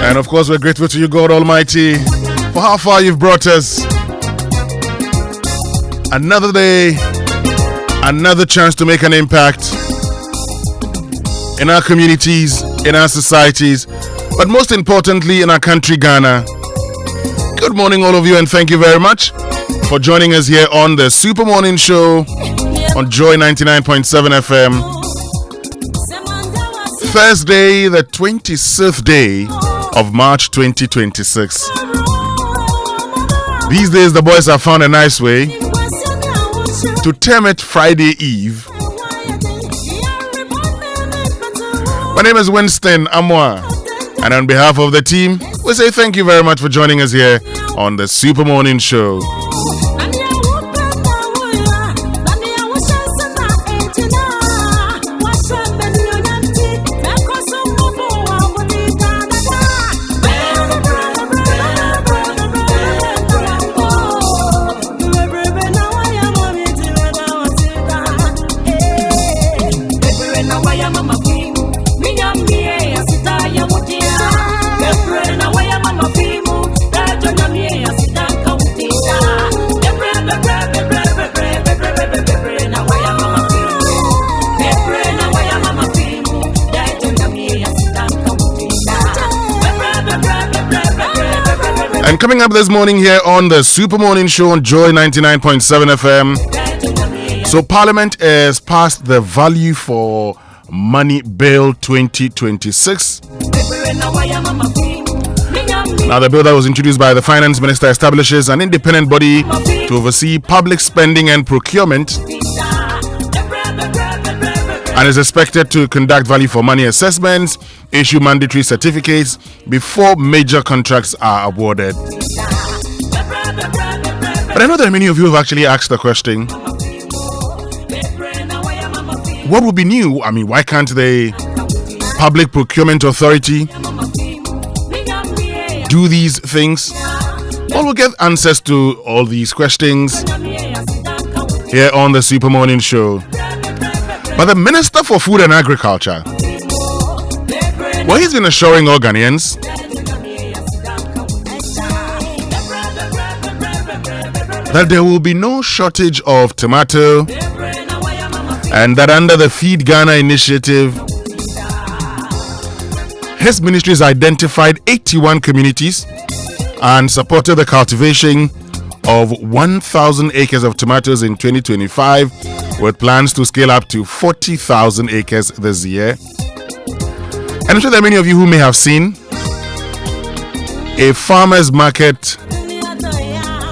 And of course, we're grateful to you, God Almighty, for how far you've brought us. Another day, another chance to make an impact in our communities, in our societies, but most importantly, in our country, Ghana. Good morning, all of you, and thank you very much for joining us here on the Super Morning Show on Joy 99.7 FM. Thursday, the 26th day of March 2026. These days, the boys have found a nice way to term it Friday Eve. My name is Winston Amoah, and on behalf of the team, we say thank you very much for joining us here on the Super Morning Show. And coming up this morning here on the Super Morning Show on Joy 99.7 FM. So Parliament has passed the Value for Money Bill 2026. Now, the bill that was introduced by the Finance Minister establishes an independent body to oversee public spending and procurement, and is expected to conduct value for money assessments, issue mandatory certificates before major contracts are awarded. But I know that many of you have actually asked the question, what would be new? I mean, why can't the Public Procurement Authority do these things? Well, we'll get answers to all these questions here on the Super Morning Show. But the Minister for Food and Agriculture, well, he's been assuring all Ghanaians that there will be no shortage of tomato, and that under the Feed Ghana initiative, his ministry has identified 81 communities and supported the cultivation of 1,000 acres of tomatoes in 2025, with plans to scale up to 40,000 acres this year. And I'm sure there are many of you who may have seen a farmer's market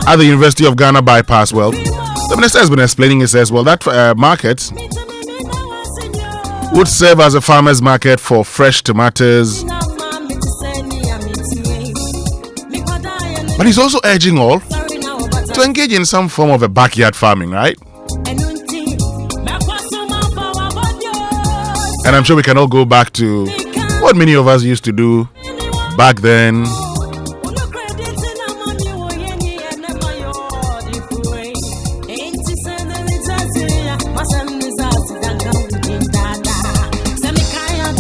at the University of Ghana bypass. Well, the minister has been explaining, he says, well, that market would serve as a farmer's market for fresh tomatoes. But he's also urging all to engage in some form of a backyard farming, right? And I'm sure we can all go back to what many of us used to do back then.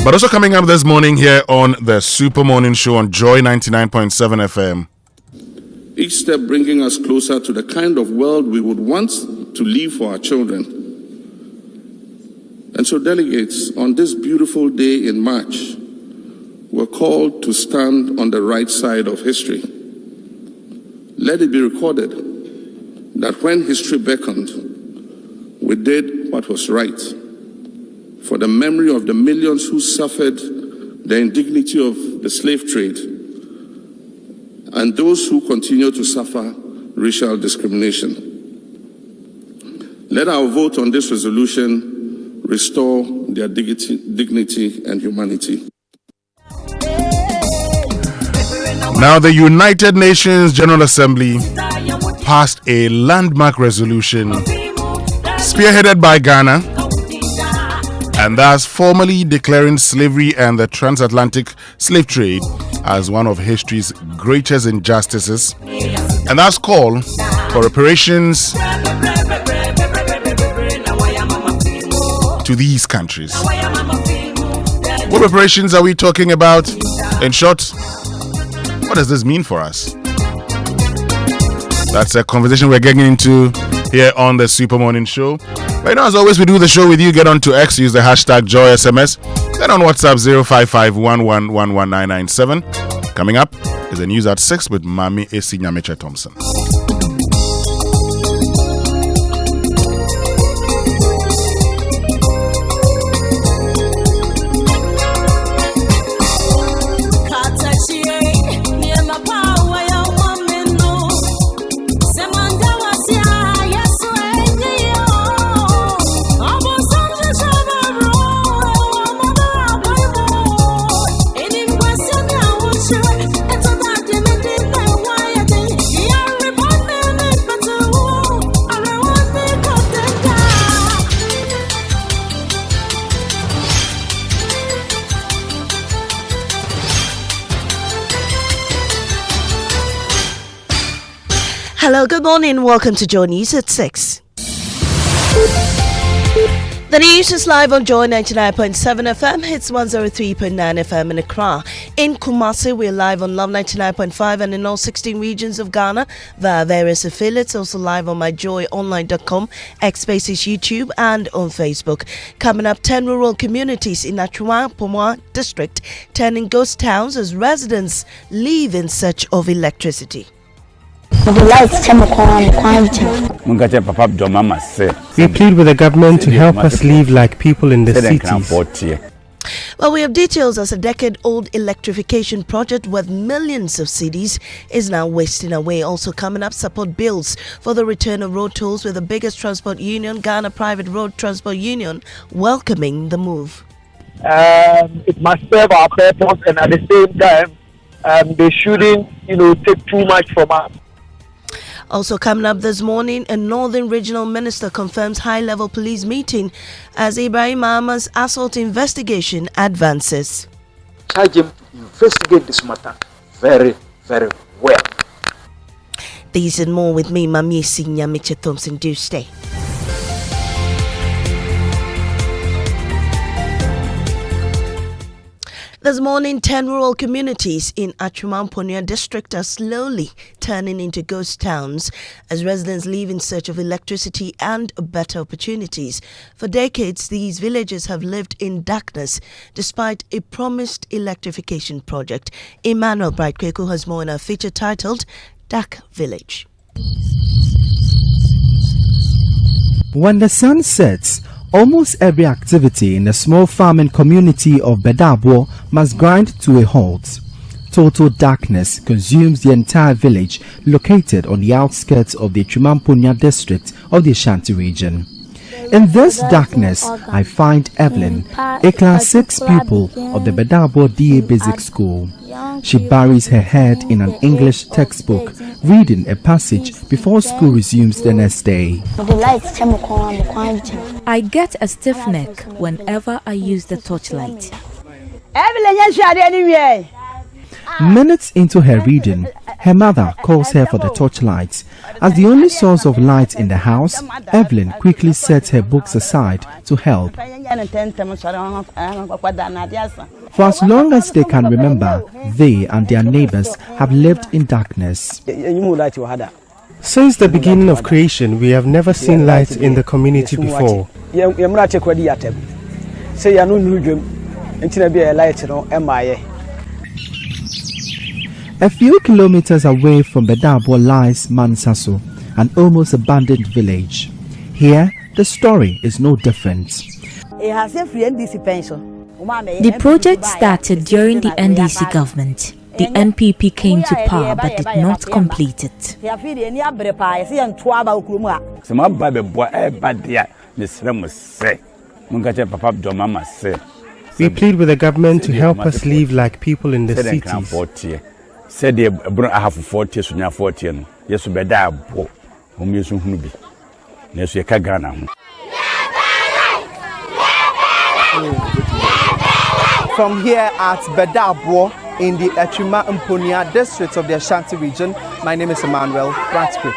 But also coming up this morning here on the Super Morning Show on Joy 99.7 FM. Each step bringing us closer to the kind of world we would want to leave for our children. And so, delegates, on this beautiful day in March, we're called to stand on the right side of history. Let it be recorded that when history beckoned, we did what was right, for the memory of the millions who suffered the indignity of the slave trade and those who continue to suffer racial discrimination. Let our vote on this resolution restore their dignity and humanity. Now, the United Nations General Assembly passed a landmark resolution spearheaded by Ghana, and thus formally declaring slavery and the transatlantic slave trade as one of history's greatest injustices, and thus call for reparations to these countries. What reparations are we talking about? In short, What does this mean for us? That's a conversation we're getting into here on the Super Morning Show. Right now, as always, we do the show with you. Get on to X, use the hashtag JoySMS. Then on WhatsApp 055111997. Coming up is the news at 6 with Mami Esi Nyameche Thompson. Hello, good morning. Welcome to Joy News at 6. The news is live on Joy 99.7 FM, hits 103.9 FM in Accra. In Kumasi, we're live on Love 99.5 and in all 16 regions of Ghana via various affiliates. Also live on myjoyonline.com, X Spaces, YouTube and on Facebook. Coming up, 10 rural communities in Amoah district turning ghost towns as residents leave in search of electricity. We plead with the government to help us live like people in the cities. Well, we have details as a decade-old electrification project worth millions of cedis is now wasting away. Also coming up, support bills for the return of road tolls with the biggest transport union, Ghana Private Road Transport Union, welcoming the move. It must serve our purpose, and at the same time, they shouldn't, take too much from us. Also coming up this morning, a Northern Regional Minister confirms high-level police meeting as Ibrahim Mahama's assault investigation advances. Charge him to investigate this matter very, very well. These and more with me, Mami Esi Nyameche Thompson. Do stay. This morning, 10 rural communities in Amoah district are slowly turning into ghost towns as residents leave in search of electricity and better opportunities. For decades, these villages have lived in darkness despite a promised electrification project. Emmanuel Bright-Kweku has more in a feature titled Dark Village. When the sun sets, almost every activity in the small farming community of Bedabwo must grind to a halt. Total darkness consumes the entire village located on the outskirts of the Amoah district of the Ashanti region. In this darkness, I find Evelyn, a class 6 pupil of the Bedabwo DA Basic School. She buries her head in an English textbook, reading a passage before school resumes the next day. I get a stiff neck whenever I use the torchlight. Minutes into her reading, her mother calls her for the torchlight. As the only source of light in the house, Evelyn quickly sets her books aside to help. For as long as they can remember, they and their neighbors have lived in darkness. Since the beginning of creation, we have never seen light in the community before. A few kilometers away from Bedabwo lies Mansaso, an almost abandoned village. Here, the story is no different. The project started during the NDC government. The NPP came to power but did not complete it. We plead with the government to help us live like people in the cities. Said the I have 40 years, 40 years. Yes, be da bo. Omiyesu hunu bi. Na so ye ka Ghana ho. From here at Bedabwo in the Amoah district of the Ashanti region, my name is Emmanuel Bright-Kweku.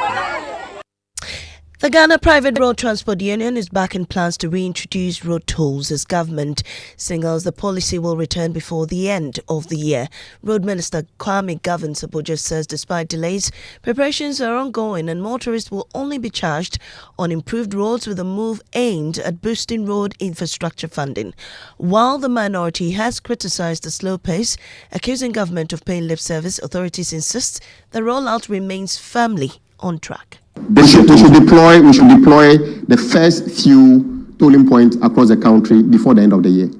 The Ghana Private Road Transport Union is backing plans to reintroduce road tolls as government signals the policy will return before the end of the year. Road Minister Kwame Govan-Saboja says despite delays, preparations are ongoing and motorists will only be charged on improved roads with a move aimed at boosting road infrastructure funding. While the minority has criticized the slow pace, accusing government of paying lip service, authorities insist the rollout remains firmly on track. We should deploy the first few tolling points across the country before the end of the year.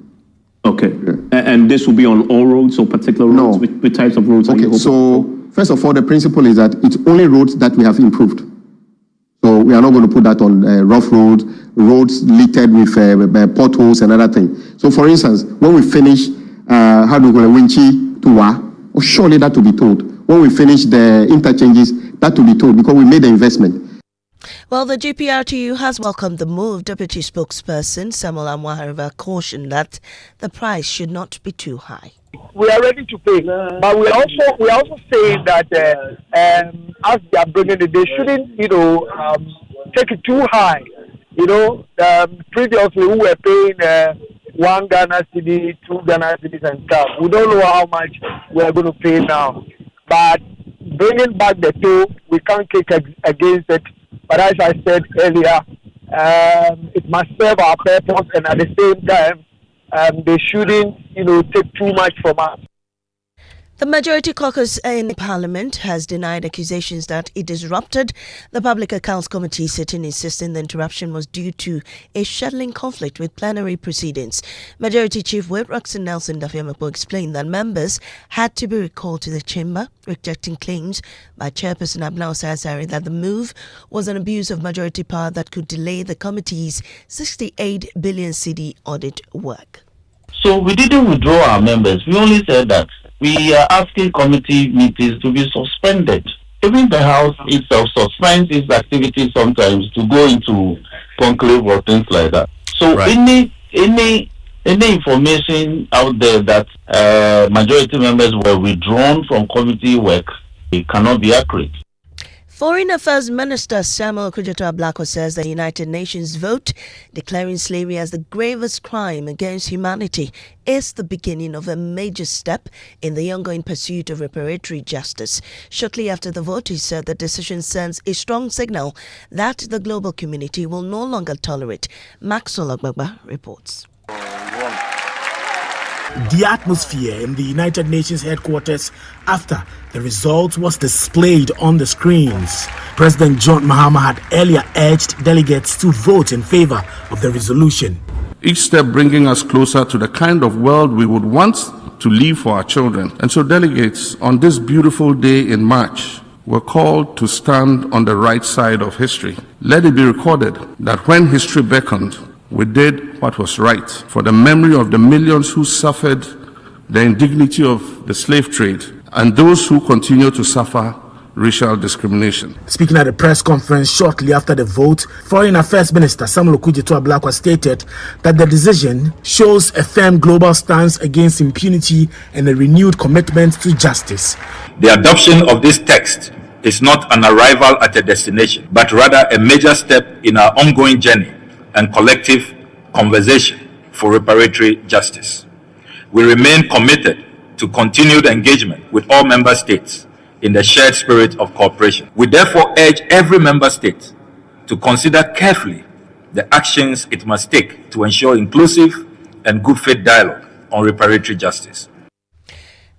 Okay. Yeah. And this will be on all roads or particular roads? No. Which types of roads? Okay, so first of all, the principle is that it's only roads that we have improved. So we are not going to put that on rough roads littered with potholes and other things. So for instance, when we finish, Winchi to Wa, surely that will be told. When we finish the interchanges, that will be told because we made the investment. Well, the GPRTU has welcomed the move. Deputy spokesperson Samuel Amoah, however, cautioned that the price should not be too high. We are ready to pay, but we also saying that as they are bringing it, they shouldn't, take it too high. Previously we were paying 1 Ghana cedi, 2 Ghana cedis and stuff. We don't know how much we are going to pay now, but bringing back the toll, we can't kick against it. But as I said earlier, it must serve our purpose, and at the same time, they shouldn't, take too much from us. The majority caucus in Parliament has denied accusations that it disrupted the Public Accounts Committee sitting, insisting the interruption was due to a scheduling conflict with plenary proceedings. Majority Chief Whip Roxanne Nelson Dafiamapo explained that members had to be recalled to the chamber, rejecting claims by Chairperson Abna Osai that the move was an abuse of majority power that could delay the committee's 68 billion cedi audit work. So we didn't withdraw our members. We only said that we are asking committee meetings to be suspended. Even the House itself suspends its activities sometimes to go into conclave or things like that. So any information out there that majority members were withdrawn from committee work, it cannot be accurate. Foreign Affairs Minister Samuel Okudzeto-Ablakwa says the United Nations vote declaring slavery as the gravest crime against humanity is the beginning of a major step in the ongoing pursuit of reparatory justice. Shortly after the vote, he said the decision sends a strong signal that the global community will no longer tolerate. Maxwell Ogbagba reports. The atmosphere in the United Nations headquarters after the result was displayed on the screens. President John Mahama had earlier urged delegates to vote in favor of the resolution. Each step bringing us closer to the kind of world we would want to leave for our children. And so delegates, on this beautiful day in March, were called to stand on the right side of history. Let it be recorded that when history beckoned, we did what was right for the memory of the millions who suffered the indignity of the slave trade and those who continue to suffer racial discrimination. Speaking at a press conference shortly after the vote, Foreign Affairs Minister Samuel Okudzeto-Ablakwa stated that the decision shows a firm global stance against impunity and a renewed commitment to justice. The adoption of this text is not an arrival at a destination, but rather a major step in our ongoing journey and collective conversation for reparatory justice. We remain committed to continued engagement with all member states in the shared spirit of cooperation. We therefore urge every member state to consider carefully the actions it must take to ensure inclusive and good faith dialogue on reparatory justice.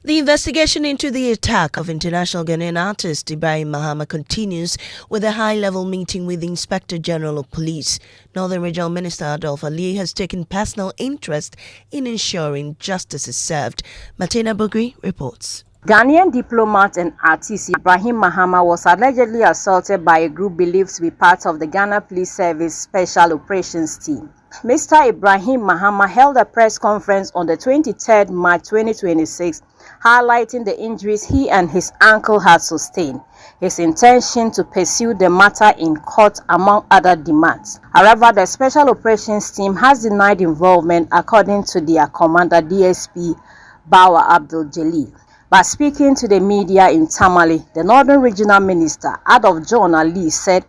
The investigation into the attack of international Ghanaian artist Ibrahim Mahama continues with a high-level meeting with the Inspector General of Police. Northern Regional Minister Adolf Ali has taken personal interest in ensuring justice is served. Martina Bugri reports. Ghanaian diplomat and artist Ibrahim Mahama was allegedly assaulted by a group believed to be part of the Ghana Police Service Special Operations Team. Mr. Ibrahim Mahama held a press conference on the 23rd March 2026, highlighting the injuries he and his uncle had sustained, his intention to pursue the matter in court, among other demands. However, the Special Operations Team has denied involvement, according to their commander DSP Bawa Abdul Jalil. But speaking to the media in Tamale, the Northern Regional Minister Adolf John Ali said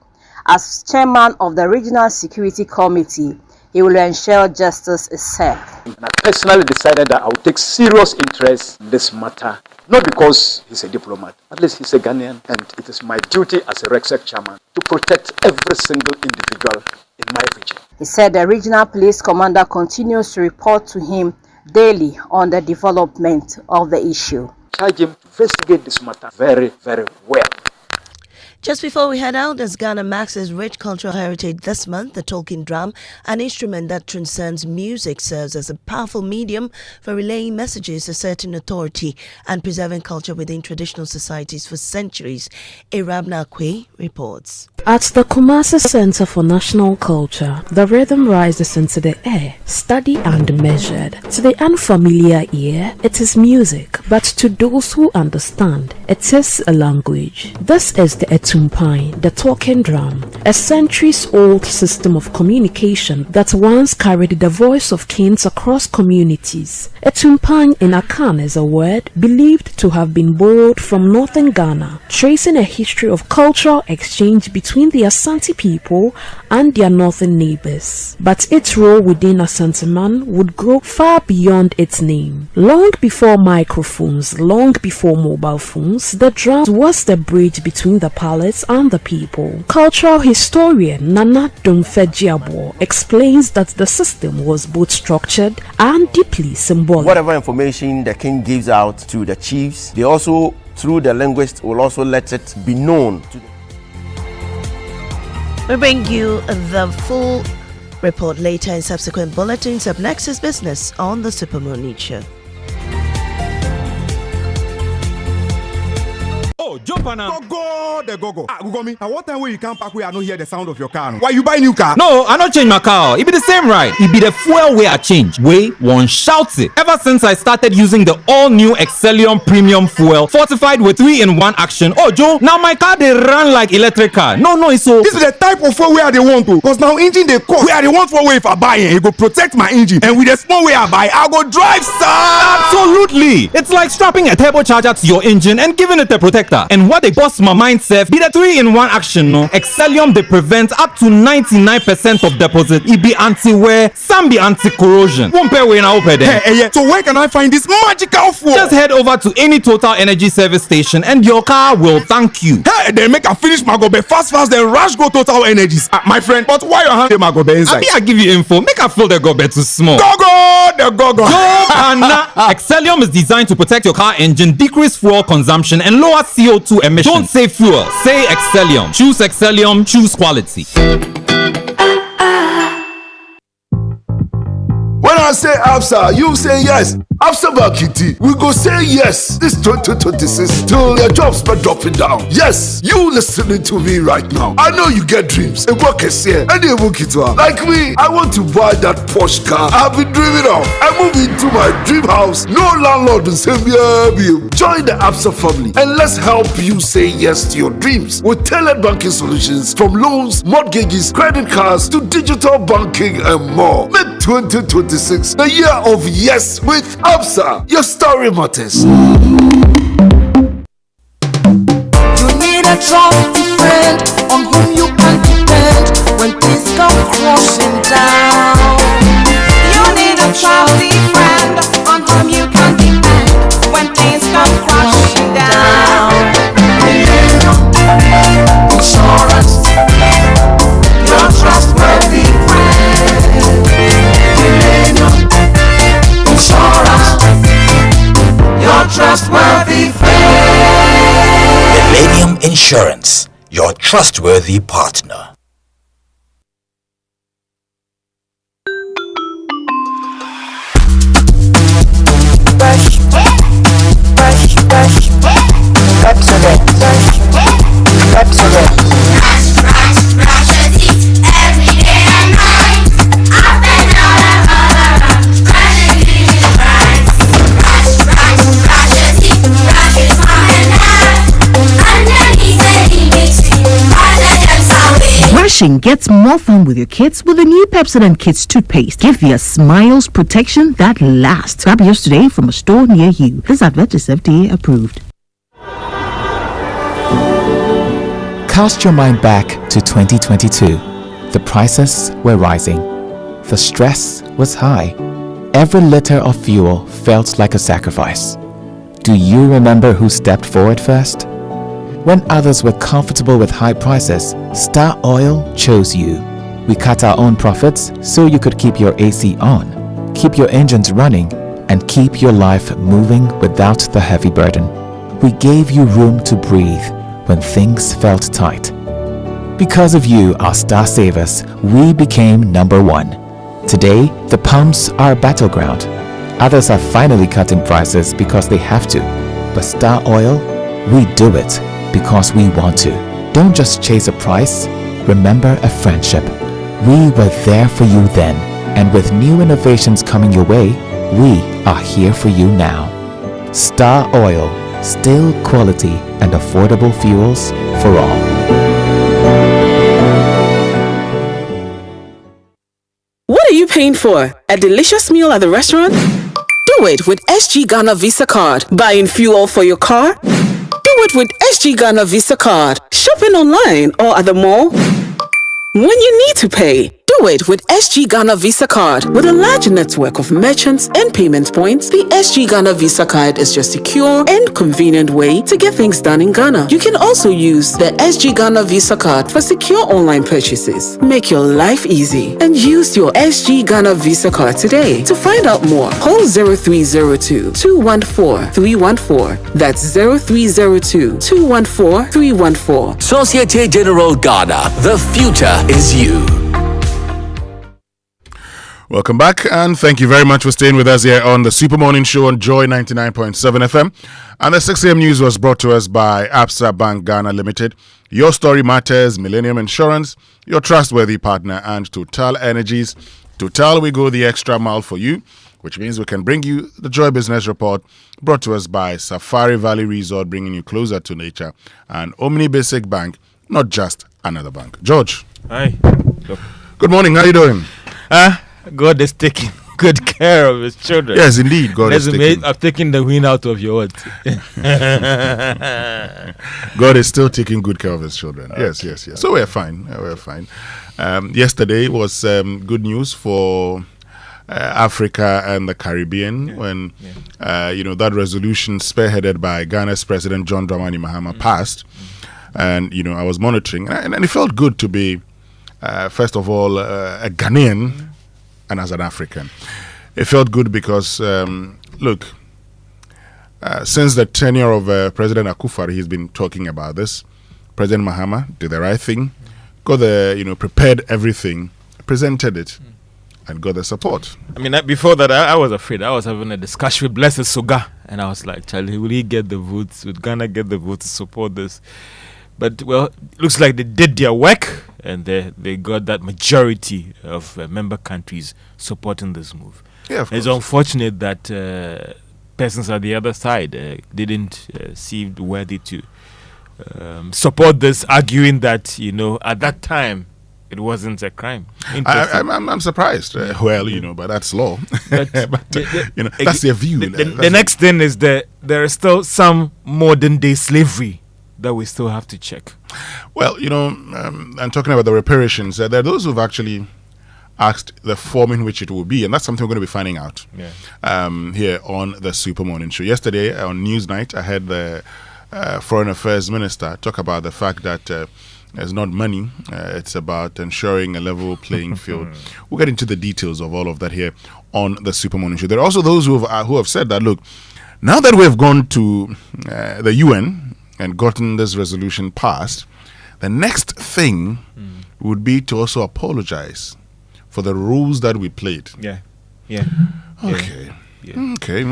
As chairman of the Regional Security Committee, he will ensure justice is served. And I personally decided that I would take serious interest in this matter, not because he's a diplomat, at least he's a Ghanaian, and it is my duty as a RECSEC chairman to protect every single individual in my region. He said the regional police commander continues to report to him daily on the development of the issue. Charge him to investigate this matter very, very well. Just before we head out, as Ghana marks its rich cultural heritage this month, the talking drum, an instrument that transcends music, serves as a powerful medium for relaying messages, asserting authority, and preserving culture within traditional societies for centuries. Irabna Kwe reports. At the Kumasi Center for National Culture, the rhythm rises into the air, steady and measured. To the unfamiliar ear, it is music, but to those who understand, it is a language. This is the Etumpai, the talking drum, a centuries-old system of communication that once carried the voice of kings across communities. Etumpai in Akan is a word believed to have been borrowed from northern Ghana, tracing a history of cultural exchange between the Asante people and their northern neighbors. But its role within Asanteman would grow far beyond its name. Long before microphones, long before mobile phones, the drum was the bridge between the palace and the people. Cultural historian Nana Domfejiabo explains that the system was both structured and deeply symbolic. Whatever information the king gives out to the chiefs, they also, through the linguist, will also let it be known to the... We bring you the full report later in subsequent bulletins. Up next is business on the Supermoon News Show. Oh, jump on now. Go, the go. Go me. Now what time when you come back, we are not hear the sound of your car. Why you buy new car? No, I not change my car. It be the same ride. It be the fuel way I change. Way one shouts it. Ever since I started using the all new Excellium Premium Fuel, fortified with 3-in-1 action. Oh, Joe, now my car they run like electric car. No, it's so. This is the type of fuel where they want to. Cause now engine they cost. Where they want for way if I buy it, it go protect my engine. And with the small way I buy, I go drive Absolutely. It's like strapping a turbocharger to your engine and giving it a protector. And what they bust my mind self be the 3-in-1 action. No, Excellium they prevent up to 99% of deposit. It be anti-wear, some be anti-corrosion. Won't pay when I open them. Hey, so where can I find this magical fuel? Just head over to any Total Energy service station and your car will thank you. Hey, they make a finish my gobe fast, then rush go Total Energies. My friend, but why you hand my gobe inside? I give you info. Make a fill the gobe too small. Go. Excellium is designed to protect your car engine, decrease fuel consumption, and lower CO2 emissions. Don't say fuel, say Excellium. Choose Excellium, choose quality. When I say ABSA, you say yes. ABSA Bakiti, we go say yes this 2026 till your jobs start dropping down. Yes, you listening to me right now. I know you get dreams. A work is here. And you book it like me, I want to buy that Porsche car I've been dreaming of. I move into my dream house. No landlord will say me. Join the ABSA family and let's help you say yes to your dreams with tailored banking solutions from loans, mortgages, credit cards to digital banking and more. Make 2026 the year of yes with ABSA. Your story matters. You need a trusty friend on whom you can depend when things come crashing down. You need a trusty friend on whom you can depend when things come crashing down. Insurance, your trustworthy friend. Insurance, your trustworthy friend. Millennium Insurance, your trustworthy partner. Brushing gets more fun with your kids with the new Pepsodent Kids toothpaste. Give your smiles protection that lasts. Grab yours today from a store near you. This advert is FDA approved. Cast your mind back to 2022. The prices were rising. The stress was high. Every liter of fuel felt like a sacrifice. Do you remember who stepped forward first? When others were comfortable with high prices, Star Oil chose you. We cut our own profits so you could keep your AC on, keep your engines running, and keep your life moving without the heavy burden. We gave you room to breathe when things felt tight. Because of you, our star savers, we became number one. Today, the pumps are a battleground. Others are finally cutting prices because they have to. But Star Oil, we do it because we want to. Don't just chase a price, remember a friendship. We were there for you then, and with new innovations coming your way, we are here for you now. Star Oil, still quality and affordable fuels for all. What are you paying for? A delicious meal at the restaurant? Do it with SG Ghana Visa Card. Buying fuel for your car? Do it with SG Ghana Visa Card. Shopping online or at the mall? When you need to pay, do it with SG Ghana Visa Card. With a large network of merchants and payment points, the SG Ghana Visa Card is your secure and convenient way to get things done in Ghana. You can also use the SG Ghana Visa Card for secure online purchases. Make your life easy and use your SG Ghana Visa Card today. To find out more, call 0302 214 314. That's 0302 214 314. Societe Generale Ghana. The future is you. Welcome back, and thank you very much for staying with us here on the Super Morning Show on Joy 99.7 FM. And the 6 a.m. news was brought to us by Absa Bank Ghana Limited. Your story matters, Millennium Insurance, your trustworthy partner, and Total Energies. Total, we go the extra mile for you, which means we can bring you the Joy Business Report, brought to us by Safari Valley Resort, bringing you closer to nature, and Omni Basic Bank, not just another bank. George. Hi. Good morning. How are you doing? God is taking good care of his children. Yes, indeed. God is taking. I've taken the wind out of your words. God is still taking good care of his children. Okay. Yes. So we're fine. Yesterday was good news for Africa and the Caribbean when that resolution spearheaded by Ghana's President John Dramani Mahama passed. And, I was monitoring. And it felt good to be, first of all, a Ghanaian and as an African. It felt good because, since the tenure of President Akufo-Addo, he's been talking about this. President Mahama did the right thing, got prepared everything, presented it, and got the support. I mean, before that, I was afraid. I was having a discussion with Blessed Soga, and I was like, Charlie, will he get the votes? Would Ghana get the votes to support this? But, well, looks like they did their work, and they got that majority of member countries supporting this move. Yeah, of course. It's unfortunate that persons at the other side didn't seem worthy to support this, arguing that, at that time, it wasn't a crime. I'm surprised. But that's law. But, that's their view. The next thing is that there is still some modern-day slavery that we still have to check. Well, I'm talking about the reparations. There are those who've actually asked the form in which it will be, and that's something we're going to be finding out here on the Super Morning Show. Yesterday on Newsnight, I heard the Foreign Affairs Minister talk about the fact that there's not money. It's about ensuring a level playing field. We'll get into the details of all of that here on the Super Morning Show. There are also those who have said that, look, now that we've gone to the UN and gotten this resolution passed, the next thing would be to also apologize for the rules that we played. Yeah. Okay. Yeah. Okay.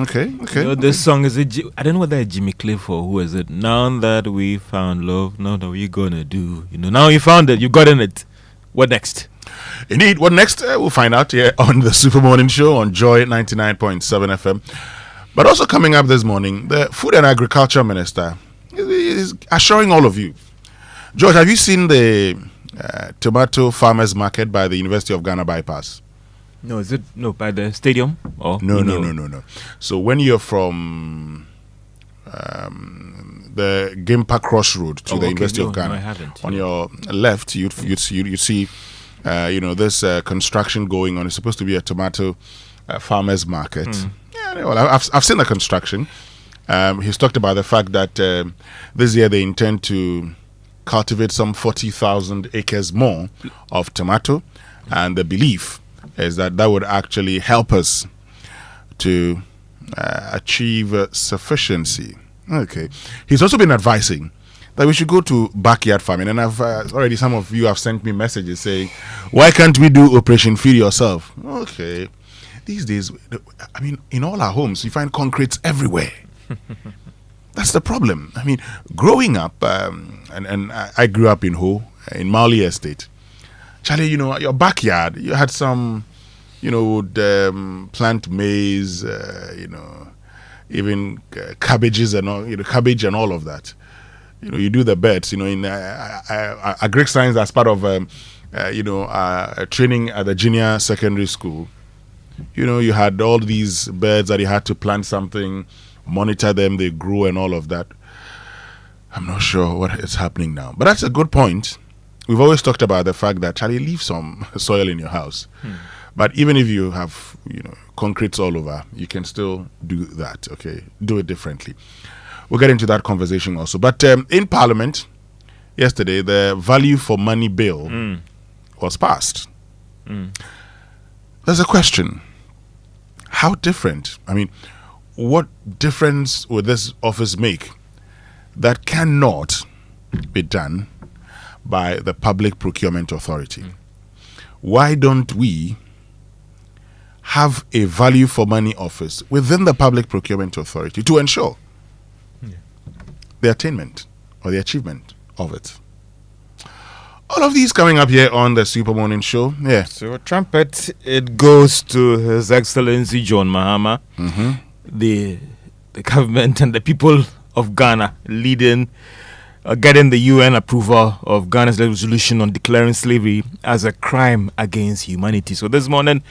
This song is I don't know whether it's Jimmy Cliff or who is it. Now that we found love, now that we're gonna do. Now you found it, you got in it. What next? Indeed, what next? We'll find out here on the Super Morning Show on Joy 99.7 FM. But also coming up this morning, the Food and Agriculture Minister is assuring all of you. George, have you seen the tomato farmers market by the University of Ghana bypass? No, is it by the stadium? Or No. So when you're from the Gimpa Crossroad to the University of No, Ghana. I haven't. On your left, you'd see, this construction going on. It's supposed to be a tomato farmers market. Yeah, well, I've seen the construction. He's talked about the fact that this year they intend to cultivate some 40,000 acres more of tomato, and the belief is that would actually help us to achieve sufficiency. Okay. He's also been advising that we should go to backyard farming, and I've already, some of you have sent me messages saying, why can't we do Operation Feed Yourself? Okay. These days, I mean, in all our homes, you find concretes everywhere. That's the problem. I mean, growing up, and I grew up in Ho, in Mauli Estate. Charlie, your backyard, you had some, would plant maize, even cabbages and all, cabbage and all of that. You do the beds, in agric science as part of, training at the junior secondary school. You had all these birds that you had to plant something, monitor them, they grow and all of that. I'm not sure what is happening now. But that's a good point. We've always talked about the fact that, Charlie, leave some soil in your house. But even if you have, concretes all over, you can still do that, okay? Do it differently. We'll get into that conversation also. But in Parliament, yesterday, the value for money bill was passed. There's a question. How different? I mean, what difference would this office make that cannot be done by the Public Procurement Authority? Why don't we have a value for money office within the Public Procurement Authority to ensure the attainment or the achievement of it? All of these coming up here on the Super Morning Show. Yeah. So a trumpet, it goes to His Excellency John Mahama, the government and the people of Ghana leading, getting the UN approval of Ghana's resolution on declaring slavery as a crime against humanity. So this morning,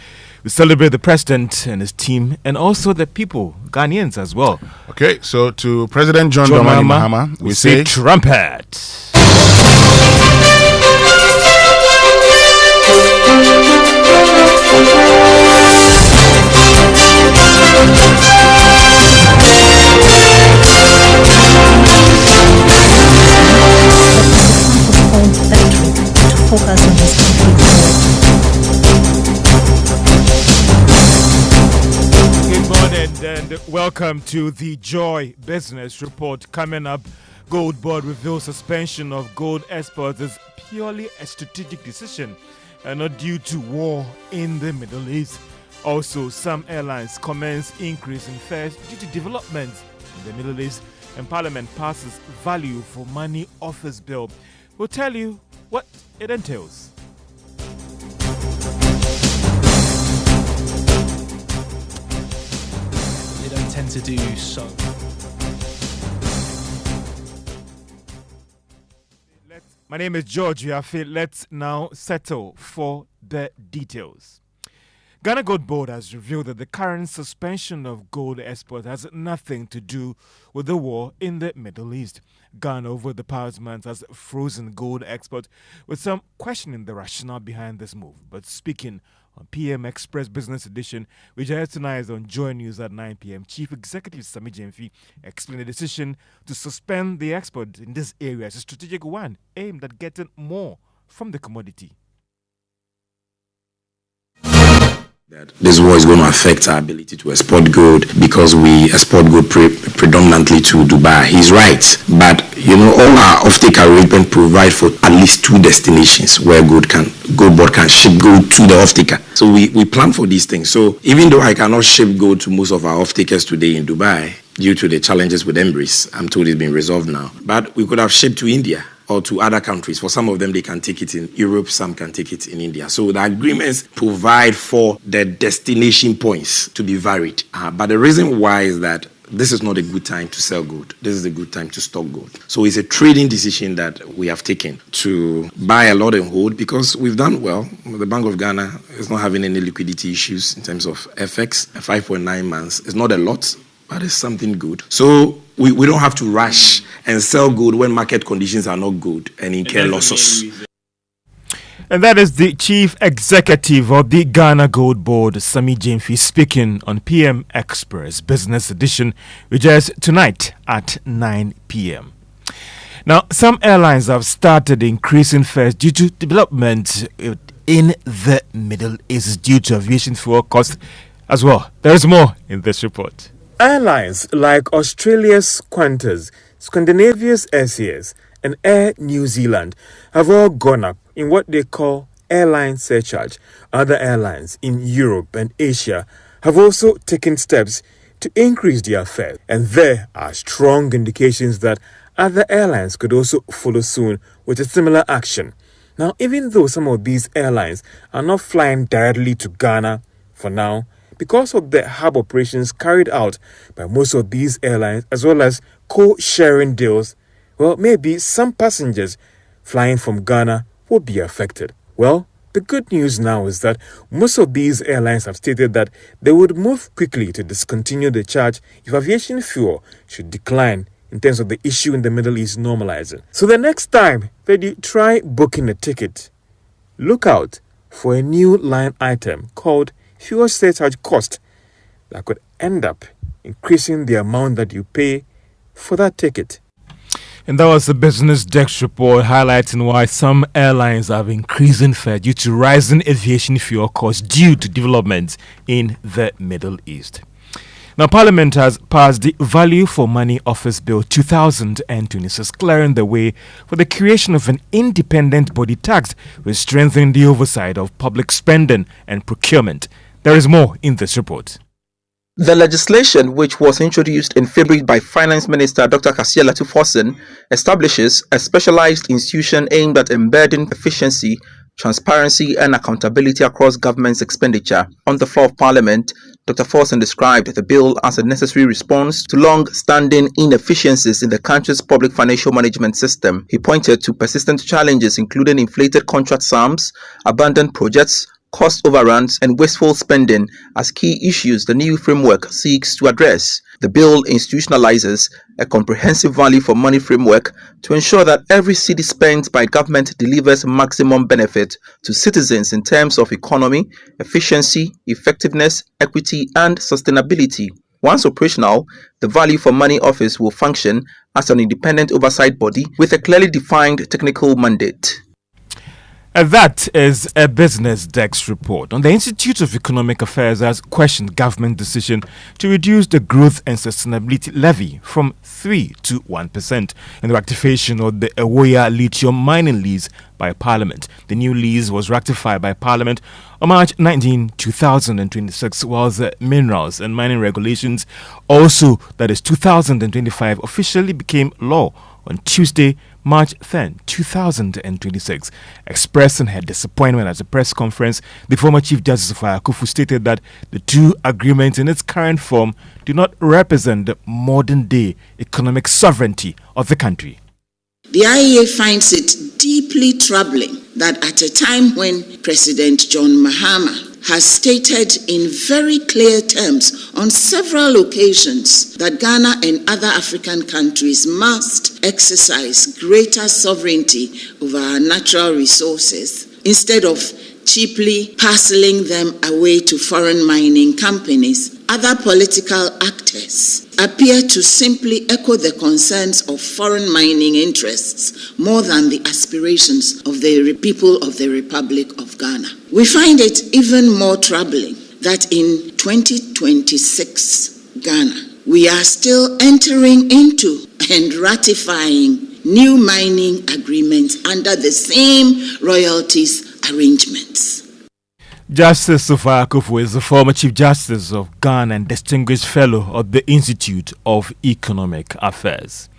we celebrate the president and his team and also the people, Ghanaians as well. Okay, so to President John Mahama, we say trumpet. Focus on this Good morning and welcome to the Joy Business Report. Coming up, Gold Board reveals suspension of gold exports is purely a strategic decision and not due to war in the Middle East. Also, some airlines commence increase in fares due to developments in the Middle East, and Parliament passes value for money office bill. We'll tell you what it entails. They don't tend to do so. My name is George Yafe. Let's now settle for the details. Ghana Gold Board has revealed that the current suspension of gold export has nothing to do with the war in the Middle East. Ghana, over the past months, has frozen gold export, with some questioning the rationale behind this move. But speaking on PM Express Business Edition, which airs tonight on Joy News at 9 p.m., Chief Executive Sami Jemfi explained the decision to suspend the export in this area as a strategic one aimed at getting more from the commodity. That this war is going to affect our ability to export gold because we export gold predominantly to Dubai. He's right, but all our offtake arrangement provide for at least 2 destinations where Gold Board can ship gold to the offtaker. So we plan for these things. So even though I cannot ship gold to most of our offtakers today in Dubai due to the challenges with Embrace, I'm told it's been resolved now. But we could have shipped to India or to other countries. For some of them, they can take it in Europe, some can take it in India. So the agreements provide for the destination points to be varied. But the reason why is that this is not a good time to sell gold. This is a good time to stock gold. So it's a trading decision that we have taken to buy a lot and hold because we've done well. The Bank of Ghana is not having any liquidity issues in terms of FX. 5.9 months is not a lot. but it's something good. So we don't have to rush and sell gold when market conditions are not good and incur losses. And that is the Chief Executive of the Ghana Gold Board, Sami Jemfi, speaking on PM Express Business Edition, which is tonight at 9 p.m. Now, some airlines have started increasing fares due to development in the Middle East due to aviation fuel costs as well. There is more in this report. Airlines like Australia's Qantas, Scandinavia's SAS, and Air New Zealand have all gone up in what they call airline surcharge. Other airlines in Europe and Asia have also taken steps to increase their fares, and there are strong indications that other airlines could also follow soon with a similar action. Now, even though some of these airlines are not flying directly to Ghana for now, because of the hub operations carried out by most of these airlines, as well as co-sharing deals, well, maybe some passengers flying from Ghana will be affected. Well, the good news now is that most of these airlines have stated that they would move quickly to discontinue the charge if aviation fuel should decline in terms of the issue in the Middle East normalizing. So the next time that you try booking a ticket, look out for a new line item called fuel surcharge cost that could end up increasing the amount that you pay for that ticket. And that was the Business Desk report highlighting why some airlines have increasing fare due to rising aviation fuel costs due to developments in the Middle East. Now, Parliament has passed the Value for Money Office Bill 2026, clearing the way for the creation of an independent body tasked with strengthening the oversight of public spending and procurement. There is more in this report. The legislation, which was introduced in February by Finance Minister Dr. Kasia Latu-Forson, establishes a specialized institution aimed at embedding efficiency, transparency and accountability across government's expenditure. On the floor of Parliament, Dr. Forson described the bill as a necessary response to long-standing inefficiencies in the country's public financial management system. He pointed to persistent challenges including inflated contract sums, abandoned projects, cost overruns and wasteful spending as key issues the new framework seeks to address. The bill institutionalizes a comprehensive value for money framework to ensure that every cedi spent by government delivers maximum benefit to citizens in terms of economy, efficiency, effectiveness, equity and sustainability. Once operational, the Value for Money Office will function as an independent oversight body with a clearly defined technical mandate. And that is a Business Desk report. On the Institute of Economic Affairs has questioned government decision to reduce the Growth and Sustainability Levy from 3 to 1% and the ratification of the Ewoya lithium mining lease by Parliament. The new lease was ratified by Parliament on March 19, 2026, while the Minerals and Mining Regulations, also that is 2025, officially became law on Tuesday, March 10, 2026. Expressing her disappointment at the press conference, the former Chief Justice of Akufu stated that the two agreements in its current form do not represent the modern-day economic sovereignty of the country. The IEA finds it deeply troubling that at a time when President John Mahama has stated in very clear terms on several occasions that Ghana and other African countries must exercise greater sovereignty over our natural resources instead of cheaply parceling them away to foreign mining companies. Other political actors appear to simply echo the concerns of foreign mining interests more than the aspirations of the people of the Republic of Ghana. We find it even more troubling that in 2026 Ghana, we are still entering into and ratifying new mining agreements under the same royalties arrangements. Justice Sofa Akufu is the former Chief Justice of Ghana and Distinguished Fellow of the Institute of Economic Affairs.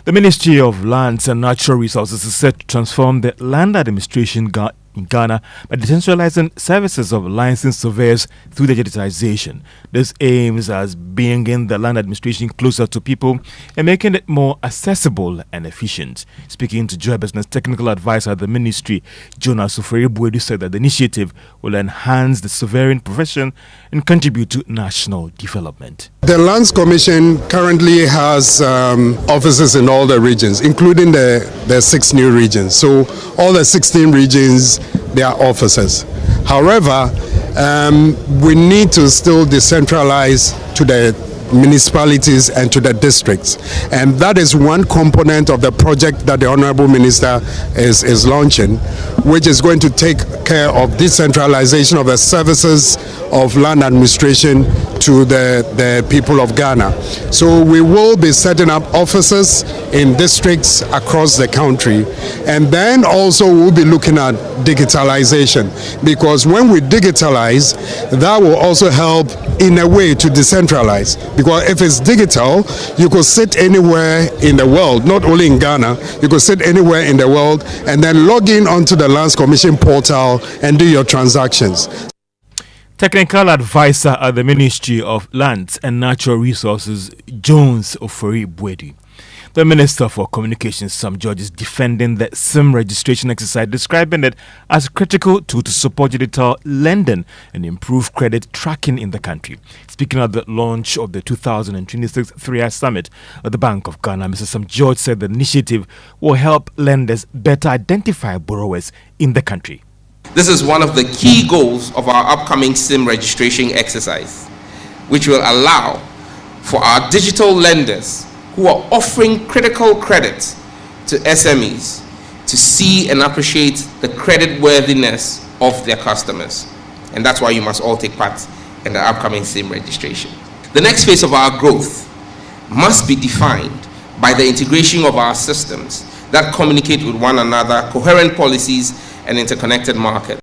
The Ministry of Lands and Natural Resources is set to transform the land administration in Ghana by decentralizing services of licensed surveyors through digitization. This aims as bringing the land administration closer to people and making it more accessible and efficient. Speaking to Joy Business Technical Advisor at the Ministry, Jonas Ofori-Boadu said that the initiative will enhance the surveying profession and contribute to national development. The Lands Commission currently has offices in all the regions, including the 6 new regions. So all the 16 regions, there are offices. However, we need to still decentralize to the municipalities and to the districts, and that is one component of the project that the Honorable Minister is launching, which is going to take care of decentralization of the services of land administration to the people of Ghana. So we will be setting up offices in districts across the country, and then also we'll be looking at digitalization, because when we digitalize, that will also help in a way to decentralize, because if it's digital, you could sit anywhere in the world, not only in Ghana, you could sit anywhere in the world and then log in onto the Lands Commission portal and do your transactions. Technical advisor at the Ministry of Lands and Natural Resources, Jones Ofori-Boadu. The Minister for Communications, Sam George, is defending the SIM registration exercise, describing it as a critical tool to support digital lending and improve credit tracking in the country. Speaking at the launch of the 2026 3-year summit at the Bank of Ghana, Mr. Sam George said the initiative will help lenders better identify borrowers in the country. This is one of the key goals of our upcoming SIM registration exercise, which will allow for our digital lenders who are offering critical credit to SMEs to see and appreciate the credit worthiness of their customers. And that's why you must all take part in the upcoming SIM registration. The next phase of our growth must be defined by the integration of our systems that communicate with one another, coherent policies, and interconnected market.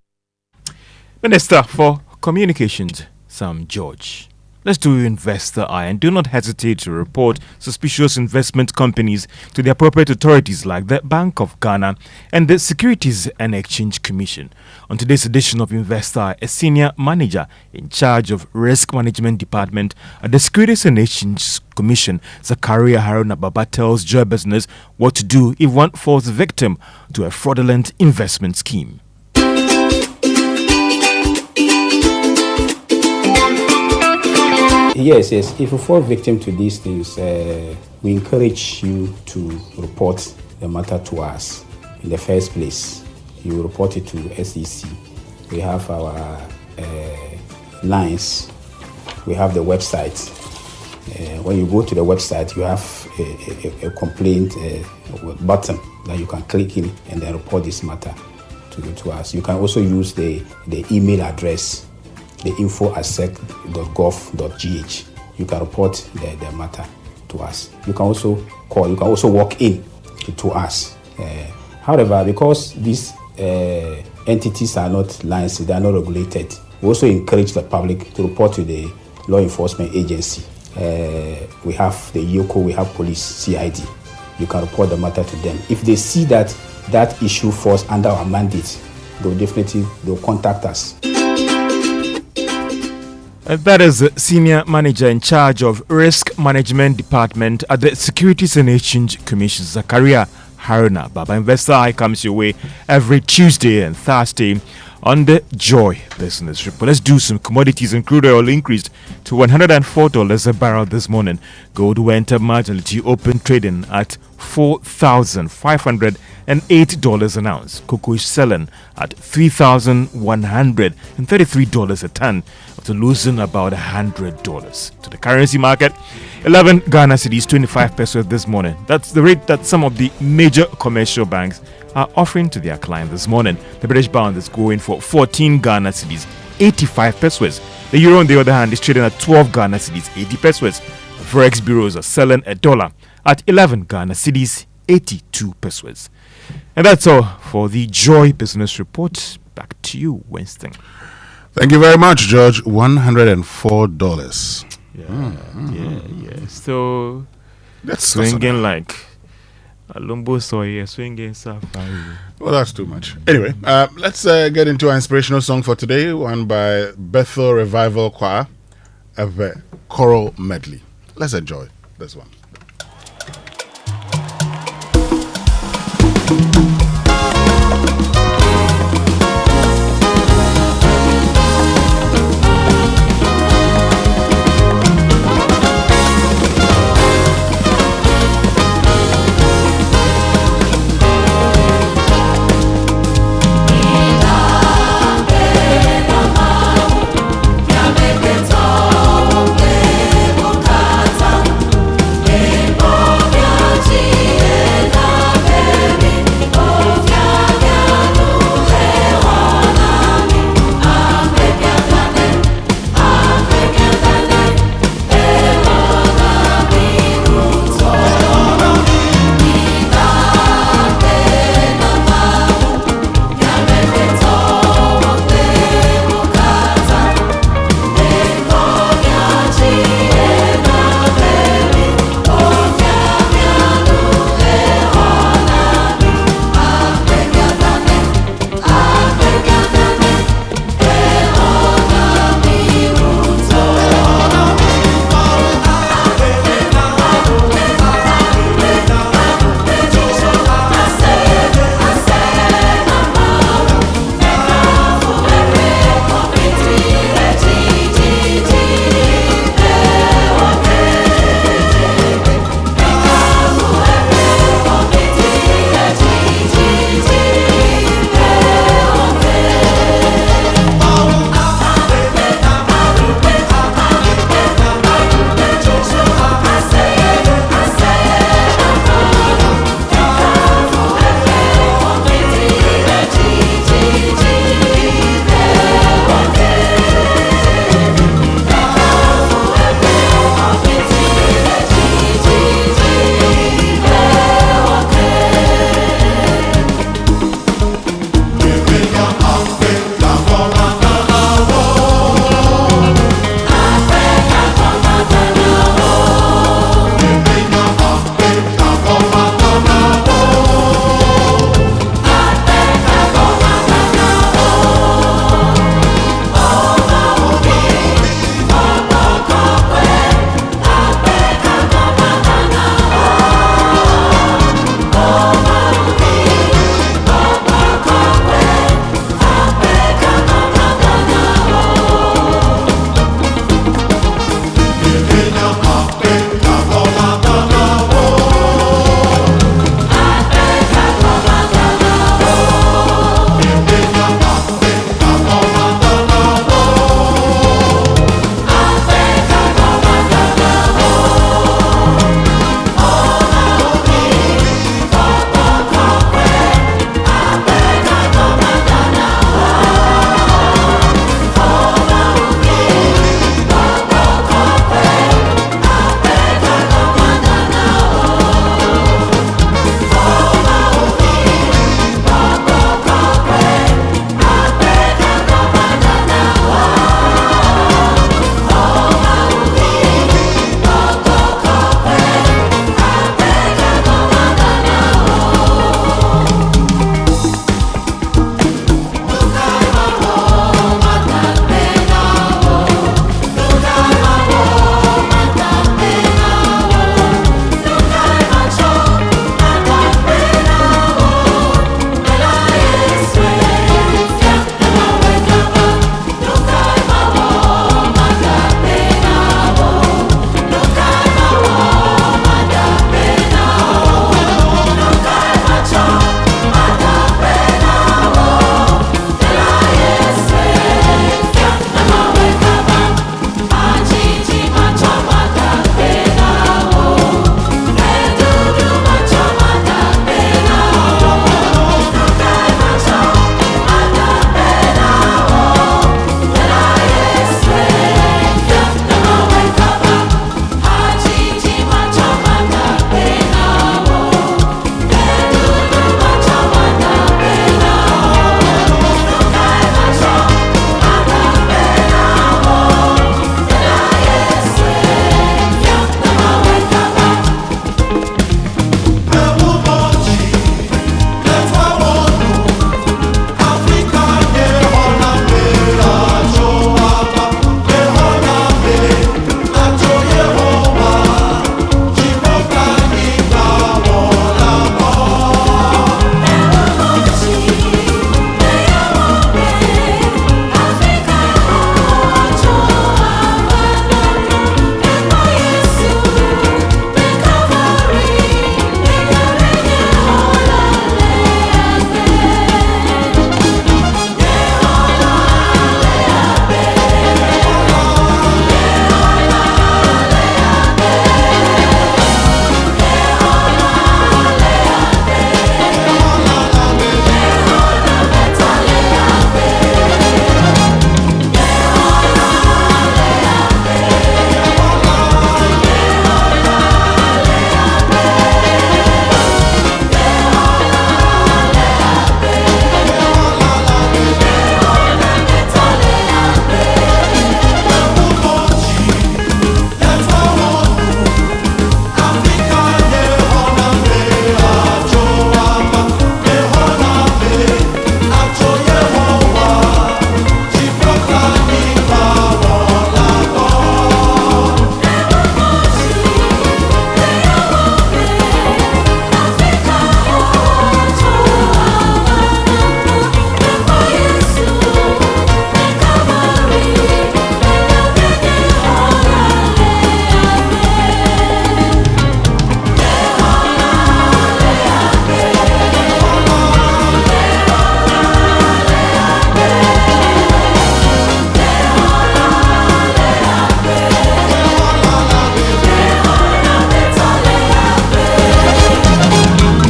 Minister for Communications, Sam George. Let's do Investor Eye, and do not hesitate to report suspicious investment companies to the appropriate authorities like the Bank of Ghana and the Securities and Exchange Commission. On today's edition of Investor Eye, a senior manager in charge of Risk Management Department at the Securities and Exchange Commission, Zakaria Haruna Baba, tells Joy Business what to do if one falls victim to a fraudulent investment scheme. Yes. If you fall victim to these things, we encourage you to report the matter to us. In the first place, you report it to SEC. We have our lines. We have the website. When you go to the website, you have a complaint button that you can click in and then report this matter to us. You can also use the email address, the info@sec.gov.gh. You can report the matter to us. You can also call. You can also walk in to us. However, because these entities are not licensed, they are not regulated, we also encourage the public to report to the law enforcement agency. We have the YOCO, we have police, CID. You can report the matter to them. If they see that issue falls under our mandate, they'll contact us. That is the Senior Manager in charge of Risk Management Department at the Securities and Exchange Commission, Zakaria Haruna Baba. Investor Eye comes your way every Tuesday and Thursday on the Joy Business Report. Let's do some commodities. And crude oil increased to $104 a barrel this morning. Gold went up marginally to open trading at $4,508 an ounce. Cocoa is selling at $3,133 a ton, after losing about $100. To the currency market, 11 Ghana cedis, 25 pesos this morning. That's the rate that some of the major commercial banks are offering to their clients this morning. The British pound is going for 14 Ghana cedis, 85 pesos. The euro, on the other hand, is trading at 12 Ghana cedis, 80 pesos. The forex bureaus are selling a dollar at 11 Ghana cedis, 82 pesos. And that's all for the Joy Business Report. Back to you, Winston. Thank you very much, George. $104. Yeah. So that's swinging like Alumbo soy swinging safari. Well, that's too much. Anyway, let's get into our inspirational song for today, one by Bethel Revival Choir, a choral medley. Let's enjoy this one. Yeah.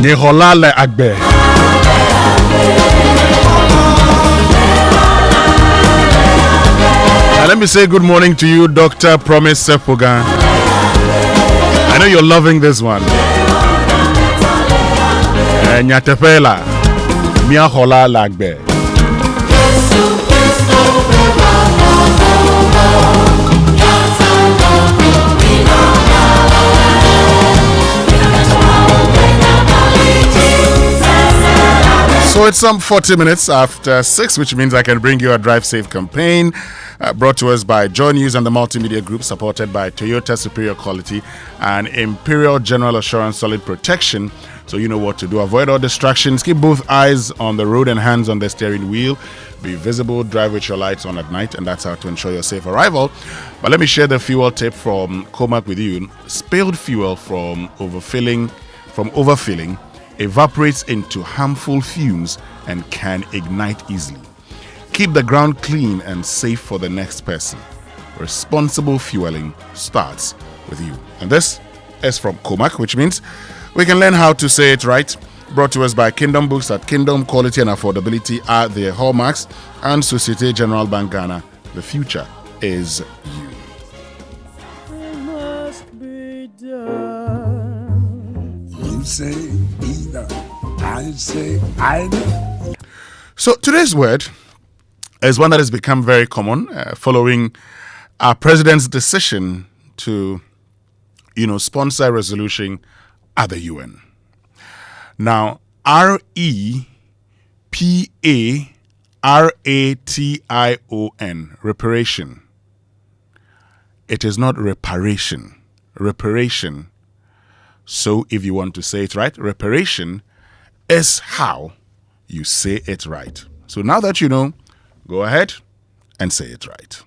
Nyeholale Agbe. Now let me say good morning to you, Dr. Promise Sepogan. I know you're loving this one. Nyatepela Miahola Lagbe. So it's some 40 minutes after 6, which means I can bring you a Drive Safe campaign brought to us by Joy News and the Multimedia Group, supported by Toyota Superior Quality and Imperial General Assurance Solid Protection. So you know what to do. Avoid all distractions. Keep both eyes on the road and hands on the steering wheel. Be visible. Drive with your lights on at night, and that's how to ensure your safe arrival. But let me share the fuel tip from Comac with you. Spilled fuel from overfilling evaporates into harmful fumes and can ignite easily. Keep the ground clean and safe for the next person. Responsible fueling starts with you. And this is from Comac, which means we can learn how to say it right. Brought to us by Kingdom Books. At Kingdom, quality and affordability are their hallmarks. And Societe Generale Bank Ghana, the future is you. It must be done. You say either, I say either. So today's word is one that has become very common following our president's decision to, sponsor a resolution at the UN. Now, REPARATION, reparation. It is not reparation. Reparation. So if you want to say it right, reparation is how you say it right. So now that you know, go ahead and say it right.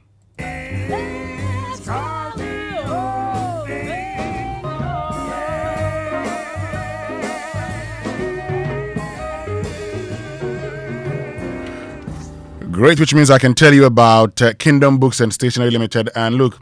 Great, which means I can tell you about Kingdom Books and Stationery Limited. And look,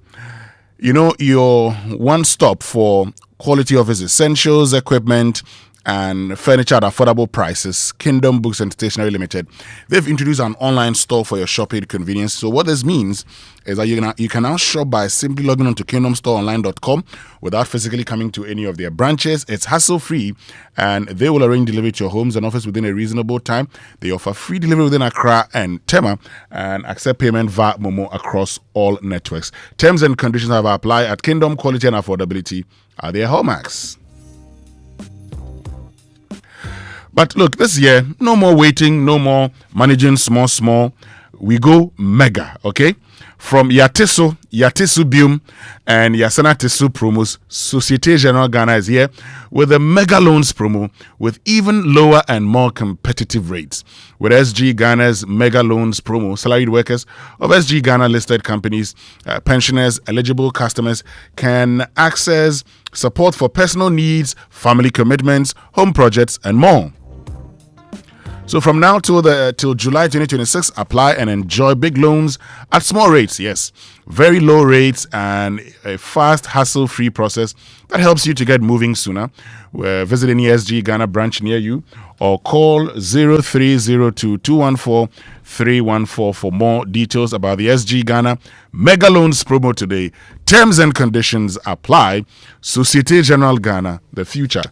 your one stop for quality office essentials, equipment, and furniture at affordable prices. Kingdom Books and Stationery Limited. They've introduced an online store for your shopping convenience. So what this means is that you can now shop by simply logging on to kingdomstoreonline.com without physically coming to any of their branches. It's hassle-free, and they will arrange delivery to your homes and office within a reasonable time. They offer free delivery within Accra and Tema and accept payment via Momo across all networks. Terms and conditions have applied at Kingdom. Quality and affordability are their hallmarks. But look, this year, no more waiting, no more managing small. We go mega, okay? From Yatisu Bium and Yasana Tisu promos, Societe Generale Ghana is here with a mega loans promo with even lower and more competitive rates. With SG Ghana's mega loans promo, salaried workers of SG Ghana listed companies, pensioners, eligible customers can access support for personal needs, family commitments, home projects, and more. So from now till July 2026, apply and enjoy big loans at small rates. Yes, very low rates and a fast, hassle-free process that helps you to get moving sooner. Visit any SG Ghana branch near you or call 0302-214-314 for more details about the SG Ghana Mega Loans promo today. Terms and conditions apply. Societe Generale Ghana, the future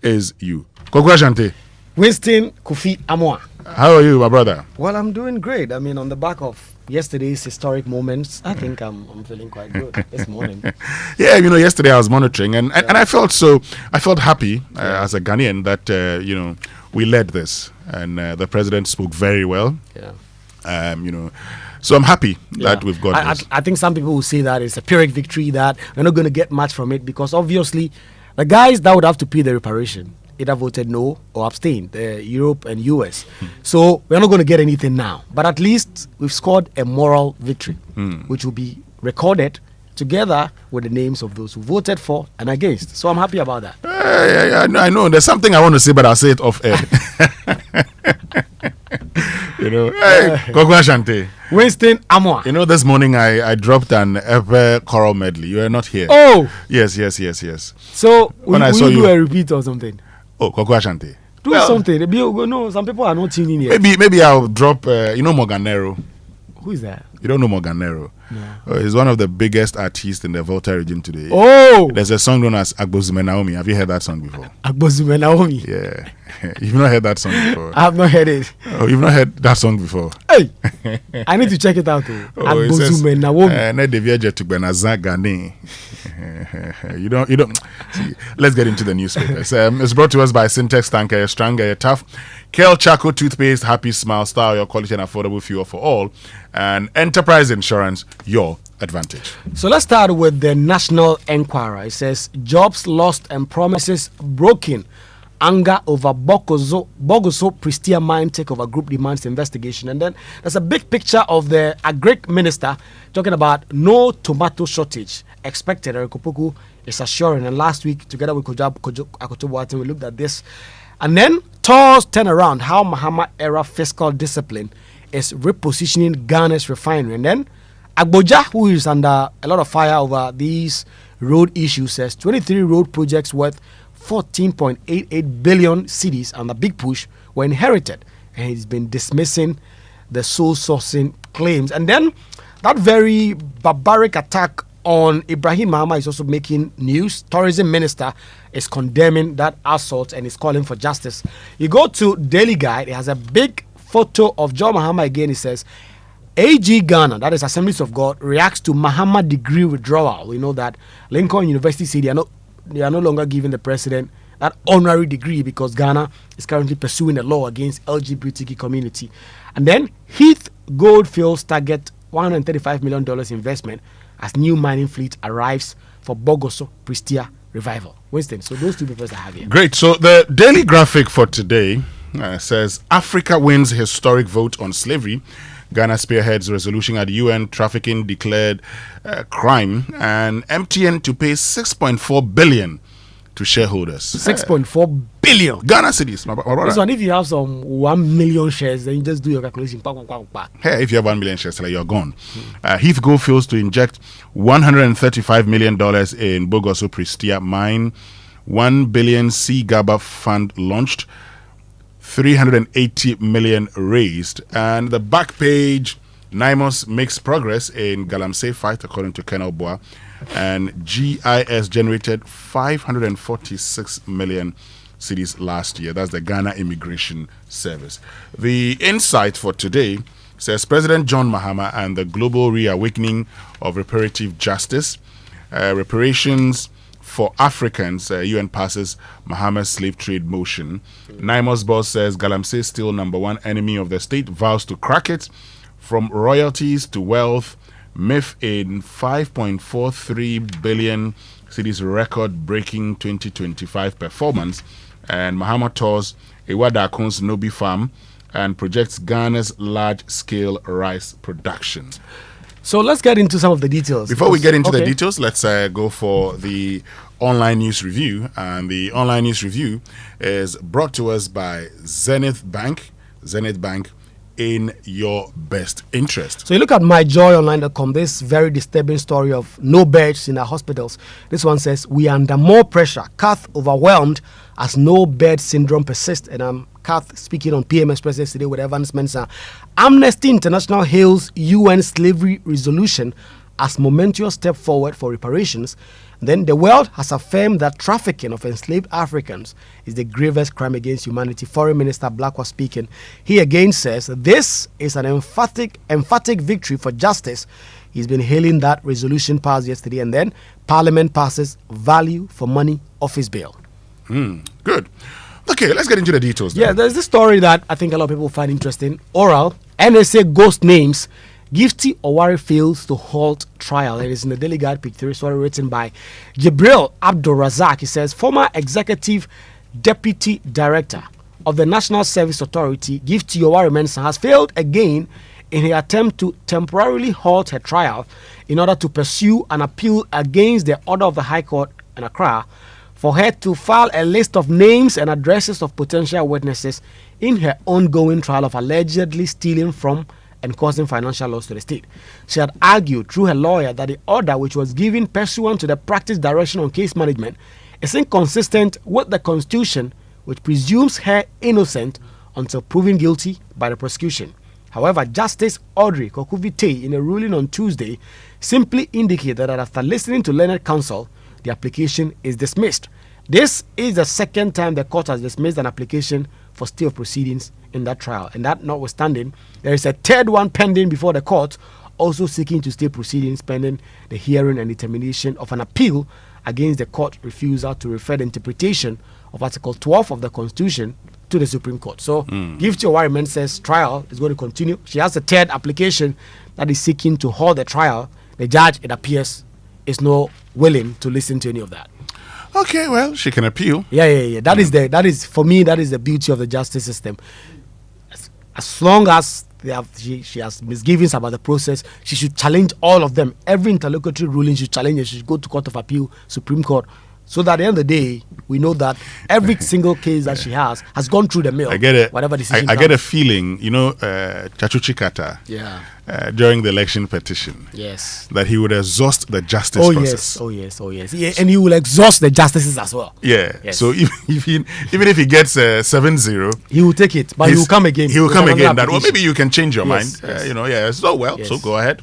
is you. Congratulations. Winston Amoah. How are you, my brother? Well, I'm doing great. I mean, on the back of yesterday's historic moments, I think I'm feeling quite good this morning. Yeah, yesterday I was monitoring and I felt happy as a Ghanaian that we led this and the president spoke very well. Yeah. So I'm happy that we've got this. I think some people will say that it's a Pyrrhic victory, that we're not going to get much from it because obviously the guys that would have to pay the reparation either voted no or abstained, Europe and US. So we're not going to get anything now. But at least we've scored a moral victory, which will be recorded together with the names of those who voted for and against. So I'm happy about that. I know. There's something I want to say, but I'll say it off air. Congratulations. Winston Amoah. This morning I dropped an ever choral medley. You are not here. Oh. Yes. So when I saw you do a repeat or something? Oh, Koko Ashanti. Do something. No, some people are not tuning in yet. Maybe I'll drop. Morganero. Who is that? You don't know Morganero? No. He's one of the biggest artists in the Volta region today. Oh! There's a song known as Agbozume Naomi. Have you heard that song before? Agbozume Naomi? Yeah. You've not heard that song before? I have not heard it. Oh, you've not heard that song before? Hey! I need to check it out too. Agbozume Naomi. You don't. See, let's get into the newspapers. It's brought to us by Syntex Tanker, Stronger, Tough, Kale Charcoal Toothpaste, Happy Smile, Star, your quality and affordable fuel for all, and Enterprise Insurance, your advantage. So let's start with the National Enquirer. It says jobs lost and promises broken. Anger over Bogoso Prestia mine takeover group demands investigation. And then there's a big picture of the Agric Minister talking about no tomato shortage expected. Erikopoku is assuring. And last week, together with Akoto, we looked at this. And then Tours turn around how Mahama era fiscal discipline is repositioning Ghana's refinery. And then Agboja, who is under a lot of fire over these road issues, says 23 road projects worth 14.88 billion cedis and a big push were inherited, and he's been dismissing the sole sourcing claims. And then that very barbaric attack on Ibrahim Mahama is also making news. Tourism Minister is condemning that assault and is calling for justice. You go to Daily Guide, it has a big photo of John Mahama again. It says AG Ghana, that is Assemblies of God, reacts to Mahama degree withdrawal. We know that Lincoln University said they are no longer giving the president that honorary degree because Ghana is currently pursuing a law against LGBTQ community. And then Heath Goldfields target $135 million investment as new mining fleet arrives for Bogoso Prestia revival. Winston, so those two papers I have here. Great. So the daily graphic for today says Africa wins historic vote on slavery. Ghana spearheads resolution at UN, trafficking declared crime, and MTN to pay 6.4 billion to shareholders. 6.4 billion Ghana cedis. This one, if you have some 1 million shares, then you just do your calculation. Hey, if you have 1 million shares, you're gone. Heath Goldfields to inject $135 million in Bogoso Prestia mine. 1 billion C GABA fund launched. 380 million raised. And the back page, NIMOS makes progress in Galamsey fight, according to Colonel Boa. And GIS generated 546 million cedis last year. That's the Ghana Immigration Service. The insight for today says President John Mahama and the global reawakening of reparative justice. Reparations for Africans, UN passes Mahama's slave trade motion. NIMOS boss says Galamsey is still number one enemy of the state, vows to crack it. From royalties to wealth, MIF in 5.43 billion cedis record-breaking 2025 performance. And Mahama tours Iwada Akon's Nobi farm and projects Ghana's large-scale rice production. So let's get into some of the details. Before we get into the details, let's go for the online news review. And the online news review is brought to us by Zenith Bank. Zenith Bank, in your best interest. So you look at myjoyonline.com, this very disturbing story of no beds in our hospitals. This one says, we are under more pressure. Kath overwhelmed as no bed syndrome persists. And Kath speaking on PM Express today with Evans Mensah. Amnesty International hails UN slavery resolution as momentous step forward for reparations. Then the world has affirmed that trafficking of enslaved Africans is the gravest crime against humanity. Foreign Minister Black was speaking. He again says this is an emphatic victory for justice. He's been hailing that resolution passed yesterday. And then Parliament passes value for money office bill. Good. Okay, let's get into the details then. Yeah, there's this story that I think a lot of people find interesting. Oral, NSA ghost names. Gifty Owari fails to halt trial. It is in the Daily Guide, page 3, story written by Jibril Abdul Razak. He says, former executive deputy director of the National Service Authority, Gifty Owari Mensah, has failed again in her attempt to temporarily halt her trial in order to pursue an appeal against the order of the High Court in Accra for her to file a list of names and addresses of potential witnesses in her ongoing trial of allegedly stealing from and causing financial loss to the state. She had argued through her lawyer that the order, which was given pursuant to the practice direction on case management, is inconsistent with the Constitution, which presumes her innocent until proven guilty by the prosecution. However, Justice Audrey Kokuvite, in a ruling on Tuesday, simply indicated that after listening to learned counsel, the application is dismissed. This is the second time the court has dismissed an application for stay of proceedings in that trial. And that notwithstanding, there is a third one pending before the court, also seeking to stay proceedings pending the hearing and determination of an appeal against the court refusal to refer the interpretation of Article 12 of the Constitution to the Supreme Court. So, Gift Owaremen says trial is going to continue. She has a third application that is seeking to hold the trial. The judge, it appears, is not willing to listen to any of that. Okay, well, she can appeal. Yeah. That is for me. That is the beauty of the justice system. As long as she has misgivings about the process, she should challenge all of them. Every interlocutory ruling should challenge it. She should go to Court of Appeal, Supreme Court. So that at the end of the day, we know that every single case that she has gone through the mill. I get it. Whatever decision I get a feeling, Chachu Chikata, during the election petition, that he would exhaust the justice process. Oh yes. Yeah, and he will exhaust the justices as well. Yeah. Yes. So even if he gets 7-0, he will take it, but he will come again. He will come again. That maybe you can change your mind. Yes. So go ahead.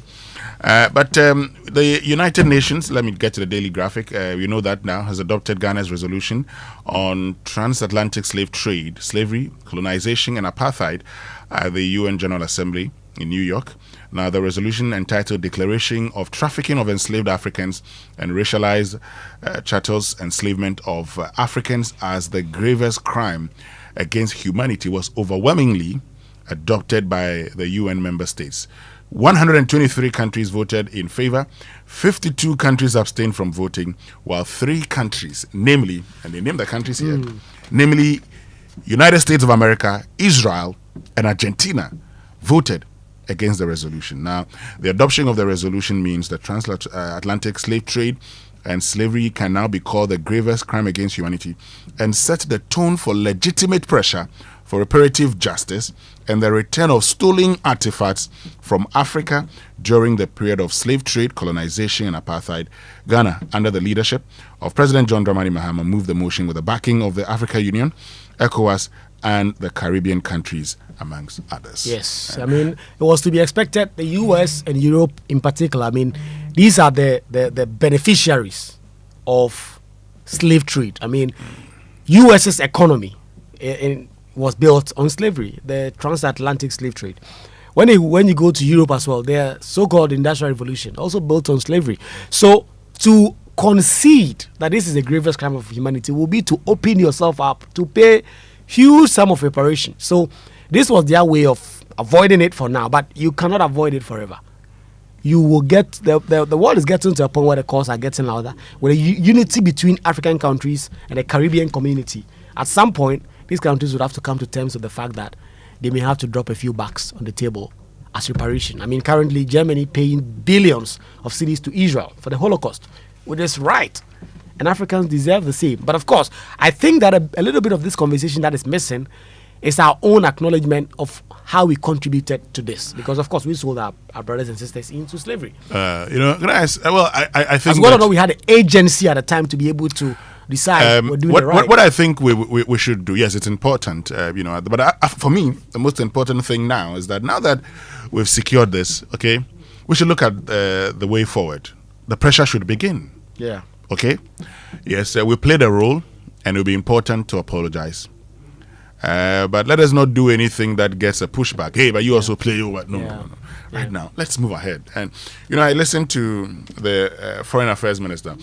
But the United Nations, let me get to the Daily Graphic, we know that now, has adopted Ghana's resolution on transatlantic slave trade, slavery, colonization and apartheid at the UN General Assembly in New York. Now, the resolution entitled Declaration of Trafficking of Enslaved Africans and Racialized Chattel's Enslavement of Africans as the Gravest Crime Against Humanity was overwhelmingly adopted by the UN member states. 123 countries voted in favor, 52 countries abstained from voting, while 3 countries, namely, and they name the countries here, namely United States of America, Israel, and Argentina, voted against the resolution. Now, the adoption of the resolution means the transatlantic slave trade and slavery can now be called the gravest crime against humanity and set the tone for legitimate pressure for reparative justice and the return of stolen artifacts from Africa during the period of slave trade, colonization, and apartheid. Ghana, under the leadership of President John Dramani Mahama, moved the motion with the backing of the Africa Union, ECOWAS, and the Caribbean countries, amongst others. Yes, I mean, it was to be expected. The US and Europe in particular, I mean, these are the beneficiaries of slave trade. I mean, US's economy was built on slavery, the transatlantic slave trade. When you go to Europe as well, their so-called industrial revolution also built on slavery. So to concede that this is the gravest crime of humanity will be to open yourself up to pay huge sum of reparation. So this was their way of avoiding it for now, but you cannot avoid it forever. You will get the world is getting to a point where the costs are getting louder, where the unity between African countries and the Caribbean community, at some point, these countries would have to come to terms with the fact that they may have to drop a few bucks on the table as reparation. I mean, currently Germany paying billions of cedis to Israel for the Holocaust, which is right, and Africans deserve the same. But of course, I think that a little bit of this conversation that is missing is our own acknowledgement of how we contributed to this, because of course we sold our brothers and sisters into slavery. I think as well, we had an agency at the time to be able to decide we're doing the right. What I think we should do, yes, it's important, but for me, the most important thing now is that now that we've secured this, okay, we should look at the way forward. The pressure should begin. Yeah. Okay? Yes, we played a role, and it will be important to apologize. But let us not do anything that gets a pushback. Hey, but you also play over. No. Right now, let's move ahead. And, I listened to the Foreign Affairs Minister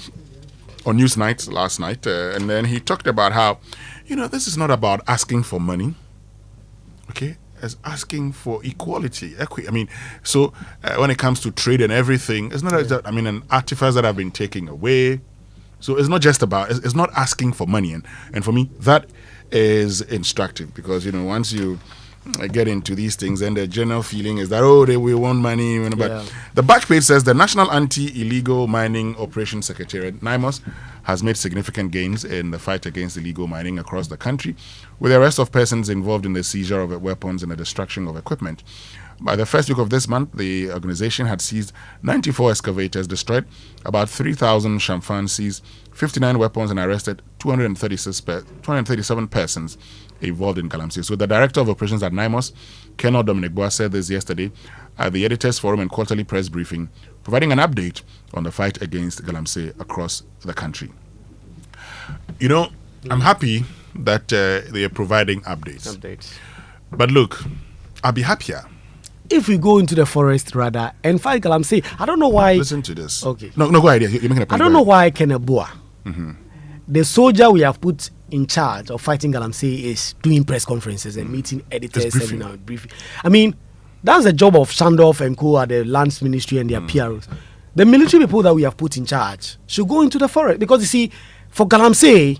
on Newsnight last night, and then he talked about how, this is not about asking for money, okay? It's asking for equality, equity. I mean, so when it comes to trade and everything, it's not, an artifacts that have been taken away. So it's not just about, it's not asking for money. And for me, that is instructive because, once you get into these things, and the general feeling is that, we want money. But the back page says the National Anti-Illegal Mining Operations Secretariat, NIMOS, has made significant gains in the fight against illegal mining across the country, with the arrest of persons involved in the seizure of weapons and the destruction of equipment. By the first week of this month, the organization had seized 94 excavators, destroyed about 3,000 champagne, seized 59 weapons, and arrested 237 persons involved in Galamsey. So the director of operations at NIMOS, Colonel Dominic Boa, said this yesterday at the Editors Forum and quarterly press briefing, providing an update on the fight against Galamsey across the country. You know, I'm happy that they are providing updates. But look, I'll be happier if we go into the forest rather and fight Galamsey. I don't know why. Listen to this. Okay. No, go ahead. You're making a point. I don't know why Keneboa, the soldier we have put in charge of fighting Galamsey, is doing press conferences and meeting editors every briefing. I mean, that's the job of Shandorf and Co at the Lands Ministry and their PROs. The military people that we have put in charge should go into the forest, because you see, for Galamsey,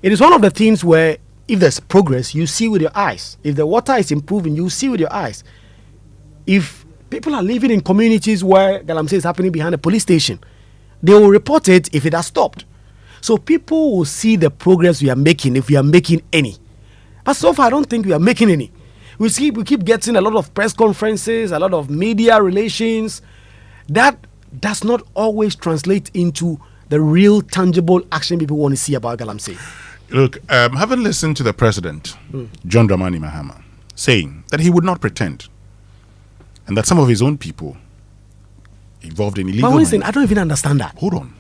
it is one of the things where if there's progress, you see with your eyes. If the water is improving, you see with your eyes. If people are living in communities where Galamsey is happening behind a police station, they will report it if it has stopped. So people will see the progress we are making, if we are making any. But so far, I don't think we are making any. We keep getting a lot of press conferences, a lot of media relations. That does not always translate into the real tangible action people want to see about Galamsey. Look, having listened to the president, John Dramani Mahama, saying that he would not pretend, and that some of his own people involved in illegal. But Winston, I don't even understand that. Hold on.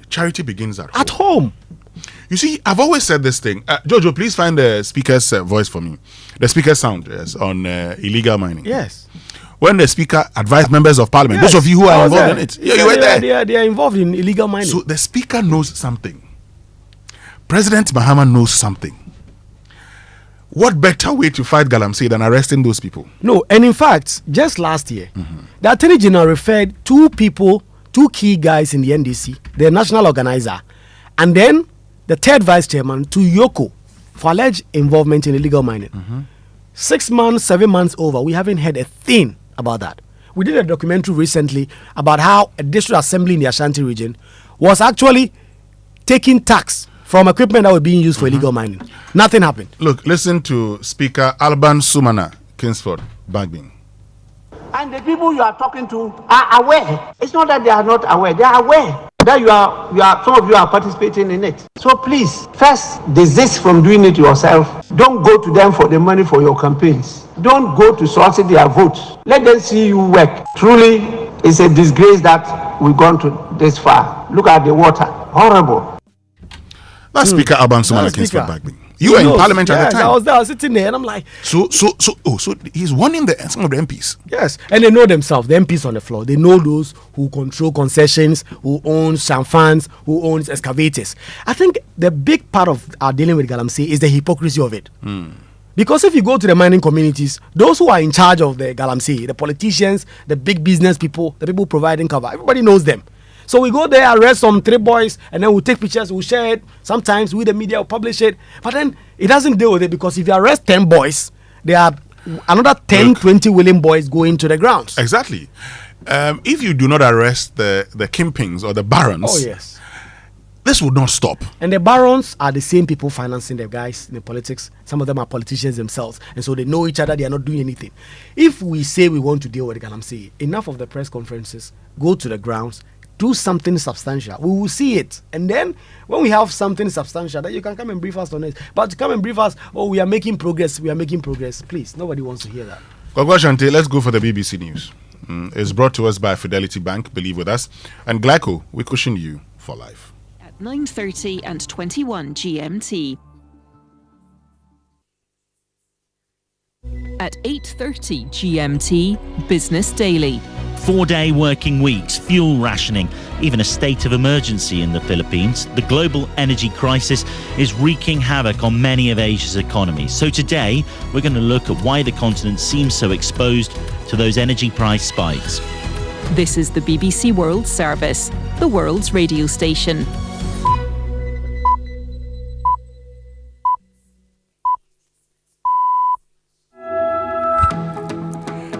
Charity begins at home. At home. You see, I've always said this thing. Jojo, please find the speaker's voice for me. The speaker's sound on illegal mining. Yes. When the speaker advised members of parliament, those of you who are involved in it, you were there. They are involved in illegal mining. So the speaker knows something. President Mahama knows something. What better way to fight Galamsey than arresting those people? No, and in fact, just last year, the Attorney General referred two key guys in the NDC, the national organizer, and then the third vice chairman to Yoko for alleged involvement in illegal mining. 6 months, 7 months over, we haven't heard a thing about that. We did a documentary recently about how a district assembly in the Ashanti region was actually taking tax from equipment that was being used for illegal mining. Nothing happened. Look, listen to Speaker Alban Sumana, Kingsford, Bagbin. And the people you are talking to are aware. It's not that they are not aware. They are aware that some of you are participating in it. So please, first desist from doing it yourself. Don't go to them for the money for your campaigns. Don't go to solicit their votes. Let them see you work. Truly, it's a disgrace that we've gone to this far. Look at the water. Horrible. That's Speaker Alban Sumana, Kingsford, Bagbin. You were in Parliament at the time. I was sitting there and I'm like... So he's warning some of the MPs. Yes, and they know themselves, the MPs on the floor. They know those who control concessions, who own champagnes, who owns excavators. I think the big part of our dealing with Galamsey is the hypocrisy of it. Because if you go to the mining communities, those who are in charge of the Galamsey, the politicians, the big business people, the people providing cover, everybody knows them. So we go there, arrest some 3 boys, and then we'll take pictures, we'll share it. Sometimes we, the media, will publish it. But then it doesn't deal with it, because if you arrest 10 boys, there are another 10, 20 willing boys going to the grounds. Exactly. If you do not arrest the kingpins or the barons, oh yes, this would not stop. And the barons are the same people financing the guys in the politics. Some of them are politicians themselves, and so they know each other. They are not doing anything. If we say we want to deal with Galamsey, enough of the press conferences. Go to the grounds. Do something substantial. We will see it. And then when we have something substantial, then you can come and brief us on it. But to come and brief us, we are making progress, please, nobody wants to hear that. Shante, let's go for the BBC News. It's brought to us by Fidelity Bank, believe with us, and Glyco, we cushion you for life. At 9:30 and 21 GMT. At 8:30 GMT, Business Daily. 4-day working weeks, fuel rationing, even a state of emergency in the Philippines. The global energy crisis is wreaking havoc on many of Asia's economies. So today, we're going to look at why the continent seems so exposed to those energy price spikes. This is the BBC World Service, the world's radio station.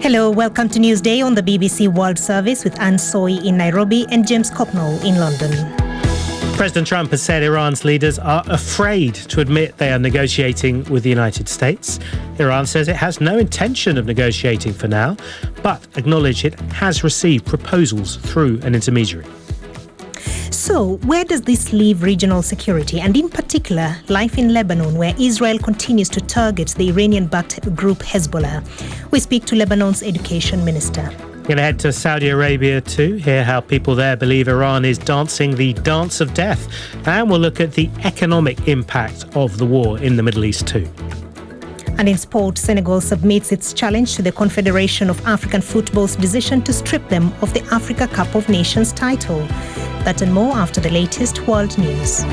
Hello, welcome to Newsday on the BBC World Service with Anne Soy in Nairobi and James Cocknell in London. President Trump has said Iran's leaders are afraid to admit they are negotiating with the United States. Iran says it has no intention of negotiating for now, but acknowledged it has received proposals through an intermediary. So, where does this leave regional security and in particular life in Lebanon, where Israel continues to target the Iranian-backed group Hezbollah? We speak to Lebanon's education minister. We're going to head to Saudi Arabia to hear how people there believe Iran is dancing the dance of death. And we'll look at the economic impact of the war in the Middle East too. And in sport, Senegal submits its challenge to the Confederation of African Football's decision to strip them of the Africa Cup of Nations title. That and more after the latest world news.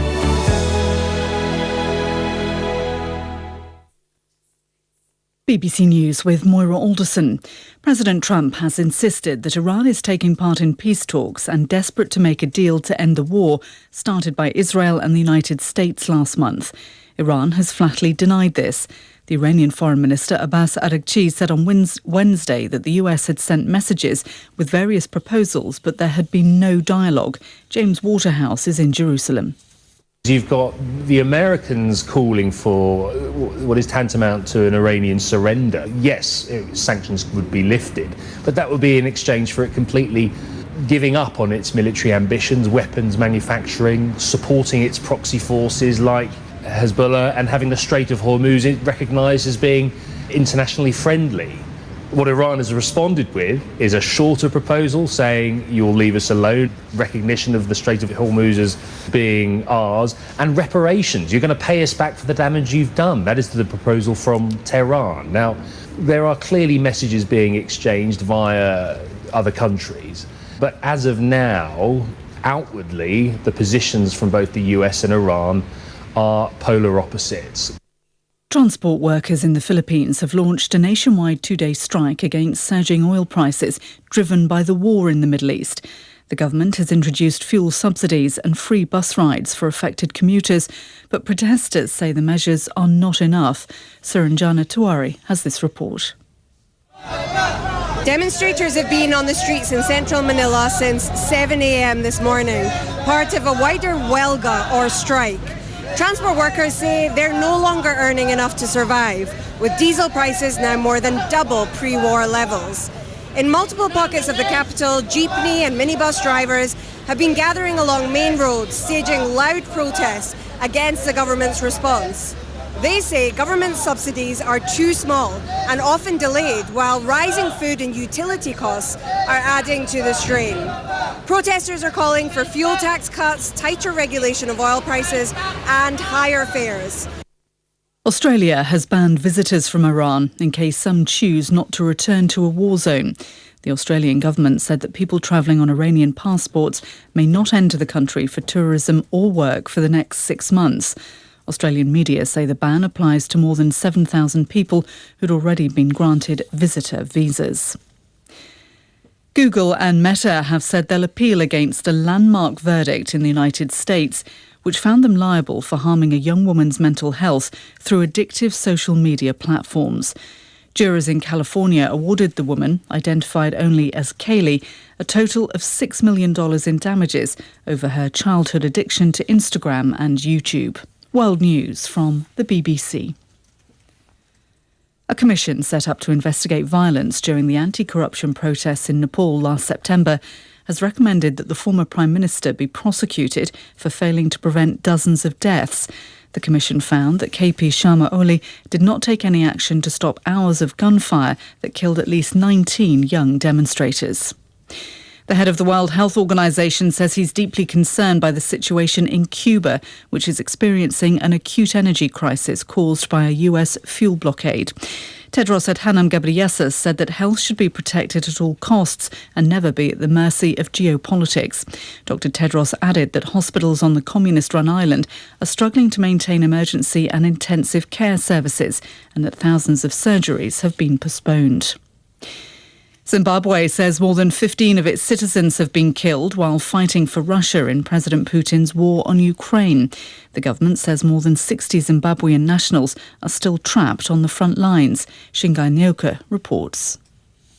BBC News with Moira Alderson. President Trump has insisted that Iran is taking part in peace talks and desperate to make a deal to end the war started by Israel and the United States last month. Iran has flatly denied this. The Iranian Foreign Minister Abbas Araghchi said on Wednesday that the US had sent messages with various proposals, but there had been no dialogue. James Waterhouse is in Jerusalem. You've got the Americans calling for what is tantamount to an Iranian surrender. Yes, sanctions would be lifted, but that would be in exchange for it completely giving up on its military ambitions, weapons manufacturing, supporting its proxy forces like Hezbollah, and having the Strait of Hormuz recognised as being internationally friendly. What Iran has responded with is a shorter proposal saying you'll leave us alone, recognition of the Strait of Hormuz as being ours, and reparations. You're going to pay us back for the damage you've done. That is the proposal from Tehran. Now, there are clearly messages being exchanged via other countries, but as of now, outwardly, the positions from both the US and Iran are polar opposites. Transport workers in the Philippines have launched a nationwide two-day strike against surging oil prices driven by the war in the Middle East. The government has introduced fuel subsidies and free bus rides for affected commuters, but protesters say the measures are not enough. Suranjana Tuari has this report. Demonstrators have been on the streets in central Manila since 7 a.m. this morning, part of a wider huelga or strike. Transport workers say they're no longer earning enough to survive, with diesel prices now more than double pre-war levels. In multiple pockets of the capital, jeepney and minibus drivers have been gathering along main roads, staging loud protests against the government's response. They say government subsidies are too small and often delayed, while rising food and utility costs are adding to the strain. Protesters are calling for fuel tax cuts, tighter regulation of oil prices and higher fares. Australia has banned visitors from Iran in case some choose not to return to a war zone. The Australian government said that people travelling on Iranian passports may not enter the country for tourism or work for the next 6 months. Australian media say the ban applies to more than 7,000 people who'd already been granted visitor visas. Google and Meta have said they'll appeal against a landmark verdict in the United States, which found them liable for harming a young woman's mental health through addictive social media platforms. Jurors in California awarded the woman, identified only as Kaylee, a total of $6 million in damages over her childhood addiction to Instagram and YouTube. World News from the BBC. A commission set up to investigate violence during the anti-corruption protests in Nepal last September has recommended that the former Prime Minister be prosecuted for failing to prevent dozens of deaths. The commission found that KP Sharma Oli did not take any action to stop hours of gunfire that killed at least 19 young demonstrators. The head of the World Health Organization says he's deeply concerned by the situation in Cuba, which is experiencing an acute energy crisis caused by a US fuel blockade. Tedros Adhanom Ghebreyesus said that health should be protected at all costs and never be at the mercy of geopolitics. Dr. Tedros added that hospitals on the communist-run island are struggling to maintain emergency and intensive care services and that thousands of surgeries have been postponed. Zimbabwe says more than 15 of its citizens have been killed while fighting for Russia in President Putin's war on Ukraine. The government says more than 60 Zimbabwean nationals are still trapped on the front lines. Shingai Nyoka reports.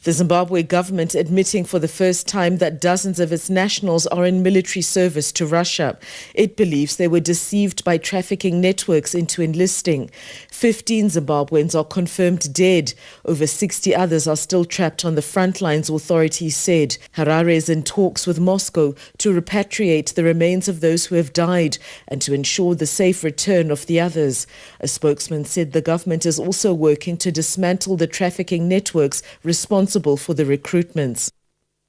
The Zimbabwe government admitting for the first time that dozens of its nationals are in military service to Russia. It believes they were deceived by trafficking networks into enlisting. 15 Zimbabweans are confirmed dead. Over 60 others are still trapped on the front lines, authorities said. Harare is in talks with Moscow to repatriate the remains of those who have died and to ensure the safe return of the others. A spokesman said the government is also working to dismantle the trafficking networks responsible for the recruitments.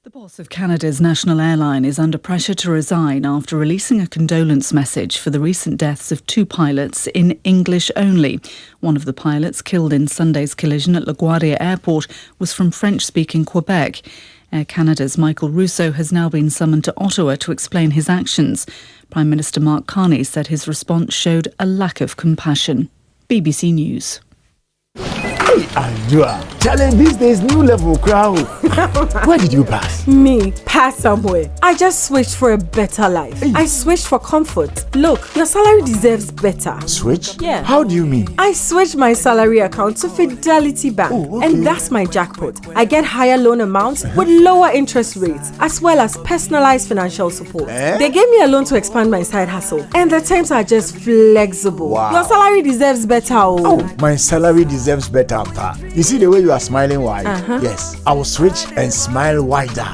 The boss of Canada's national airline is under pressure to resign after releasing a condolence message for the recent deaths of 2 pilots in English only. One of the pilots killed in Sunday's collision at LaGuardia Airport was from French-speaking Quebec. Air Canada's Michael Rousseau has now been summoned to Ottawa to explain his actions. Prime Minister Mark Carney said his response showed a lack of compassion. BBC News. Hey, Andrea, challenge these days, new level crowd. Where did you pass? Me, pass somewhere. I just switched for a better life. I switched for comfort. Look, your salary deserves better. Switch? Yeah. How do you mean? I switched my salary account to Fidelity Bank. Oh, okay. And that's my jackpot. I get higher loan amounts with lower interest rates, as well as personalized financial support. They gave me a loan to expand my side hustle. And the terms are just flexible. Wow. Your salary deserves better. Oh, my salary deserves better. You see the way you are smiling wide? Yes, I will switch and smile wider.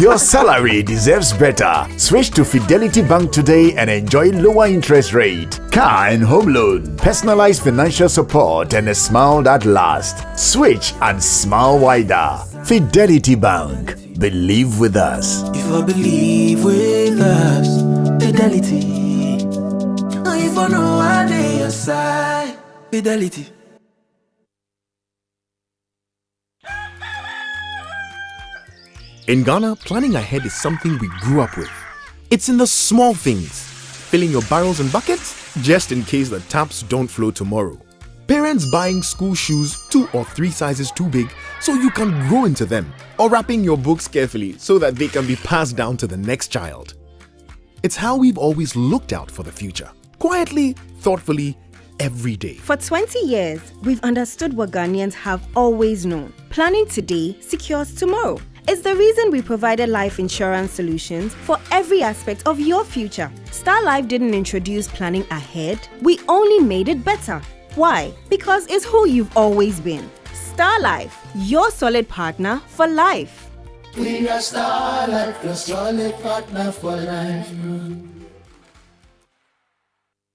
Your salary deserves better. Switch to Fidelity Bank today and enjoy lower interest rate, car and home loan, personalized financial support, and a smile that lasts. Switch and smile wider. Fidelity Bank. Believe with us. If I believe with us, Fidelity. If I know I dey your side, Fidelity. In Ghana, planning ahead is something we grew up with. It's in the small things. Filling your barrels and buckets just in case the taps don't flow tomorrow. Parents buying school shoes 2 or 3 sizes too big so you can grow into them. Or wrapping your books carefully so that they can be passed down to the next child. It's how we've always looked out for the future. Quietly, thoughtfully, every day. For 20 years, we've understood what Ghanaians have always known. Planning today secures tomorrow. It's the reason we provided life insurance solutions for every aspect of your future. Star Life didn't introduce planning ahead, we only made it better. Why? Because it's who you've always been. Star Life, your solid partner for life. We are Star Life, your solid partner for life.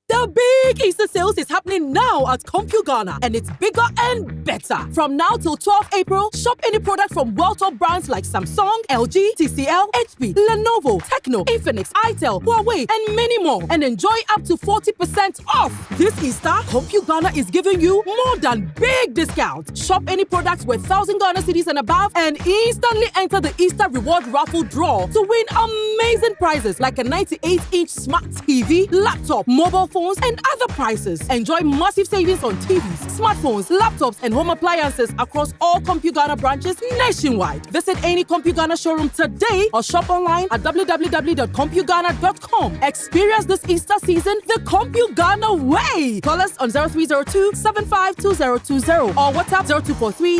The big Easter sales is happening now at CompuGhana, and it's bigger and better. From now till 12 April, shop any product from well-top brands like Samsung, LG, TCL, HP, Lenovo, Tecno, Infinix, Itel, Huawei, and many more, and enjoy up to 40% off. This Easter, CompuGhana is giving you more than big discounts. Shop any products worth 1,000 Ghana cedis and above, and instantly enter the Easter reward raffle draw to win amazing prizes like a 98-inch smart TV, laptop, mobile phone, and other prices. Enjoy massive savings on TVs, smartphones, laptops, and home appliances across all CompuGhana branches nationwide. Visit any CompuGhana showroom today or shop online at www.compughana.com. Experience this Easter season the CompuGhana way. Call us on 0302-752020 or WhatsApp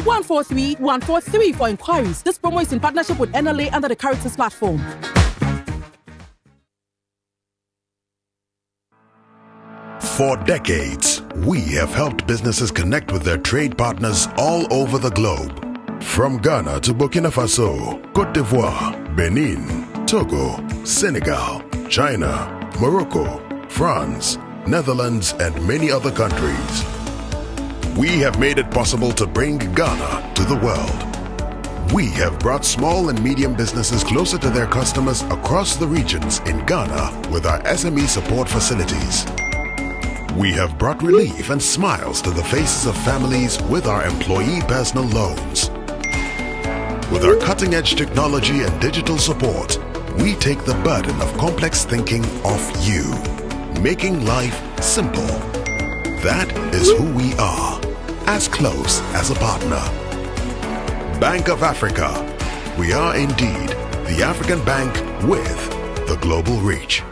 0243-143-143 for inquiries. This promo is in partnership with NLA under the Caritas platform. For decades, we have helped businesses connect with their trade partners all over the globe. From Ghana to Burkina Faso, Côte d'Ivoire, Benin, Togo, Senegal, China, Morocco, France, Netherlands, and many other countries. We have made it possible to bring Ghana to the world. We have brought small and medium businesses closer to their customers across the regions in Ghana with our SME support facilities. We have brought relief and smiles to the faces of families with our employee personal loans. With our cutting-edge technology and digital support, we take the burden of complex thinking off you, making life simple. That is who we are, as close as a partner. Bank of Africa. We are indeed the African bank with the global reach.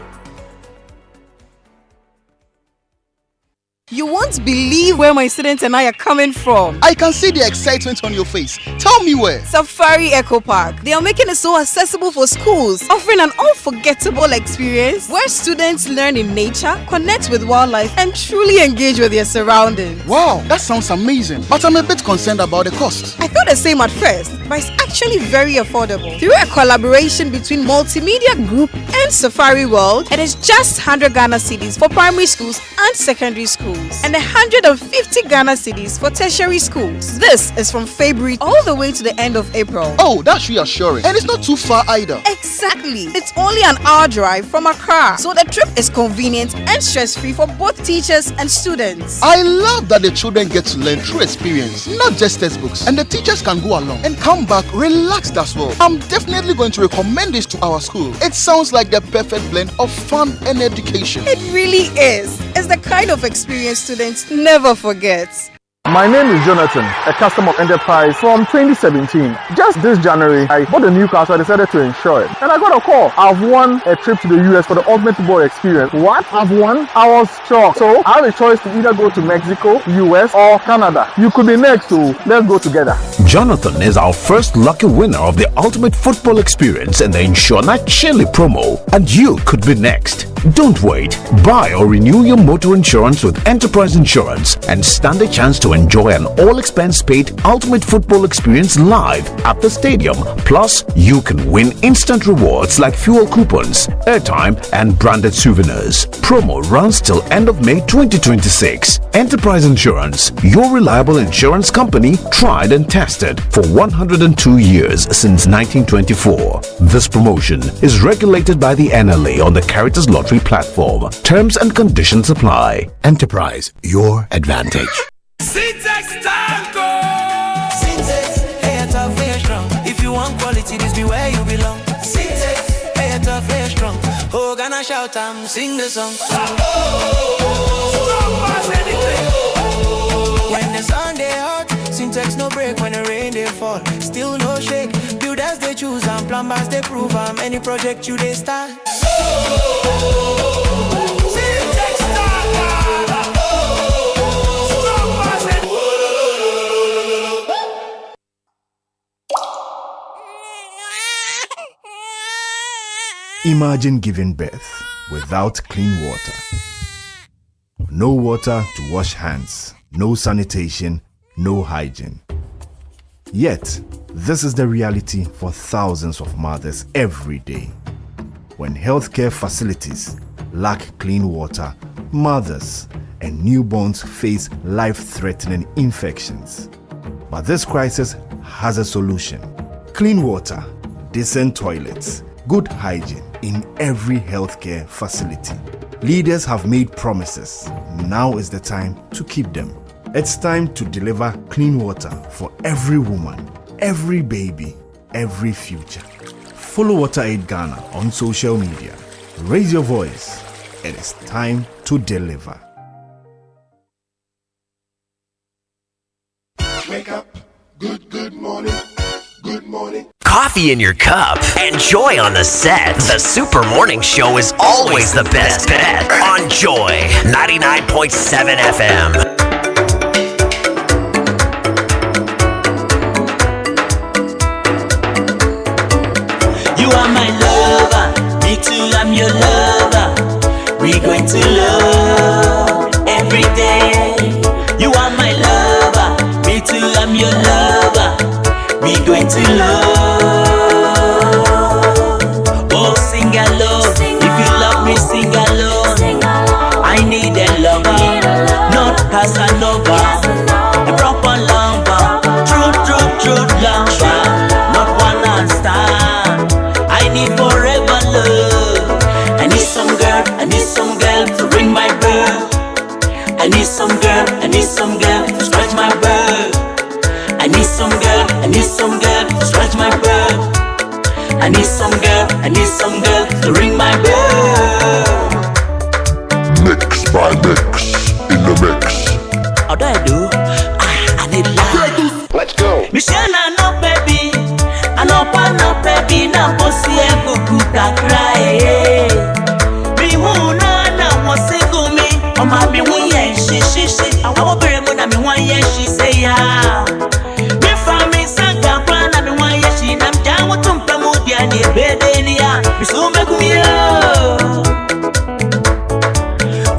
You won't believe where my students and I are coming from. I can see the excitement on your face. Tell me where. Safari Eco Park. They are making it so accessible for schools, offering an unforgettable experience where students learn in nature, connect with wildlife, and truly engage with their surroundings. Wow, that sounds amazing. But I'm a bit concerned about the cost. I thought the same at first, but it's actually very affordable. Through a collaboration between Multimedia Group and Safari World, it is just 100 Ghana cedis for primary schools and secondary schools, and 150 Ghana cedis for tertiary schools. This is from February all the way to the end of April. Oh, that's reassuring. And it's not too far either. Exactly. It's only an hour drive from Accra, so the trip is convenient and stress-free for both teachers and students. I love that the children get to learn through experience, not just textbooks, and the teachers can go along and come back relaxed as well. I'm definitely going to recommend this to our school. It sounds like the perfect blend of fun and education. It really is. It's the kind of experience students never forget. My name is Jonathan, a customer of Enterprise from 2017. Just this January, I bought a new car, so I decided to insure it. And I got a call. I've won a trip to the US for the ultimate football experience. What? I've won? I was shocked. So I have a choice to either go to Mexico, US, or Canada. You could be next, so let's go together. Jonathan is our first lucky winner of the ultimate football experience in the Insure Not Chili promo. And you could be next. Don't wait. Buy or renew your motor insurance with Enterprise Insurance and stand a chance to enjoy an all-expense-paid ultimate football experience live at the stadium. Plus, you can win instant rewards like fuel coupons, airtime, and branded souvenirs. Promo runs till end of May 2026. Enterprise Insurance, your reliable insurance company, tried and tested for 102 years since 1924. This promotion is regulated by the NLA on the Caritas Lottery platform. Terms and conditions apply. Enterprise, your advantage. Syntax Tango! Syntax, hey, it's a very strong. If you want quality, this be where you belong. Syntax, hey, it's a very strong. Oh, gonna shout and sing the song. When the sun they hot, Syntax no break. When the rain they fall, still no shake. Builders they choose and plumbers they prove. Any project you they start. Imagine giving birth without clean water. No water to wash hands, no sanitation, no hygiene. Yet, this is the reality for thousands of mothers every day. When healthcare facilities lack clean water, mothers and newborns face life-threatening infections. But this crisis has a solution. Clean water, decent toilets, good hygiene in every healthcare facility. Leaders have made promises. Now is the time to keep them. It's time to deliver clean water for every woman, every baby, every future. Follow WaterAid Ghana on social media. Raise your voice. It is time to deliver. Wake up. Good morning. Good morning. Coffee in your cup and joy on the set. The Super Morning Show is always the best bet on Joy 99.7 FM. You are my lover, me too, I'm your lover. We're going to love every day. You are my lover, me too, I'm your lover. We're going to love. Oh, sing along. If you love me, sing along. I need a lover, not Casanova. A proper lover, true lover. Not one and stand. I need forever love. I need some girl to ring my bell. I need some girl to scratch my bell. I need some girl to scratch my bell. I need some girl to ring my bell. Mix by mix in the mix. How do I do? I need love. Let's go. Michelle, no baby. I no baby. Na bossy ebuku kakra. Me who na was me. Oh my me who yen she. Our Bremona, me one year she say, yeah. Me family Santa Plana, me one year she nam down with some Pramudia near Bedelia. We soon make me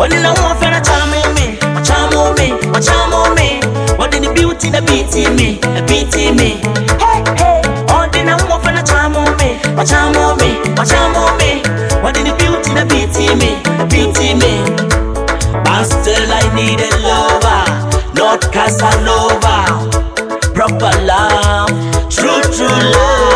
when you know what for a charm me, a charm on me, a charm on me. What in the beauty, the beating me, a beating me. Hey, hey, all the know what for a charm on me, a charm on me, a charm on me. What in the beauty, the beating me, a beating me. But still I need a lover, not Casanova. Proper love, true, true love.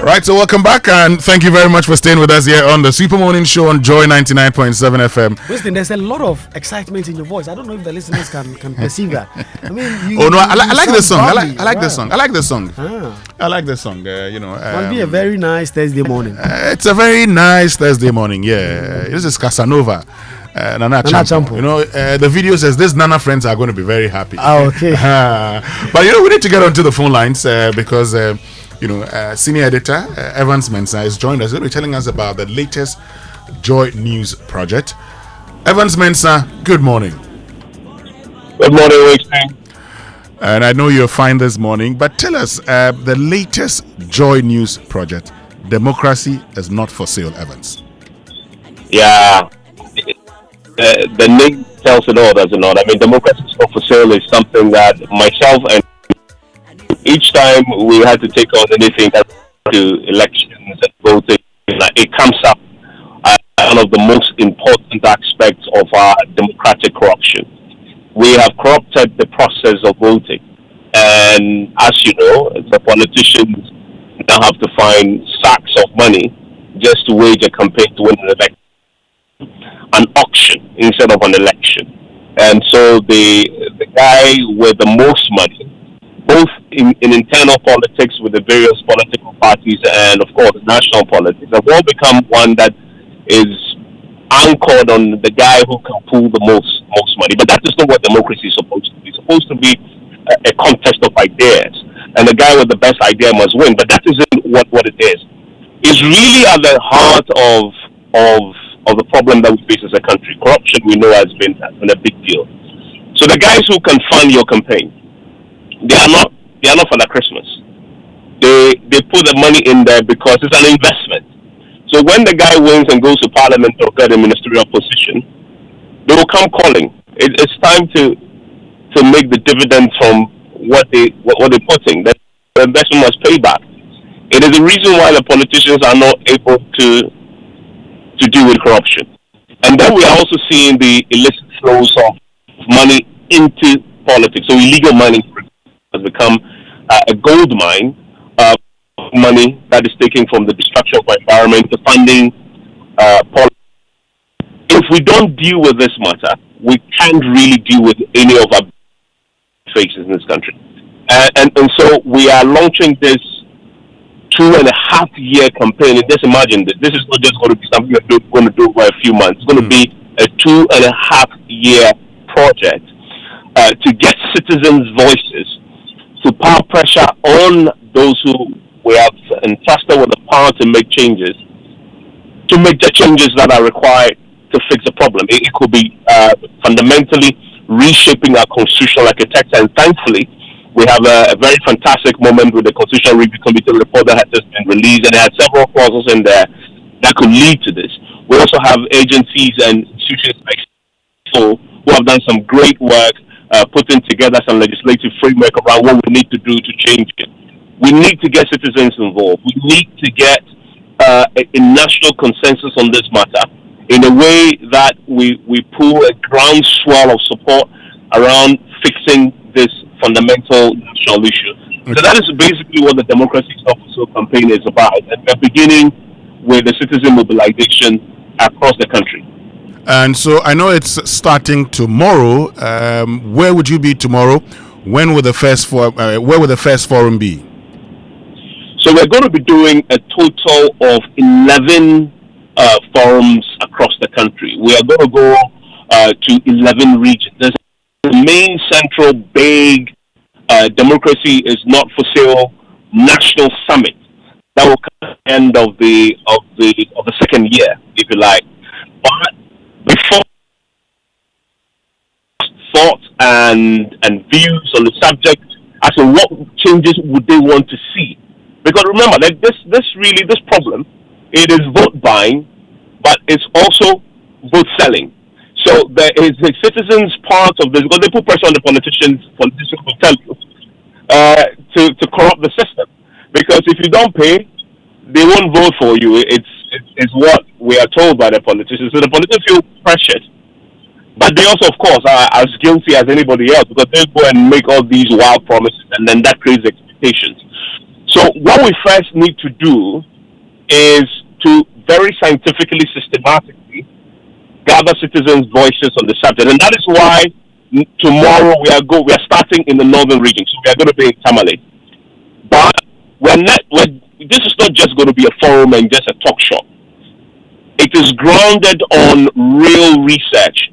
Right, so welcome back and thank you very much for staying with us here on the Super Morning Show on Joy 99.7 FM. Winston, there's a lot of excitement in your voice. I don't know if the listeners can perceive that. I mean, I like this song. I like this song. I like this song. I like this song. Must be a very nice Thursday morning. It's a very nice Thursday morning. Yeah, this is Casanova. Nana Champo. You know, the video says these Nana friends are going to be very happy. Okay. But you know, we need to get onto the phone lines because senior editor Evans Mensah is joined us. He'll be telling us about the latest Joy News project. Evans Mensah, good morning. Good morning, Winston. And I know you're fine this morning, but tell us the latest Joy News project. Democracy is not for sale, Evans. Yeah. The name tells it all, does it not? I mean, democracy is not for sale is something that myself and each time we had to take on anything to elections and voting, it comes up as one of the most important aspects of our democratic corruption. We have corrupted the process of voting, and as you know, the politicians now have to find sacks of money just to wage a campaign to win an election. An auction instead of an election. And so the guy with the most money, both in internal politics with the various political parties and of course national politics, have all become one that is anchored on the guy who can pull the most money. But that is not what democracy is supposed to be. It's supposed to be a contest of ideas, and the guy with the best idea must win. But that isn't what it is. It's really at the heart of the problem that we face as a country. Corruption, we know, has been a big deal. So the guys who can fund your campaign, they are not for the Christmas. They put the money in there because it's an investment. So when the guy wins and goes to Parliament or get a ministerial position, they will come calling. It's time to make the dividends from what they're putting. The investment must pay back. It is the reason why the politicians are not able to deal with corruption. And then we are also seeing the illicit flows of money into politics. So illegal money has become a gold mine of money that is taken from the destruction of our environment to funding politics. If we don't deal with this matter, we can't really deal with any of our faces in this country. And so we are launching this 2.5-year campaign. And just imagine this is not just going to be something that we're going to do for a few months. It's going to be a 2.5-year project to get citizens' voices, to power pressure on those who we have entrusted with the power to make changes, to make the changes that are required to fix the problem. It could be fundamentally reshaping our constitutional architecture, and thankfully we have a very fantastic moment with the Constitutional Review Committee report that has just been released, and it had several clauses in there that could lead to this. We also have agencies and institutions like who have done some great work putting together some legislative framework around what we need to do to change it. We need to get citizens involved. We need to get a national consensus on this matter in a way that we pull a groundswell of support around fixing this fundamental national issue. So that is basically what the Democracy is Not for Sale campaign is about. And we're beginning with the citizen mobilization across the country. And so I know it's starting tomorrow. Where would you be tomorrow? When will the first where will the first forum be? So we're going to be doing a total of 11 forums across the country. We are going to go to 11 regions. There's a main central big Democracy is Not for Sale National Summit that will come at the end of the second year, if you like. But before thoughts and views on the subject as to what changes would they want to see. Because remember that this problem, it is vote buying, but it's also vote selling. So there is a citizens part of this, because they put pressure on the politicians will tell you, to corrupt the system. Because if you don't pay, they won't vote for you. It's what we are told by the politicians. So the politicians feel pressured. But they also, of course, are as guilty as anybody else, because they go and make all these wild promises, and then that creates expectations. So what we first need to do is to very scientifically, systematically gather citizens' voices on the subject. And that is why tomorrow we are starting in the northern region. So we are going to be in Tamale. But this is not just going to be a forum and just a talk shop. It is grounded on real research.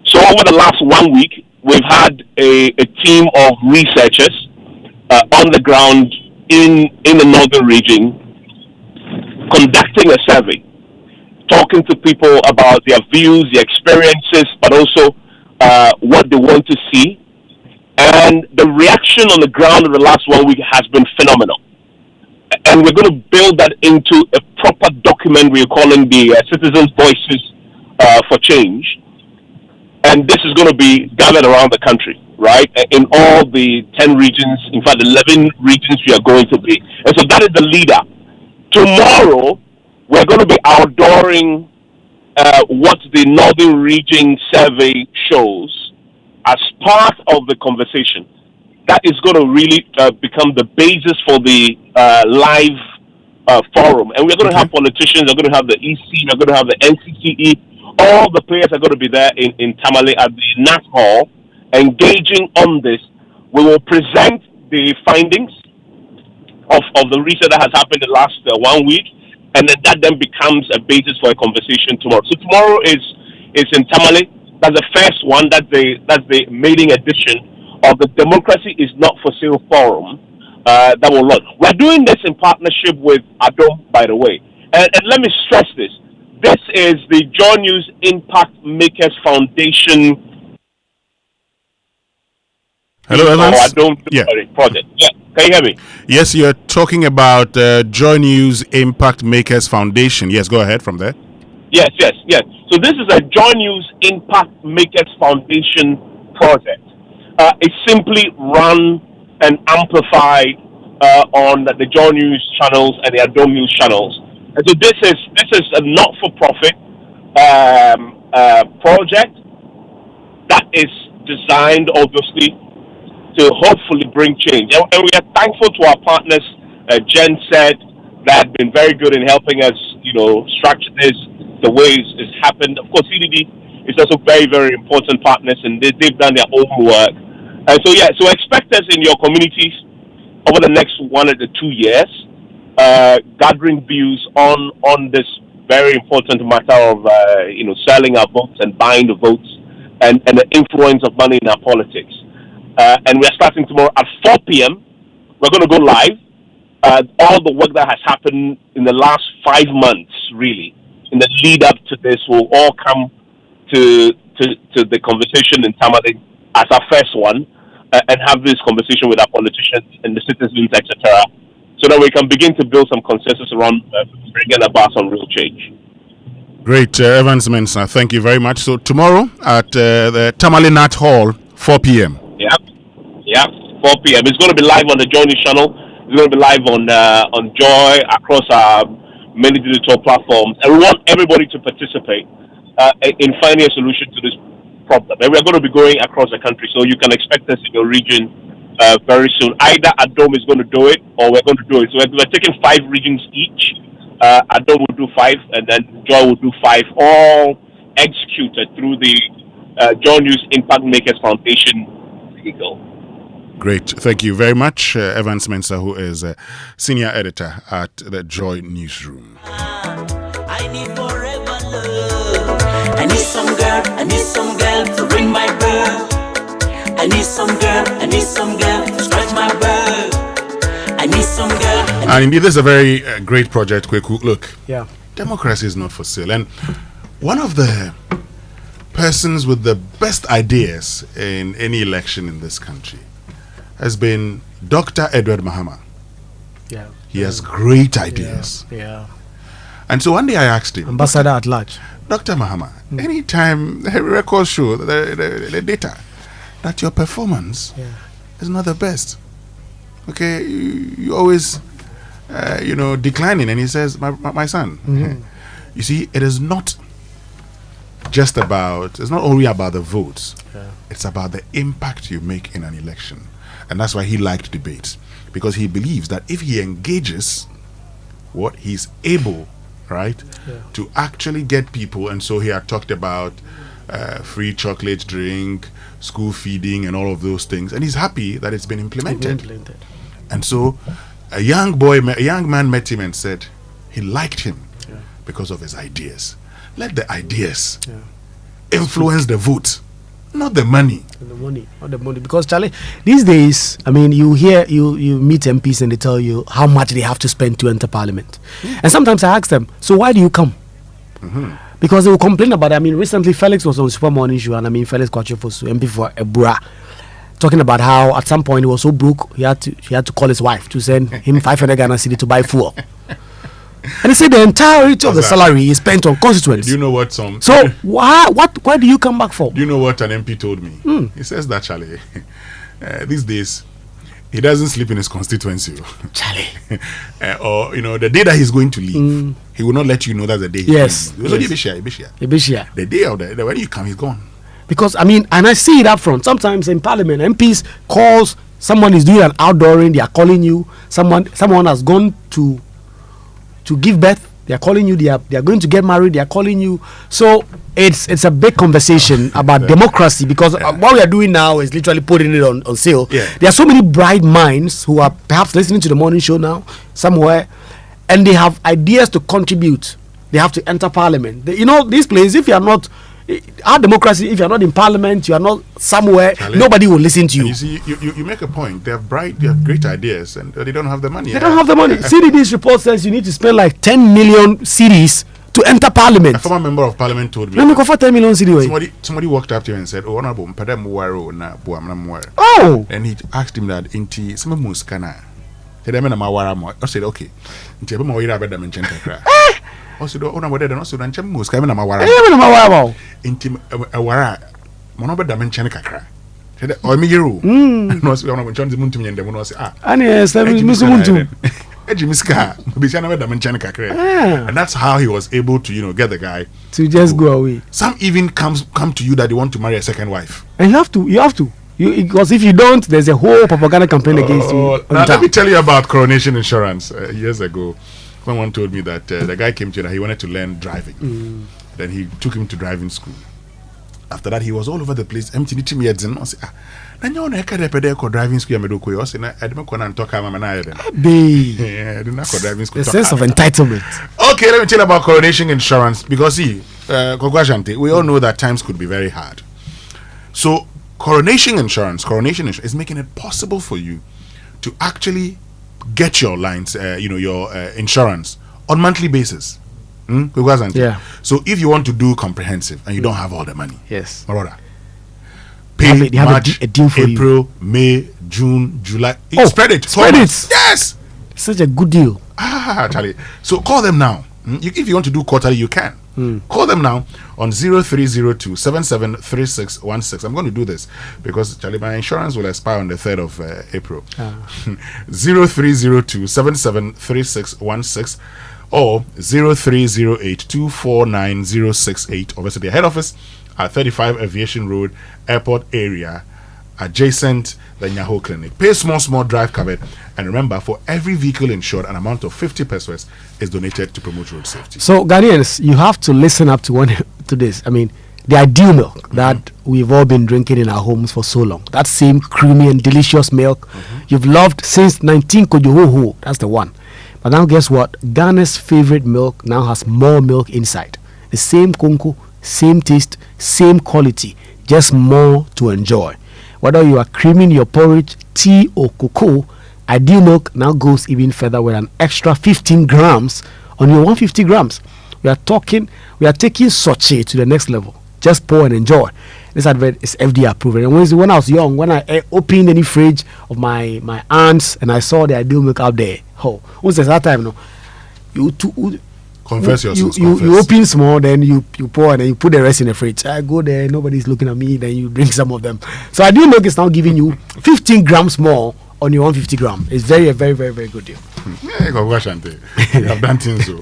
So over the last 1 week, we've had a team of researchers on the ground in the northern region conducting a survey, talking to people about their views, their experiences, but also what they want to see. And the reaction on the ground in the last 1 week has been phenomenal. And we're going to build that into a proper document we're calling the Citizens' Voices for Change. And this is going to be gathered around the country, right? In all the 10 regions, in fact, 11 regions we are going to be. And so that is the leader. Tomorrow, we're going to be outdooring what the Northern Region survey shows as part of the conversation. That is going to really become the basis for the live forum. And we're going to have politicians, we're going to have the EC, we're going to have the NCCE. All the players are going to be there in Tamale at the NAT Hall, engaging on this. We will present the findings of the research that has happened the last 1 week, and then that then becomes a basis for a conversation tomorrow. So tomorrow is in Tamale. That's the first one. That's the maiden edition of the Democracy is Not for Sale Forum that will launch. We're doing this in partnership with ADOM, by the way. And let me stress this. This is the Joy News Impact Makers Foundation. Hello, Evans. Project. Yeah, can you hear me? Yes, you're talking about Joy News Impact Makers Foundation. Yes, go ahead from there. Yes. So this is a Joy News Impact Makers Foundation project. It's simply run and amplified on the Joy News channels and the ADOM News channels. And so this is a not-for-profit project that is designed, obviously, to hopefully bring change. And we are thankful to our partners. Jen said that have been very good in helping us, structure this the way it's happened. Of course, CDD is also very, very important partners, and they've done their own work. And so expect us in your communities over the next 1 to 2 years. Gathering views on this very important matter of selling our votes and buying the votes and the influence of money in our politics. And we're starting tomorrow at 4 p.m. We're going to go live. All the work that has happened in the last 5 months, really, in the lead up to this, will all come to the conversation in Tamale as our first one, and have this conversation with our politicians and the citizens, etc., so that we can begin to build some consensus around bringing about some real change. Great, Evans Mensah. Thank you very much. So tomorrow at the Tamale Nat Hall, 4 p.m. Yeah, 4 p.m. It's going to be live on the Joy News channel. It's going to be live on Joy across our many digital platforms. And we want everybody to participate in finding a solution to this problem. And we're going to be going across the country, so you can expect us in your region very soon. Either ADOM is going to do it, or we're going to do it. So we're taking 5 regions each. ADOM will do 5, and then Joy will do 5, all executed through the Joy News Impact Makers Foundation vehicle. Great. Thank you very much, Evans Mensah, who is a senior editor at the Joy Newsroom. I need forever love. I need some girl to ring my bell. I need some girl to scratch my back. I need some girl. And indeed, this is a very great project, Kweku. Look, Yeah. democracy is not for sale. And one of the persons with the best ideas in any election in this country has been Dr. Ibrahim Mahama. Yeah. He has great ideas. Yeah. And so one day I asked him, Ambassador at large. Dr. Mahama, anytime the records show the data that your performance is not the best, okay, you always, declining. And he says, my son, you see, it is not just about, it's not only about the votes, it's about the impact you make in an election. And that's why he liked debates, because he believes that if he engages, he's able, right, to actually get people. And so he had talked about free chocolate drink, school feeding, and all of those things. And he's happy that it's been implemented. And so a young man met him and said he liked him because of his ideas. Let the ideas influence the vote, not the money. Not the money. Because Charlie, these days, I mean, you meet MPs and they tell you how much they have to spend to enter Parliament. And sometimes I ask them, so why do you come? Because they will complain about it. I mean, recently Felix was on Super Morning Show, and I mean, Felix Kwachefosu, MP for Ebura, talking about how at some point he was so broke he had to call his wife to send him 500 Ghana cedi to buy fuel. And he said the entirety of the salary is spent on constituents. Do you know what So why do you come back for? Do you know what an MP told me? He says that, Charlie, these days he doesn't sleep in his constituency. Charlie. Or the day that he's going to leave, he will not let you know that's the day he's going to leave. Ibishia. The day of the when you come, he's gone. Because I mean, and I see it up front. Sometimes in Parliament, MPs calls, someone is doing an outdooring, they are calling you. Someone has gone to give birth, they are calling you. They are going to get married, they are calling you. So it's a big conversation about democracy, because what we are doing now is literally putting it on sale. There are so many bright minds who are perhaps listening to the morning show now somewhere, and they have ideas to contribute. They have to enter Parliament. This place, if you are not our democracy, if you are not in Parliament, you are not somewhere, nobody will listen to you. You see, you make a point. They have great ideas, and they don't have the money. They don't have the money. CDD's report says you need to spend like 10 million cedis to enter Parliament. A former member of Parliament told me. Let me go for 10 million cedis. Somebody walked up to him and said, "Oh, and he asked him that inti some muskana. I said, okay. Also, oh, no, also don't chem mus kame na mawara. Intim awara. Mono be da menchen kakra. Said o mi yeru. No so no menchen zimuntu nyende mo no say Ani musumuntu. Eji miska. Be say na be da menchen kakra. And that's how he was able to, get the guy to just go away. Some even come to you that they want to marry a second wife. And you have to. Because if you don't, there's a whole propaganda campaign against you. Now let me tell you about Coronation Insurance. Years ago, someone told me that the guy came to that he wanted to learn driving. Then he took him to driving school. After that, he was all over the place. Empty me I said, driving school. I said, I didn't talk the sense of entitlement. Okay, let me tell you about Coronation Insurance, because see, we all know that times could be very hard. So Coronation Insurance is making it possible for you to actually get your lines, your insurance on monthly basis. Yeah. So if you want to do comprehensive and you don't have all the money, yes, brother, pay March, April, May, June, July. Spread it. Yes. Such a good deal. Charlie. So call them now. If you want to do quarterly, you can. Call them now on 0302 773616. I'm going to do this because, Charlie, my insurance will expire on the 3rd of April. 0302 773616 or 0308 249 068. Or visit the head office at 35 Aviation Road, Airport area, adjacent the Nyaho Clinic. Pay small drive covered, and remember, for every vehicle insured, an amount of 50 pesos is donated to promote road safety. So Ghanaians, you have to listen up to this. I mean, the ideal milk that we've all been drinking in our homes for so long, that same creamy and delicious milk you've loved since 19 Kojohoho, that's the one. But now guess what? Ghana's favorite milk now has more milk inside. The same konko, same taste, same quality, just more to enjoy. Whether you are creaming your porridge, tea or cocoa, Ideal Milk now goes even further with an extra 15 grams on your 150 grams. We are taking sachet to the next level. Just pour and enjoy. This advert is FDA approved. And when I was young, when I opened any fridge of my aunts and I saw the Ideal Milk out there, once at that time, Confess your sins. You open small, then you pour, and then you put the rest in the fridge. I go there, nobody's looking at me, then you drink some of them. So Ideal Milk is now giving you 15 grams more on your 150 gram. It's very, very, very, very good deal. You have done things so.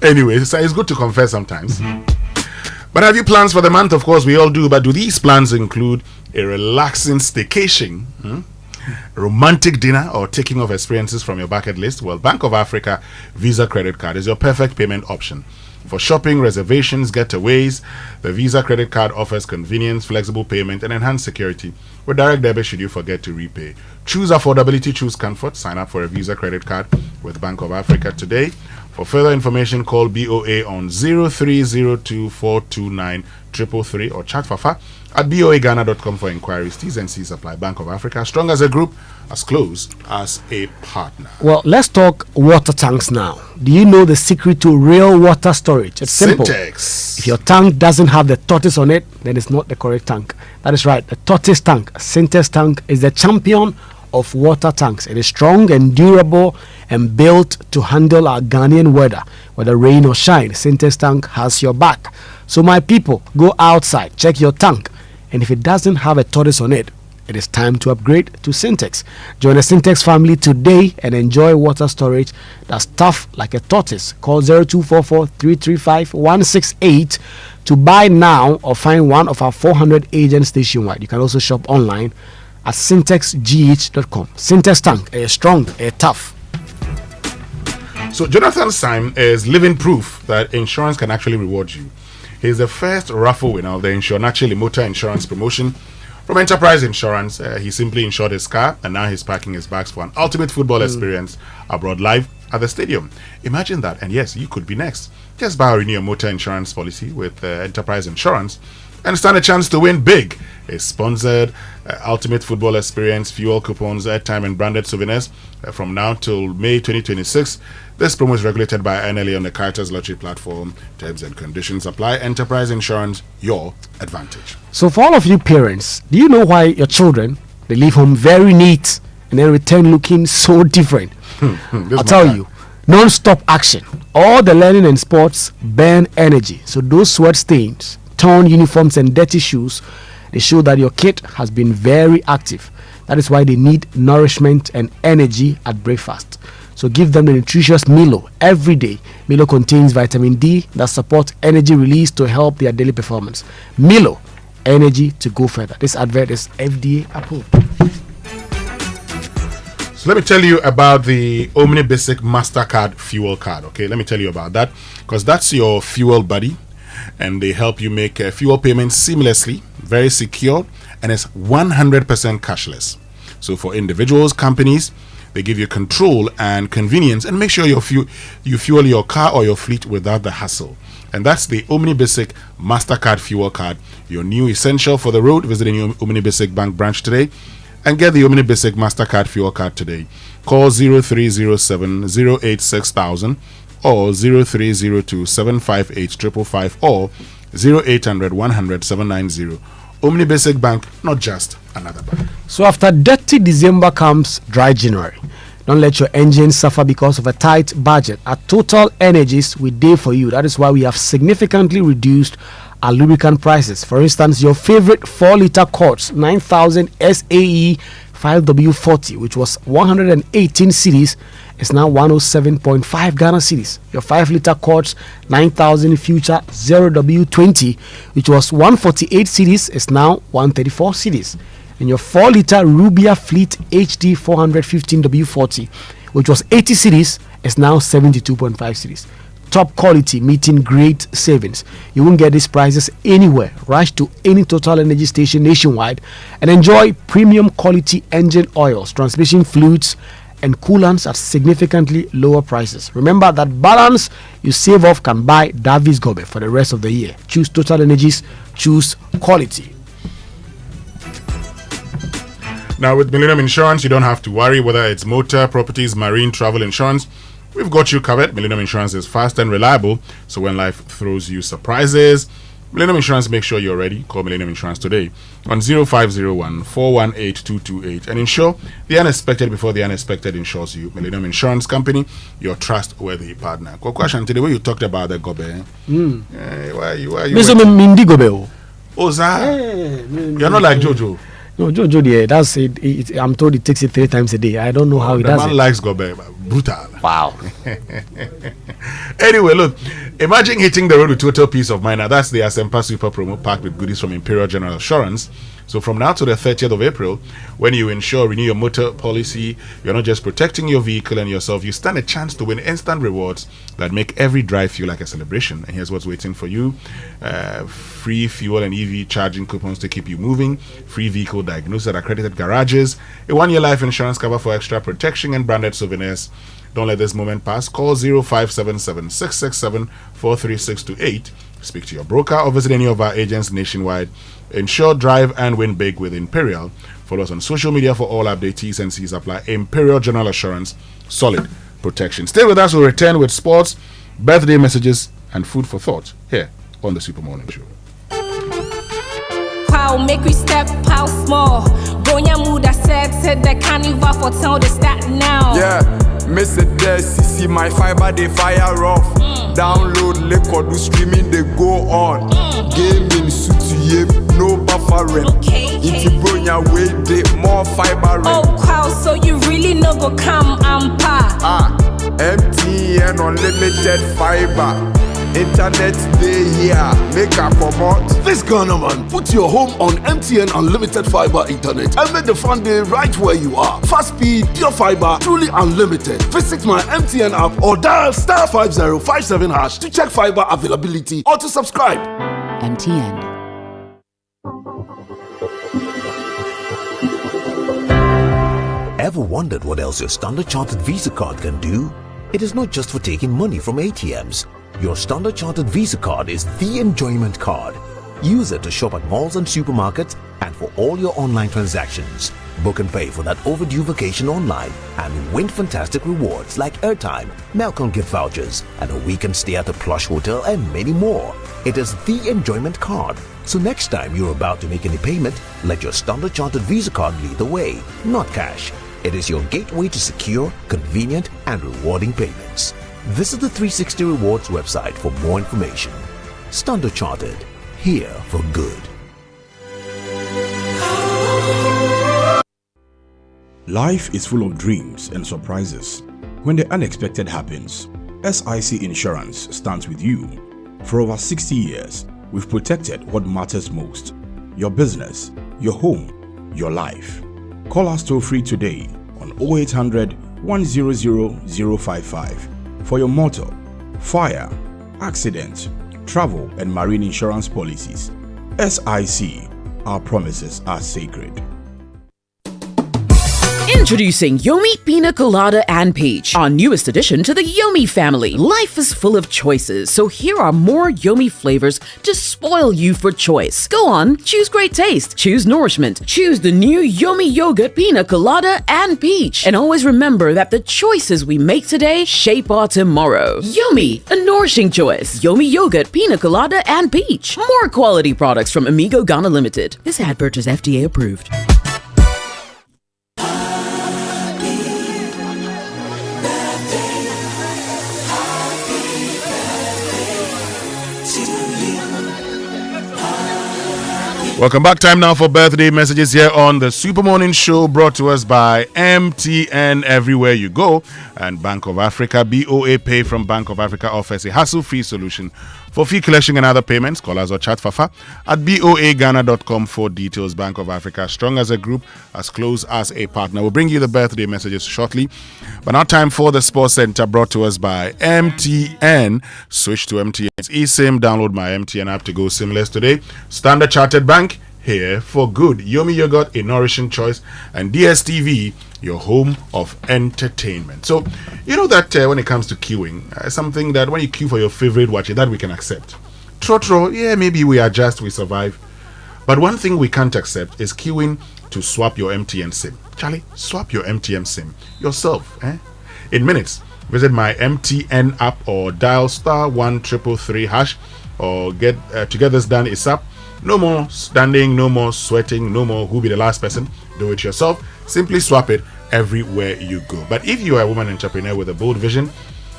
Anyway, so it's good to confess sometimes. But have you plans for the month? Of course, we all do. But do these plans include a relaxing staycation? Romantic dinner or taking off experiences from your bucket list? Well, Bank of Africa Visa credit card is your perfect payment option. For shopping, reservations, getaways, the Visa credit card offers convenience, flexible payment, and enhanced security with direct debit should you forget to repay. Choose affordability, choose comfort. Sign up for a Visa credit card with Bank of Africa today. For further information, call BOA on 0302429333 or chat Fafa at boaghana.com for inquiries. T's and C's apply. Bank of Africa, strong as a group, as close as a partner. Well, let's talk water tanks now. Do you know the secret to real water storage? It's simple. Syntex. If your tank doesn't have the tortoise on it, then it's not the correct tank. That is right. The tortoise tank, Syntex tank, is the champion of water tanks. It is strong and durable and built to handle our Ghanaian weather, whether rain or shine. Syntex tank has your back. So my people, go outside, check your tank, and if it doesn't have a tortoise on it, it is time to upgrade to Syntex. Join the Syntex family today and enjoy water storage that's tough like a tortoise. Call 0244-335-168 to buy now or find one of our 400 agents nationwide. You can also shop online at syntexgh.com. Syntex tank, strong, tough. So Jonathan Syme is living proof that insurance can actually reward you. He's the first raffle winner of the Naturally Motor Insurance promotion from Enterprise Insurance. He simply insured his car and now he's packing his bags for an ultimate football experience abroad live at the stadium. Imagine that, and yes, you could be next. Just buy or renew your motor insurance policy with Enterprise Insurance and stand a chance to win big. A sponsored ultimate football experience, fuel coupons, airtime and branded souvenirs from now till May 2026. This promo is regulated by NLA on the Carters Lottery platform. Terms and conditions apply. Enterprise Insurance, your advantage. So for all of you parents, do you know why your children, they leave home very neat and then return looking so different? I'll tell you, non-stop action. All the learning and sports burn energy. So those sweat stains, torn uniforms and dirty shoes, they show that your kid has been very active. That is why they need nourishment and energy at breakfast. So give them the nutritious Milo every day. Milo contains vitamin D that supports energy release to help their daily performance. Milo, energy to go further. This advert is FDA approved. So let me tell you about the Omni Basic MasterCard Fuel Card. Okay, let me tell you about that because that's your fuel buddy, and they help you make fuel payments seamlessly, very secure, and it's 100% cashless. So for individuals, companies, they give you control and convenience and make sure you fuel your car or your fleet without the hassle. And that's the Omni Basic MasterCard Fuel Card, your new essential for the road. Visit a new Omni Basic Bank branch today and get the Omni Basic MasterCard Fuel Card today. Call 0307 086 or 0302 758 555 or 0800 100 790. Omni Basic Bank, not just another bank. So after dirty December comes dry January. Don't let your engine suffer because of a tight budget. At Total Energies, we dare for you. That is why we have significantly reduced our lubricant prices. For instance, your favorite 4-liter Quartz 9000 SAE 5W40, which was 118 cedis, is now 107.5 Ghana cedis. Your 5-liter Quartz 9000 Future 0W20, which was 148 cedis, is now 134 cedis. And your 4-liter Rubia Fleet HD 415W40, which was 80 cedis, is now 72.5 cedis. Top quality, meeting great savings. You won't get these prices anywhere. Rush to any Total Energy station nationwide and enjoy premium quality engine oils, transmission fluids, and coolants at significantly lower prices. Remember that balance you save off can buy Davis Gobe for the rest of the year. Choose Total Energies, choose quality. Now, with Millennium Insurance, you don't have to worry whether it's motor, properties, marine, travel insurance. We've got you covered. Millennium Insurance is fast and reliable, so when life throws you surprises, Millennium Insurance, make sure you're ready. Call Millennium Insurance today on 0501 418 228 and ensure the unexpected before the unexpected insures you. Millennium Insurance Company, your trustworthy partner. Question today, when you talked about the Gobe, why you Mindi Gobe. Oh, you're not like Jojo. No, Jojo, yeah, that's it. I'm told it takes it 3 times a day. I don't know how he does it. The man likes Gobe. Brutal. Wow. Anyway, look, imagine hitting the road with total peace of mind. Now, that's the Asempa Super Promo packed with goodies from Imperial General Assurance. So from now to the 30th of April, when you renew your motor policy, you're not just protecting your vehicle and yourself, you stand a chance to win instant rewards that make every drive feel like a celebration. And here's what's waiting for you. Free fuel and EV charging coupons to keep you moving, free vehicle diagnosis at accredited garages, a 1-year life insurance cover for extra protection, and branded souvenirs. Don't let this moment pass. Call 0577 667 43628. Speak to your broker or visit any of our agents nationwide. Ensure, drive, and win big with Imperial. Follow us on social media for all updates. T's and C's apply. Imperial General Assurance. Solid protection. Stay with us. We'll return with sports, birthday messages, and food for thought here on the Super Morning Show. Pow, make we step out small. Bonya mood said the carnival for town they start now. Yeah. Miss it there, see my fiber they fire off. Download record, do streaming they go on. Gaming suit ye, no buffering. It's bronya way they more fiber. Oh wow, so you really no go come and pa. MTN unlimited fiber. Internet day here, make a promote. This Ghana man, put your home on MTN Unlimited Fiber Internet and make the fun day right where you are. Fast speed, pure fiber, truly unlimited. Visit my MTN app or dial *5057# to check fiber availability or to subscribe. MTN. Ever wondered what else your Standard Chartered Visa card can do? It is not just for taking money from ATMs. Your Standard Chartered Visa card is the enjoyment card. Use it to shop at malls and supermarkets and for all your online transactions. Book and pay for that overdue vacation online and win fantastic rewards like airtime, Melcom gift vouchers, and a weekend stay at a plush hotel and many more. It is the enjoyment card. So next time you're about to make any payment, let your Standard Chartered Visa card lead the way, not cash. It is your gateway to secure, convenient, and rewarding payments. Visit the 360 Rewards website for more information. Standard Chartered, here for good. Life is full of dreams and surprises. When the unexpected happens, SIC Insurance stands with you. For over 60 years, we've protected what matters most: your business, your home, your life. Call us toll free today on 0800 100 055 for your motor, fire, accident, travel, and marine insurance policies. SIC, our promises are sacred. Introducing Yomi Pina Colada and Peach, our newest addition to the Yomi family. Life is full of choices, so here are more Yomi flavors to spoil you for choice. Go on, choose great taste, choose nourishment, choose the new Yomi Yogurt Pina Colada and Peach. And always remember that the choices we make today shape our tomorrow. Yomi, a nourishing choice. Yomi Yogurt Pina Colada and Peach. More quality products from Amigo Ghana Limited. This advert is FDA approved. Welcome back. Time now for birthday messages here on the Super Morning Show, brought to us by MTN Everywhere You Go and Bank of Africa. BOA Pay from Bank of Africa offers a hassle-free solution for fee collection and other payments. Call us or chat Fafa at boaghana.com for details. Bank of Africa, strong as a group, as close as a partner. We'll bring you the birthday messages shortly. But now time for the Sports Center, brought to us by MTN. Switch to MTN's eSIM. Download my MTN app to go SIMless today. Standard Chartered Bank, here for good. Yomi Yogurt, a nourishing choice, and DSTV, your home of entertainment. So, you know that when it comes to queuing, something that when you queue for your favorite watch, that we can accept. Trotro, yeah, maybe we adjust, we survive. But one thing we can't accept is queuing to swap your MTN SIM. Charlie, swap your MTN SIM yourself. In minutes, visit my MTN app or dial *1333# or get to get this done ASAP. No more standing, no more sweating, no more who be the last person. Do it yourself. Simply swap it everywhere you go. But if you are a woman entrepreneur with a bold vision,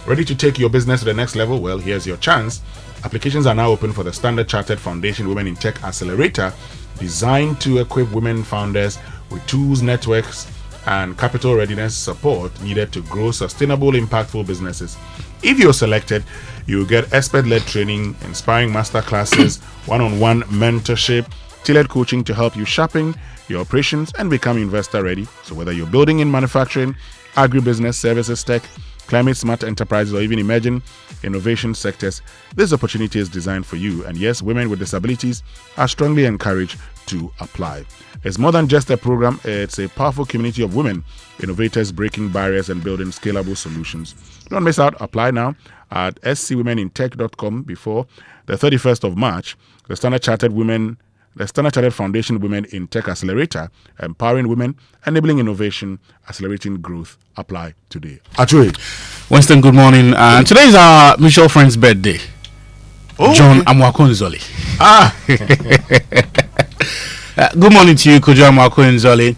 ready to take your business to the next level, well, here's your chance. Applications are now open for the Standard Chartered Foundation Women in Tech Accelerator, designed to equip women founders with tools, networks, and capital readiness support needed to grow sustainable, impactful businesses. If you're selected, you'll get expert-led training, inspiring master classes, one-on-one mentorship, tailored coaching to help you sharpen your operations and become investor ready. So whether you're building in manufacturing, agribusiness, services, tech, climate smart enterprises, or even emerging innovation sectors, this opportunity is designed for you. And yes, women with disabilities are strongly encouraged to apply. It's more than just a program, it's a powerful community of women innovators breaking barriers and building scalable solutions. Don't miss out. Apply now at scwomenintech.com before the 31st of March. The Standard Chartered Foundation Women in Tech Accelerator, empowering women, enabling innovation, accelerating growth. Apply today. Achui. Winston, good morning. Today is our mutual friend's birthday. Oh, John Amoah Nzoli. Good morning to you, Kojo Amoah Nzoli.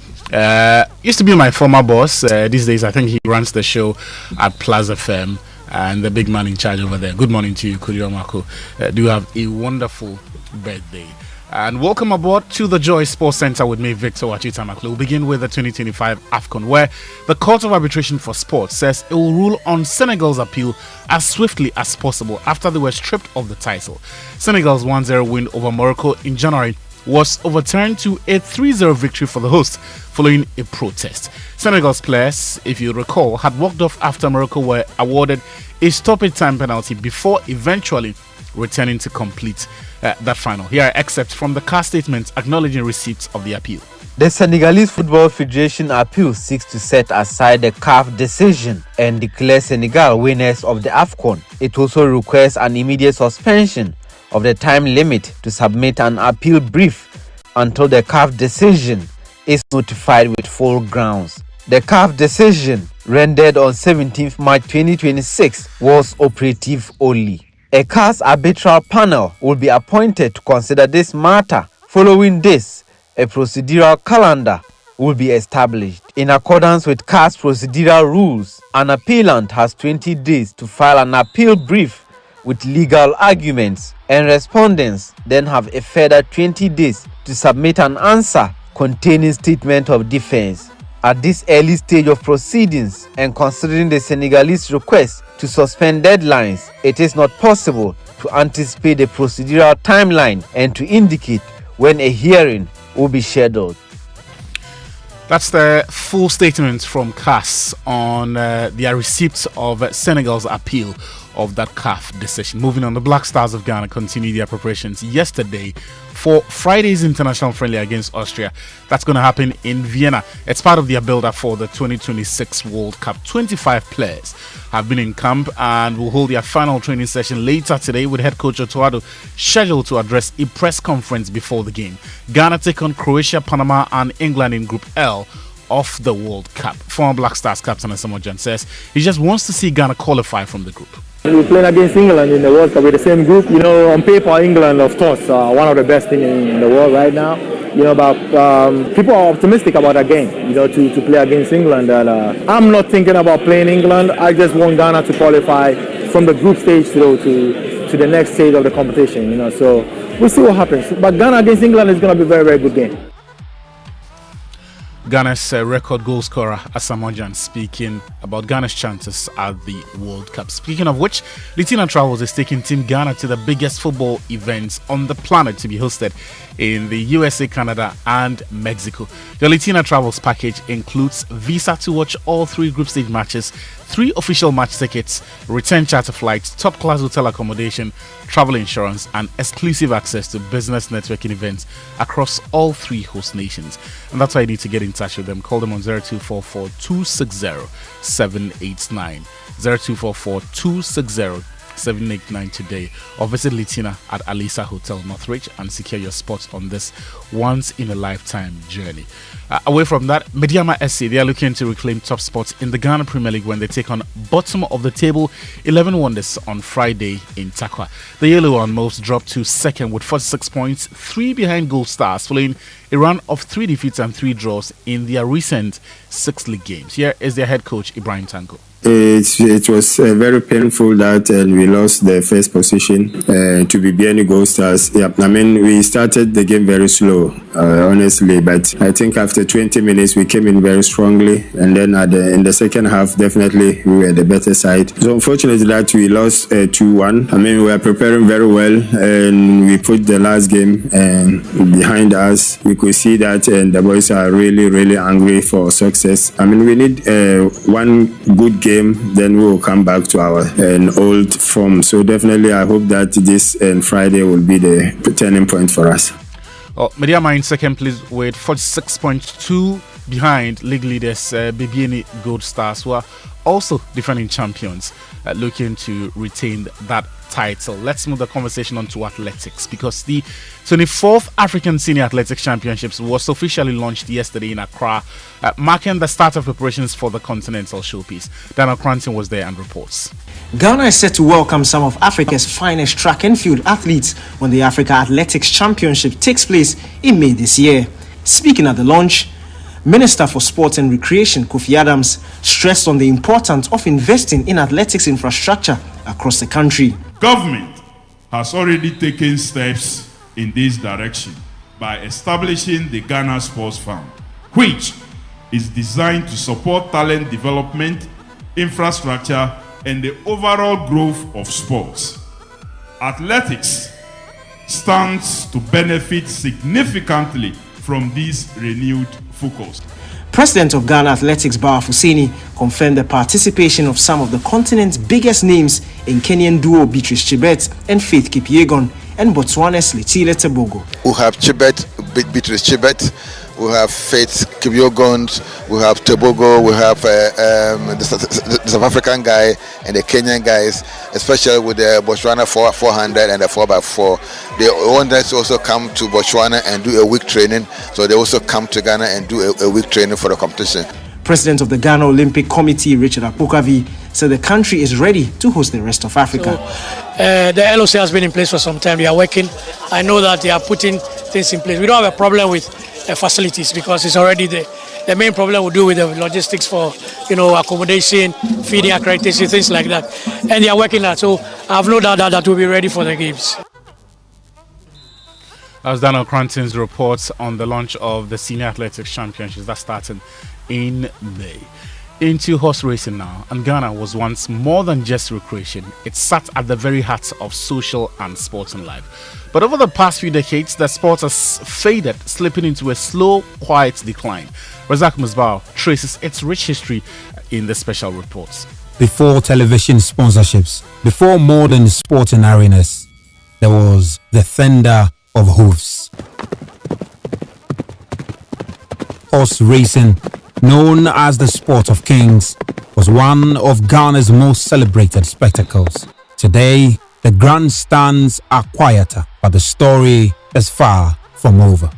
Used to be my former boss. These days, I think he runs the show at Plaza FM and the big man in charge over there. Good morning to you, Kojo Amoah. Do have a wonderful birthday. And welcome aboard to the Joy Sports Center with me, Victor Wachitamaklu. We'll begin with the 2025 AFCON, where the Court of Arbitration for Sport says it will rule on Senegal's appeal as swiftly as possible after they were stripped of the title. Senegal's 1-0 win over Morocco in January was overturned to a 3-0 victory for the host following a protest. Senegal's players, if you recall, had walked off after Morocco were awarded a stoppage time penalty before eventually returning to complete that final. Here are excerpts from the CAS statement acknowledging receipts of the appeal. The Senegalese Football Federation appeal seeks to set aside the CAF decision and declare Senegal winners of the AFCON. It also requires an immediate suspension of the time limit to submit an appeal brief until the CAF decision is notified with full grounds. The CAF decision, rendered on 17th March 2026, was operative only. A CAS arbitral panel will be appointed to consider this matter. Following this, a procedural calendar will be established. In accordance with CAS procedural rules, an appellant has 20 days to file an appeal brief with legal arguments, and respondents then have a further 20 days to submit an answer containing statement of defense. At this early stage of proceedings, and considering the Senegalese request to suspend deadlines, it is not possible to anticipate the procedural timeline and to indicate when a hearing will be scheduled. That's the full statement from CAS on their receipts of Senegal's appeal of that CAF decision. Moving on, the Black Stars of Ghana continued their preparations yesterday for Friday's international friendly against Austria. That's going to happen in Vienna. It's part of their build-up for the 2026 World Cup. 25 players have been in camp and will hold their final training session later today, with head coach Otuado scheduled to address a press conference before the game. Ghana take on Croatia, Panama and England in Group L of the World Cup. Former Black Stars captain Asamoah Gyan says he just wants to see Ghana qualify from the group. We're playing against England in the World Cup with the same group. You know, on paper, England, of course, one of the best teams in the world right now. You know, but people are optimistic about that game, you know, to play against England. And I'm not thinking about playing England. I just want Ghana to qualify from the group stage to the next stage of the competition, you know. So we'll see what happens. But Ghana against England is going to be a very, very good game. Ghana's record goal scorer Asamoah Gyan speaking about Ghana's chances at the World Cup. Speaking of which, Litina Travels is taking Team Ghana to the biggest football events on the planet to be hosted in the USA, Canada and Mexico. The Litina Travels package includes visa to watch all 3 group stage matches, 3 official match tickets, return charter flights, top-class hotel accommodation, travel insurance and exclusive access to business networking events across all 3 host nations. And that's why you need to get in touch with them. Call them on 0244 260 789. 0244 260 789 today, or visit Litina at Alisa Hotel Northridge and secure your spot on this once-in-a-lifetime journey. Away from that, Mediama SC, they are looking to reclaim top spots in the Ghana Premier League when they take on bottom of the table 11 Wonders on Friday in Takwa. The Yellow One Moves dropped to second with 46 points, 3 behind Gold Stars, following a run of 3 defeats and 3 draws in their recent 6 league games. Here is their head coach, Ibrahim Tanko. It was very painful that we lost the first position to BBN Gold Stars. I mean, we started the game very slow, honestly, but I think after 20 minutes we came in very strongly, and then in the second half, definitely we were the better side. So unfortunately that we lost 2-1. I mean, we were preparing very well, and we put the last game behind us. We could see that the boys are really, really hungry for success. I mean, we need one good game, then we will come back to our old form. So definitely I hope that this Friday will be the turning point for us. Mediama in second place with 46.2 behind league leaders BBN Gold Stars, who are also defending champions, looking to retain that title. Let's move the conversation on to athletics, because the 24th African Senior Athletics Championships was officially launched yesterday in Accra, marking the start of preparations for the Continental Showpiece. Daniel Cranton was there and reports. Ghana is set to welcome some of Africa's finest track and field athletes when the Africa Athletics Championship takes place in May this year. Speaking at the launch, Minister for Sport and Recreation Kofi Adams stressed on the importance of investing in athletics infrastructure across the country. Government has already taken steps in this direction by establishing the Ghana Sports Fund, which is designed to support talent development, infrastructure, and the overall growth of sports. Athletics stands to benefit significantly from this renewed focus. President of Ghana Athletics Bawa Fuseni confirmed the participation of some of the continent's biggest names in Kenyan duo Beatrice Chebet and Faith Kipyegon and Botswana's Letile Tebogo. We have Beatrice Chebet, we have Faith Kipyegon, we have Tebogo, we have the South African guy and the Kenyan guys, especially with the Botswana 400 and the 4x4. They want us to also come to Botswana and do a week training, so they also come to Ghana and do a week training for the competition. President of the Ghana Olympic Committee, Richard Apokavi, said the country is ready to host the rest of Africa. The LOC has been in place for some time. They are working. I know that they are putting things in place. We don't have a problem with facilities because it's already there. The main problem will do with the logistics for, accommodation, feeding, accreditation, things like that. And they are working that. So I have no doubt that we'll be ready for the games. As Daniel Cranton's reports on the launch of the Senior Athletics Championships that's starting in May. Into horse racing now, and Ghana was once more than just recreation. It sat at the very heart of social and sporting life. But over the past few decades, the sport has faded, slipping into a slow, quiet decline. Razak Musbao traces its rich history in the special reports. Before television sponsorships, before modern sporting arenas, there was the thunder of hooves. Horse racing, known as the sport of kings, was one of Ghana's most celebrated spectacles. Today, the grandstands are quieter, but the story is far from over.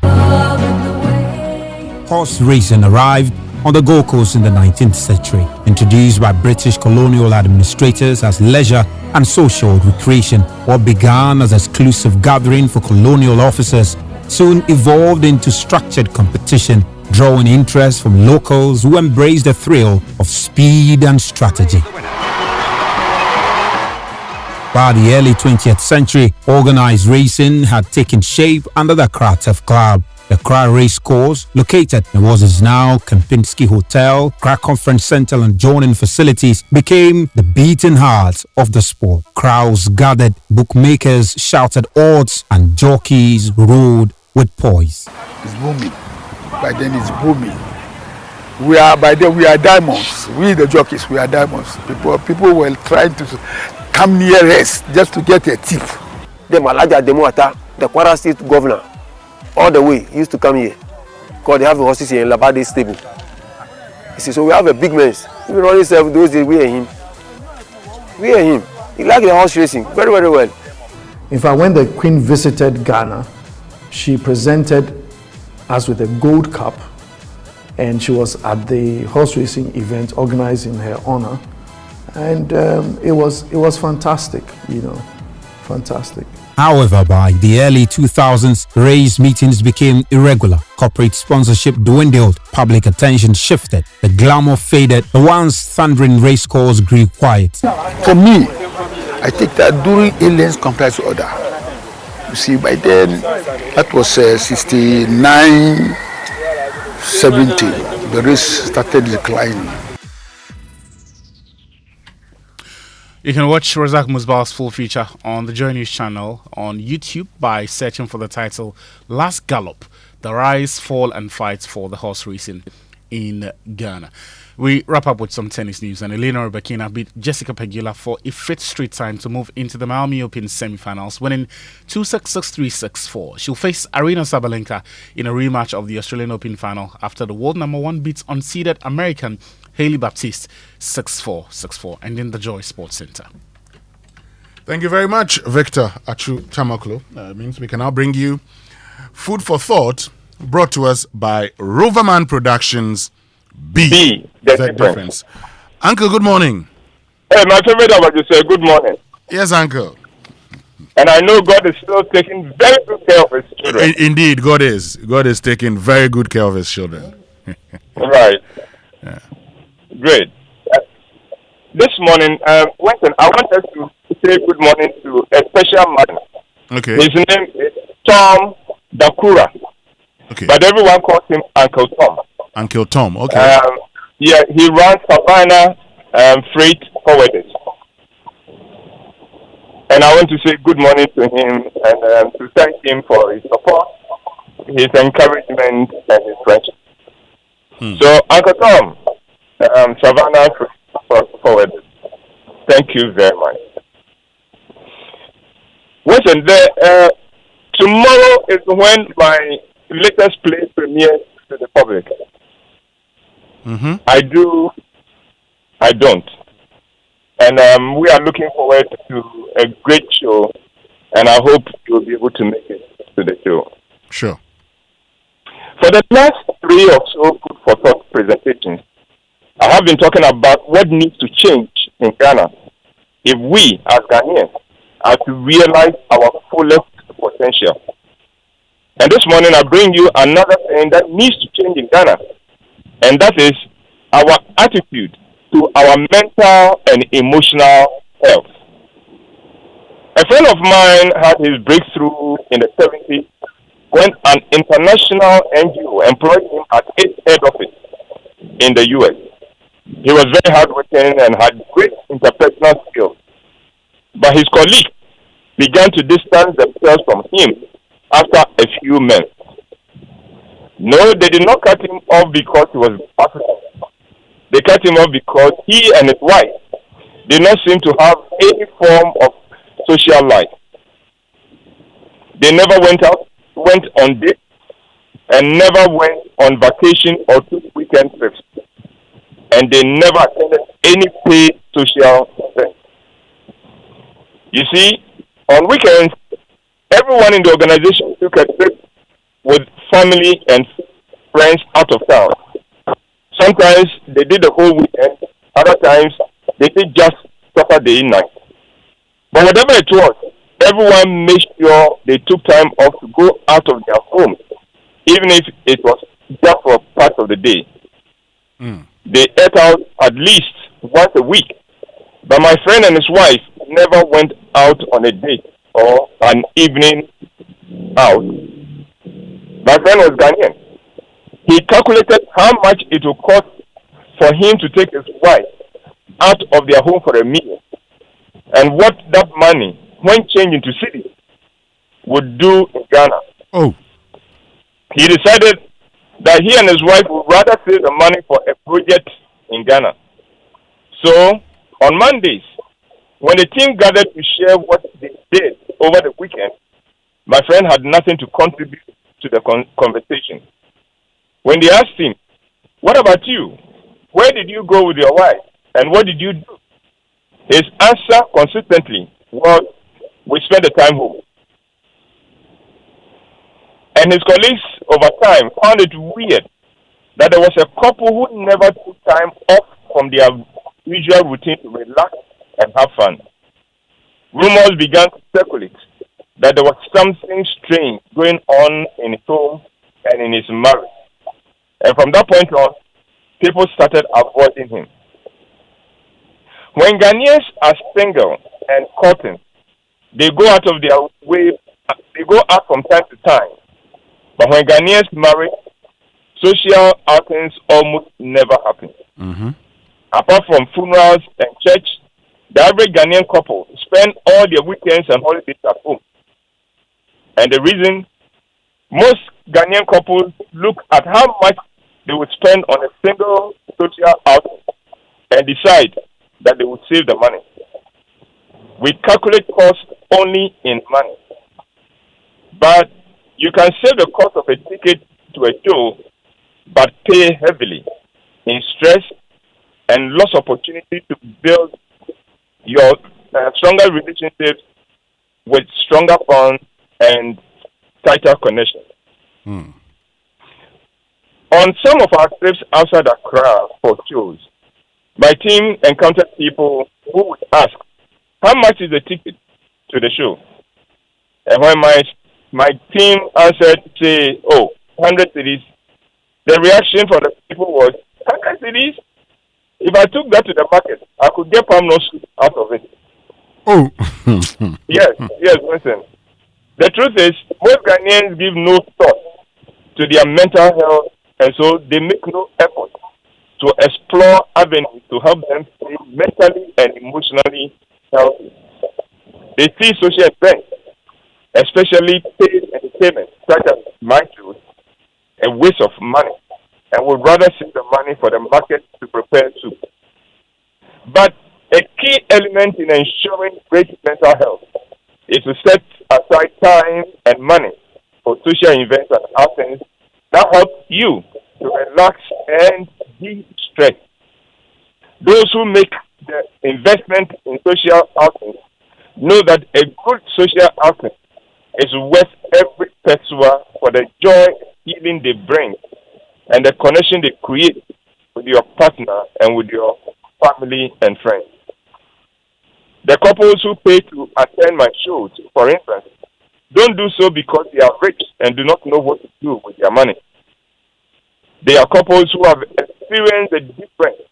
Horse racing arrived on the Gold Coast in the 19th century, introduced by British colonial administrators as leisure and social recreation. What began as an exclusive gathering for colonial officers soon evolved into structured competition, drawing interest from locals who embraced the thrill of speed and strategy. By the early 20th century, organized racing had taken shape under the Accra Turf Club. The Accra Race Course, located in what is now Kempinski Hotel, Accra Conference Center and joining facilities, became the beating heart of the sport. Crowds gathered, bookmakers shouted odds, and jockeys rode with poise. It's booming. By then it's booming. We are diamonds. We the jockeys, we are diamonds. People were trying to come near us just to get a tip. The Malaja Demoata, the Kwara State governor, all the way used to come here because they have horses here in Labade stable. You see, so we have a big man. Even only serve those days we are him. He liked the horse racing very, very well. In fact, when the Queen visited Ghana, she presented us with a gold cup, and she was at the horse racing event organized in her honor, and it was fantastic, fantastic. However, by the early 2000s, race meetings became irregular. Corporate sponsorship dwindled, public attention shifted, the glamour faded, the once thundering race calls grew quiet. For me, I think that during aliens compared to other, you see, by then, that was 69, 70, the race started declining. You can watch Razak Musbal's full feature on the Joy News channel on YouTube by searching for the title Last Gallop, The Rise, Fall and Fight for the Horse Racing in Ghana. We wrap up with some tennis news, and Elena Rybakina beat Jessica Pegula for a fifth straight time to move into the Miami Open semi-finals, winning 2-6, 6-3, 6-4. She'll face Aryna Sabalenka in a rematch of the Australian Open final after the world number 1 beats unseeded American Hailey Baptiste 6-4, 6-4, and in the Joy Sports Center. Thank you very much, Victor Achu Chamaklo. Means we can now bring you Food for Thought, brought to us by Roverman Productions. B, the difference. Uncle, good morning. Hey, my favorite about you say good morning. Yes, Uncle. And I know God is still taking very good care of his children. Indeed, God is. God is taking very good care of his children. Right. Yeah. Great. This morning, Winston, I want us to say good morning to a special man. Okay. His name is Tom Dakura. Okay. But everyone calls him Uncle Tom. Uncle Tom, okay. Yeah, he runs Savannah Freight Forwarders. And I want to say good morning to him and to thank him for his support, his encouragement, and his friendship. So, Uncle Tom, Savannah Freight Forwarders, thank you very much. Listen, tomorrow is when my latest play premieres to the public. I do, I don't. And we are looking forward to a great show, and I hope you'll be able to make it to the show. Sure. For the last 3 or so Food for Thought presentations, I have been talking about what needs to change in Ghana if we, as Ghanaians, are to realize our fullest potential. And this morning I bring you another thing that needs to change in Ghana, and that is our attitude to our mental and emotional health. A friend of mine had his breakthrough in the 70s when an international NGO employed him at its head office in the US. He was very hardworking and had great interpersonal skills. But his colleagues began to distance themselves from him after a few months. No, they did not cut him off because he was African. They cut him off because he and his wife did not seem to have any form of social life. They never went on dates, and never went on vacation or took weekend trips. And they never attended any paid social events. You see, on weekends, everyone in the organization took a trip with family and friends out of town. Sometimes they did the whole weekend, other times they did just Saturday night. But whatever it was, everyone made sure they took time off to go out of their homes, even if it was just for part of the day. They ate out at least once a week. But my friend and his wife never went out on a date or an evening out. My friend was Ghanaian. He calculated how much it would cost for him to take his wife out of their home for a meal, and what that money, when changed into cities, would do in Ghana. Oh. He decided that he and his wife would rather save the money for a project in Ghana. So, on Mondays, when the team gathered to share what they did over the weekend, my friend had nothing to contribute to the conversation. When they asked him, "What about you? Where did you go with your wife? And what did you do?" His answer consistently was, "We spend the time home." And his colleagues over time found it weird that there was a couple who never took time off from their usual routine to relax and have fun. Rumors began to circulate that there was something strange going on in his home and in his marriage. And from that point on, people started avoiding him. When Ghanaians are single and courting, they go out of their way, they go out from time to time. But when Ghanaians marry, social outings almost never happen. Apart from funerals and church, the average Ghanaian couple spend all their weekends and holidays at home. And the reason, most Ghanaian couples look at how much they would spend on a single social outing and decide that they would save the money. We calculate costs only in money. But you can save the cost of a ticket to a show, but pay heavily in stress and lost opportunity to build your stronger relationships with stronger bonds and tighter connections. On some of our trips outside Accra for shows, my team encountered people who would ask, "How much is the ticket to the show?" And when my team answered, say, "Oh, 100 cedis," the reaction from the people was, "100 cedis? If I took that to the market, I could get palm nut soup out of it." Oh. Yes, Winston. The truth is, most Ghanaians give no thought to their mental health, and so they make no effort to explore avenues to help them stay mentally and emotionally healthy. They see social events, especially paid entertainment, such as my shows, a waste of money, and would rather save the money for the market to prepare soup. But a key element in ensuring great mental health is to set aside time and money for social events and outings that help you to relax and de-stress. Those who make the investment in social outings know that a good social outing is worth every peso for the joy and healing they bring and the connection they create with your partner and with your family and friends. The couples who pay to attend my shows, for instance, don't do so because they are rich and do not know what to do with their money. They are couples who have experienced the difference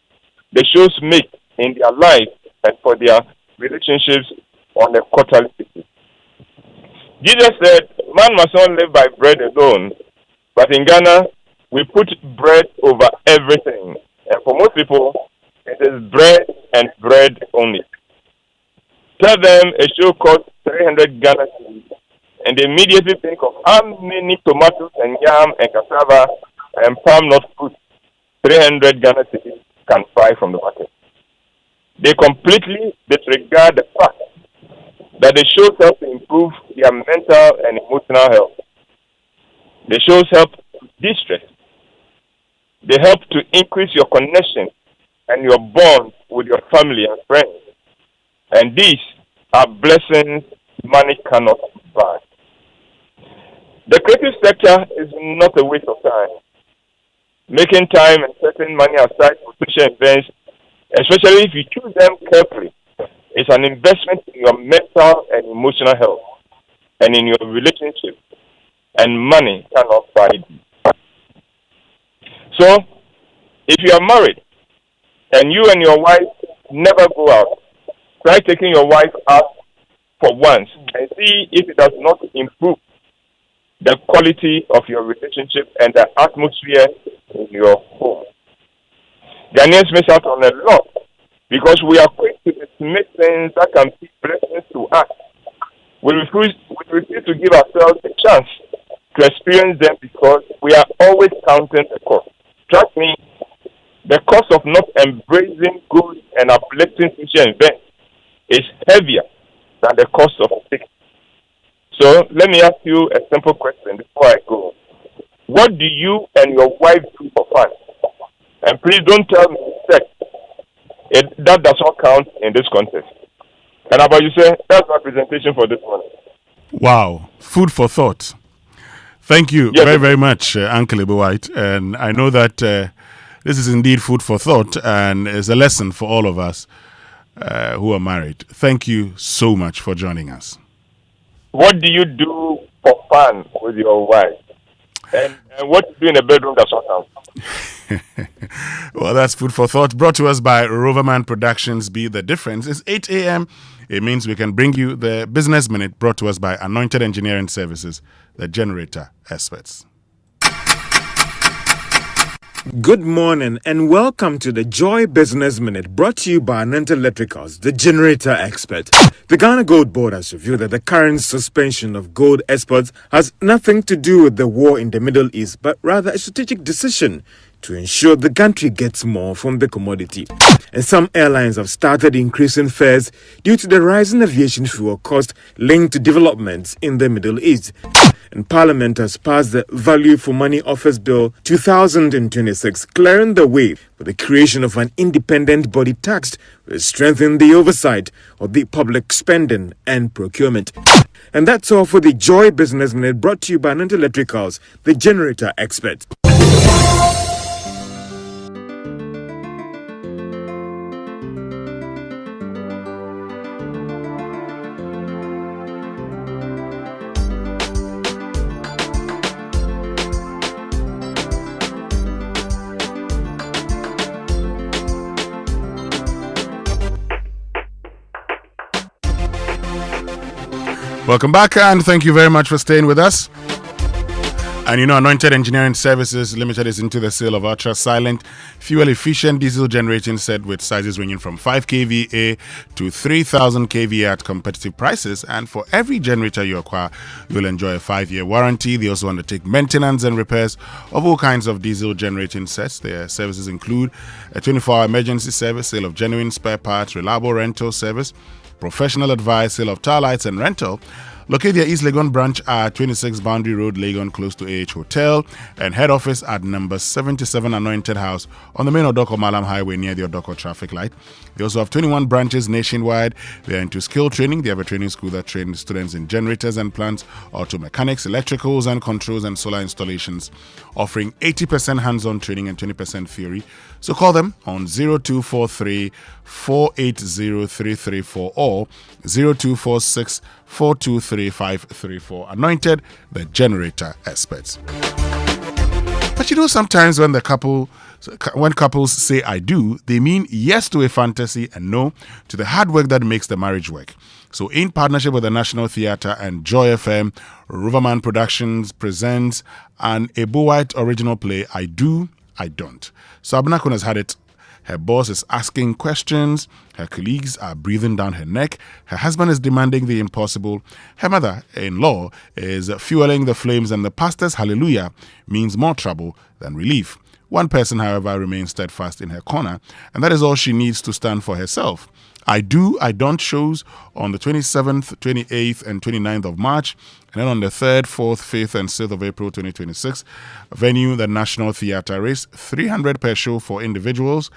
the shows make in their life and for their relationships on a quarterly basis. Jesus said, "Man must not live by bread alone," but in Ghana, we put bread over everything. And for most people, it is bread and bread only. Tell them a show costs 300 Ghana cedis, and they immediately think of how many tomatoes and yam and cassava and palm nut fruit 300 Ghana cedis can buy from the market. They completely disregard the fact that the shows help to improve their mental and emotional health. The shows help to de-stress. They help to increase your connection and your bond with your family and friends. And these are blessings money cannot buy. The creative sector is not a waste of time. Making time and setting money aside for social events, especially if you choose them carefully, is an investment in your mental and emotional health and in your relationship, and money cannot buy it. So, if you are married and you and your wife never go out, try taking your wife out for once and see if it does not improve the quality of your relationship and the atmosphere in your home. Ghanaians miss out on a lot because we are quick to dismiss things that can be blessings to us. We refuse to give ourselves a chance to experience them because we are always counting the cost. Trust me, the cost of not embracing good and uplifting social events is heavier than the cost of tickets. So let me ask you a simple question before I go. What do you and your wife do for fun? And please don't tell me sex. that does not count in this context. And about you say, that's my presentation for this morning. Wow, food for thought. Thank you very much, Uncle White. And I know that this is indeed food for thought and is a lesson for all of us who are married. Thank you so much for joining us. What do you do for fun with your wife? And what you do in the bedroom does not count. Well, that's food for thought, brought to us by Roverman Productions. Be the difference. It's 8 a.m. It means we can bring you the Business Minute, brought to us by Anointed Engineering Services, the generator experts. Good morning and welcome to the Joy Business Minute, brought to you by Anointed Electricals, the generator expert. The Ghana Gold Board has revealed that the current suspension of gold exports has nothing to do with the war in the Middle East, but rather a strategic decision to ensure the country gets more from the commodity. And some airlines have started increasing fares due to the rising aviation fuel cost linked to developments in the Middle East. And Parliament has passed the Value for Money Office Bill 2026, clearing the way for the creation of an independent body tasked with strengthening the oversight of the public spending and procurement. And that's all for the Joy Business Minute, brought to you by Anointed Electricals, the generator expert. Welcome back, and thank you very much for staying with us. And you know, Anointed Engineering Services Limited is into the sale of ultra-silent, fuel-efficient diesel generating set with sizes ranging from 5 kVA to 3,000 kVA at competitive prices. And for every generator you acquire, you'll enjoy a 5-year warranty. They also undertake maintenance and repairs of all kinds of diesel generating sets. Their services include a 24-hour emergency service, sale of genuine spare parts, reliable rental service, professional advice, sale of tire lights and rental. Locate their East Legon branch at 26 Boundary Road, Legon, close to AH Hotel, and head office at number 77 Anointed House on the main Odoko Malam Highway near the Odoko traffic light. They also have 21 branches nationwide. They are into skill training. They have a training school that trains students in generators and plants, auto mechanics, electricals and controls, and solar installations, offering 80% hands-on training and 20% theory. So call them on 0243 480 334 or 0246 423 Anointed, the generator experts. But you know, sometimes when couples say I do, they mean yes to a fantasy and no to the hard work that makes the marriage work. So in partnership with the National Theatre and Joy FM, Roverman Productions presents an Ebo White original play, I Do, I Don't. So Abnakun has had it. Her boss is asking questions. Her colleagues are breathing down her neck. Her husband is demanding the impossible. Her mother-in-law is fueling the flames, and the pastor's hallelujah means more trouble than relief. One person, however, remains steadfast in her corner, and that is all she needs to stand for herself. I Do, I Don't shows on the 27th, 28th, and 29th of March, and then on the 3rd, 4th, 5th, and 6th of April 2026. Venue, the National Theatre. Race, $300 per show for individuals,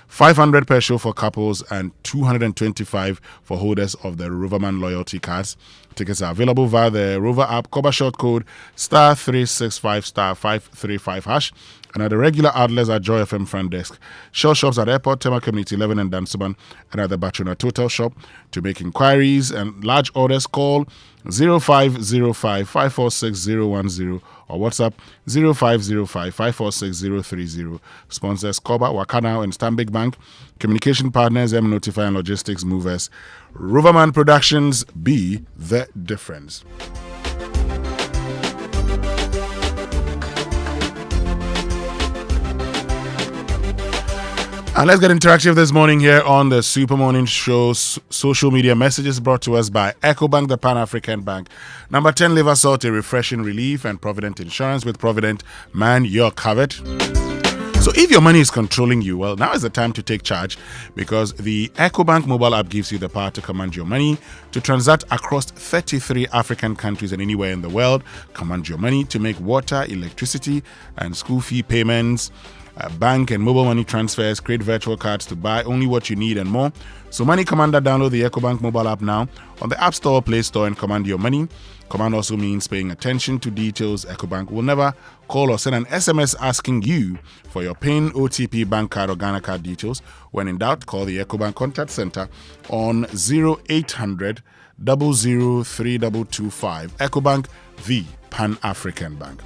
$500 per show for couples, and $225 for holders of the Roverman loyalty cards. Tickets are available via the Rover app, cover short code *365 *535#, and at the regular outlets at Joy FM front desk. Shell shops at Airport, Tema Community 11 and Dansuban, and at the Batruna Total shop. To make inquiries and large orders, call 0505 546 010 or WhatsApp 0505 546 030. Sponsors Koba, Wakana, and Stanbic Bank. Communication partners M Notify and Logistics Movers. Roverman Productions, be the difference. And let's get interactive this morning here on the Super Morning Show. Social media messages brought to us by EcoBank, the Pan-African Bank. Number 10, Liver Salt, a refreshing relief, and Provident Insurance. With Provident, man, you're covered. So if your money is controlling you, well, now is the time to take charge, because the EcoBank mobile app gives you the power to command your money, to transact across 33 African countries and anywhere in the world. Command your money to make water, electricity, and school fee payments, bank and mobile money transfers, create virtual cards to buy only what you need and more. So Money Commander, download the EcoBank mobile app now on the App Store, Play Store, and command your money. Command also means paying attention to details. EcoBank will never call or send an SMS asking you for your PIN, OTP, bank card, or Ghana card details. When in doubt, call the EcoBank Contact Center on 0800 003225. EcoBank, the Pan-African Bank.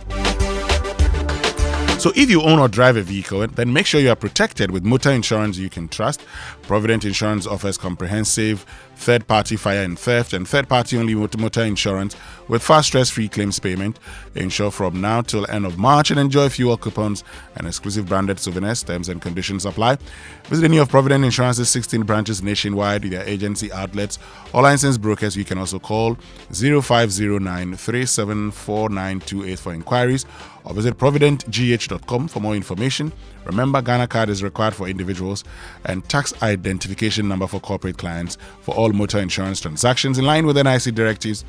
So if you own or drive a vehicle, then make sure you are protected with motor insurance you can trust. Provident Insurance offers comprehensive third-party fire and theft and third-party only motor insurance with fast stress-free claims payment. Insure from now till end of March and enjoy fuel coupons and exclusive branded souvenirs. Terms and conditions apply. Visit any of Provident Insurance's 16 branches nationwide with their agency outlets or licensed brokers. You can also call 0509 374928 for inquiries or visit providentgh.com for more information. Remember, Ghana card is required for individuals and tax identification number for corporate clients for all motor insurance transactions in line with NIC directives.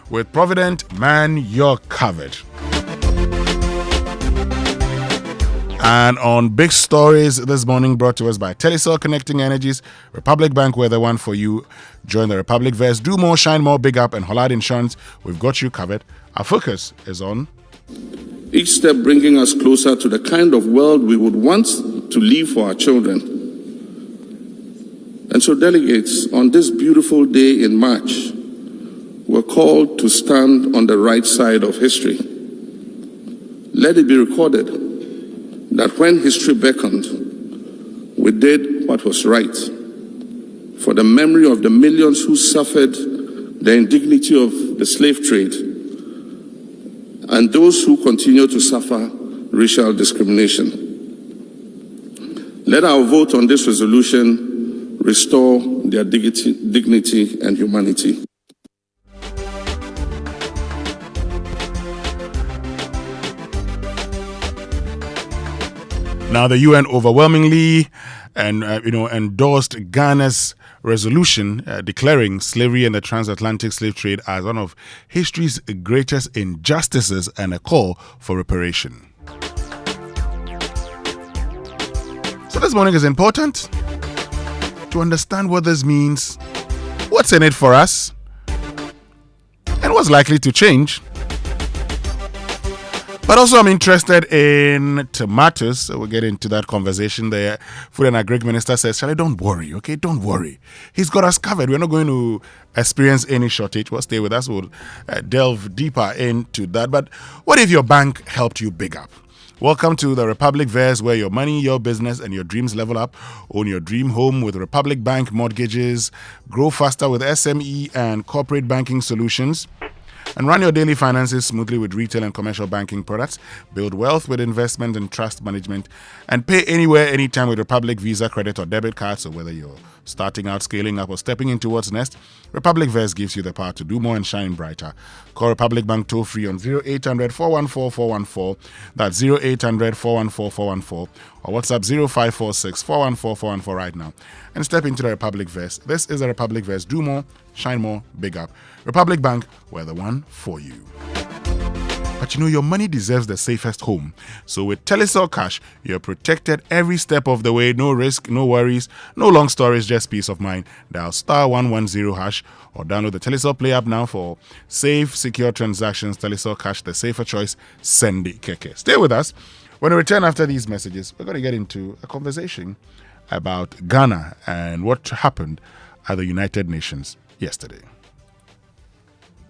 With Provident, man, you're covered. And on big stories this morning, brought to us by Telecel Connecting Energies, Republic Bank, we're the one for you. Join the Republic Verse, do more, shine more, big up, and Hollard Insurance. We've got you covered. Our focus is on each step bringing us closer to the kind of world we would want to leave for our children. And so, delegates, on this beautiful day in March, we're called to stand on the right side of history. Let it be recorded that when history beckoned, we did what was right for the memory of the millions who suffered the indignity of the slave trade and those who continue to suffer racial discrimination. Let our vote on this resolution restore their dignity and humanity. Now, the UN overwhelmingly endorsed Ghana's resolution declaring slavery and the transatlantic slave trade as one of history's greatest injustices and a call for reparation. So this morning is important to understand what this means, what's in it for us, and what's likely to change. But also I'm interested in tomatoes, so we'll get into that conversation. The Food and Agri Minister says, Charlie, don't worry, okay? Don't worry. He's got us covered. We're not going to experience any shortage. Well, stay with us. We'll delve deeper into that. But what if your bank helped you big up? Welcome to the Republic Verse, where your money, your business, and your dreams level up. Own your dream home with Republic Bank mortgages. Grow faster with SME and corporate banking solutions. And run your daily finances smoothly with retail and commercial banking products. Build wealth with investment and trust management. And pay anywhere, anytime with Republic Visa, credit, or debit cards. So whether you're starting out, scaling up, or stepping into what's next, Republic Verse gives you the power to do more and shine brighter. Call Republic Bank toll free on 0800 414 414. That's 0800 414 414. Or WhatsApp 0546 414 414 right now. And step into the Republic Verse. This is the Republic Verse. Do more, shine more, big up. Republic Bank, we're the one for you. But your money deserves the safest home. So with Telecel Cash, you're protected every step of the way. No risk, no worries, no long stories, just peace of mind. Dial *110# or download the Telecel Play app now for safe, secure transactions. Telecel Cash, the safer choice. Send it, keke. Stay with us. When we return after these messages, we're going to get into a conversation about Ghana and what happened at the United Nations yesterday.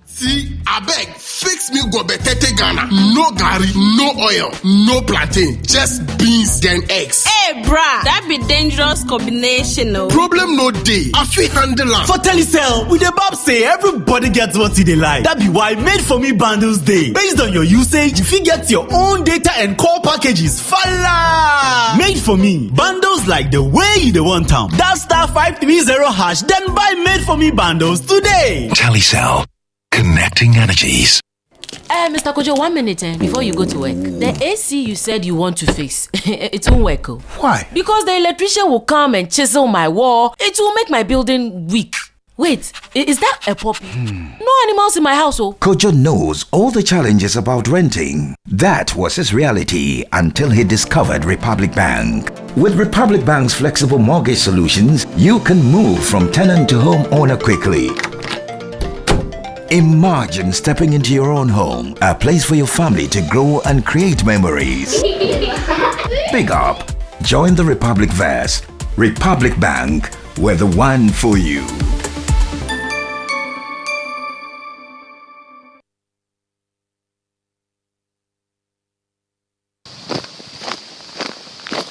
See, abeg, fix me gobetete Ghana. No garri, no oil, no plantain, just beans then eggs. Hey, brah, that be dangerous combination, no? Problem no day. I fit handle am. For Telecel, we dey bob say everybody gets what they like. That be why Made For Me bundles day. Based on your usage, you fit get your own data and call packages. Fala! Made For Me bundles like the way you dey want them. Dial *530#, then buy Made For Me bundles today. Telecel. Connecting energies. Mr. Kojo, 1 minute before you go to work. The AC you said you want to fix, it won't work. Why? Because the electrician will come and chisel my wall. It will make my building weak. Wait, is that a puppy? No animals in my house, oh. Kojo knows all the challenges about renting. That was his reality until he discovered Republic Bank. With Republic Bank's flexible mortgage solutions, you can move from tenant to homeowner quickly. Imagine stepping into your own home, a place for your family to grow and create memories. Big up. Join the Republic Verse. Republic Bank, we're the one for you.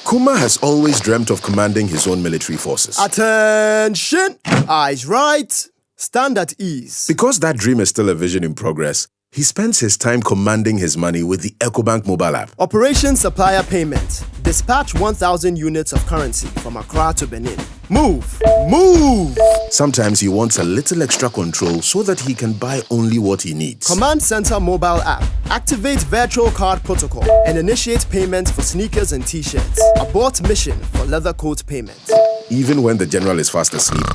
Kuma has always dreamt of commanding his own military forces. Attention! Eyes right, stand at ease. Because that dream is still a vision in progress, he spends his time commanding his money with the EcoBank mobile app. Operation Supplier Payment. Dispatch 1,000 units of currency from Accra to Benin. Move! Move! Sometimes he wants a little extra control so that he can buy only what he needs. Command Center mobile app. Activate virtual card protocol and initiate payments for sneakers and t-shirts. Abort mission for leather coat payment. Even when the general is fast asleep,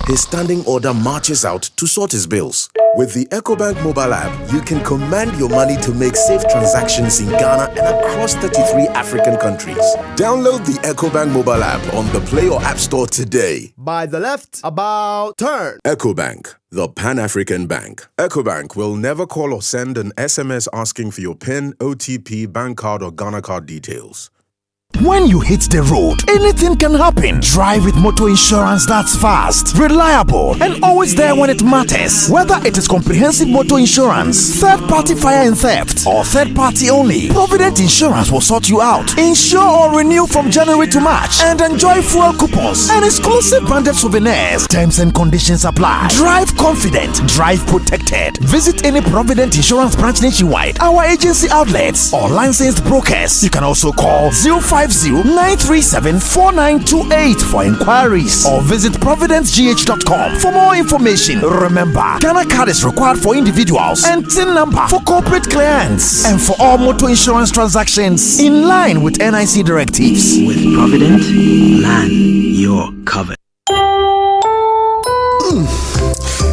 his standing order marches out to sort his bills. With the EcoBank mobile app, you can command your money to make safe transactions in Ghana and across 33 African countries. Download the EcoBank mobile app on the Play or App Store today. By the left, about turn. EcoBank, the Pan-African Bank. EcoBank will never call or send an SMS asking for your PIN, OTP, bank card, or Ghana card details. When you hit the road, anything can happen. Drive with motor insurance that's fast, reliable, and always there when it matters. Whether it is comprehensive motor insurance, third-party fire and theft, or third-party only, Provident Insurance will sort you out. Insure or renew from January to March and enjoy fuel coupons and exclusive branded souvenirs. Terms and conditions apply. Drive confident, drive protected. Visit any Provident Insurance branch nationwide, our agency outlets, or licensed brokers. You can also call 050-937-4928 for inquiries or visit providencegh.com for more information. Remember, Ghana card is required for individuals and TIN number for corporate clients and for all motor insurance transactions in line with NIC directives. With Provident, plan you're covered.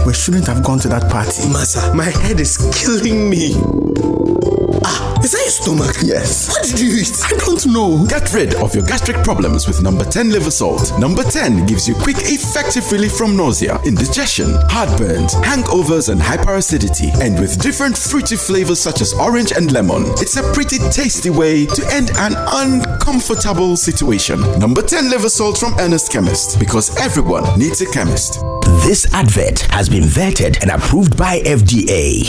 We shouldn't have gone to that party. Masa, my head is killing me. Is that your stomach? Yes. What did you eat? I don't know. Get rid of your gastric problems with number 10 liver salt. Number 10 gives you quick, effective relief from nausea, indigestion, heartburns, hangovers, and hyperacidity. And with different fruity flavors such as orange and lemon, it's a pretty tasty way to end an uncomfortable situation. Number 10 liver salt from Ernest Chemist, because everyone needs a chemist. This advert has been vetted and approved by FDA.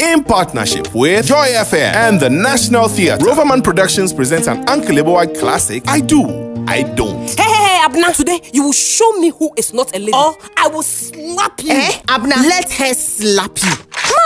In partnership with Joy FM and the National Theatre, Roverman Productions presents an unkillable classic, I Do, I Don't. Hey, Abna, today you will show me who is not a lady. Or I will slap you. Abna, let her slap you.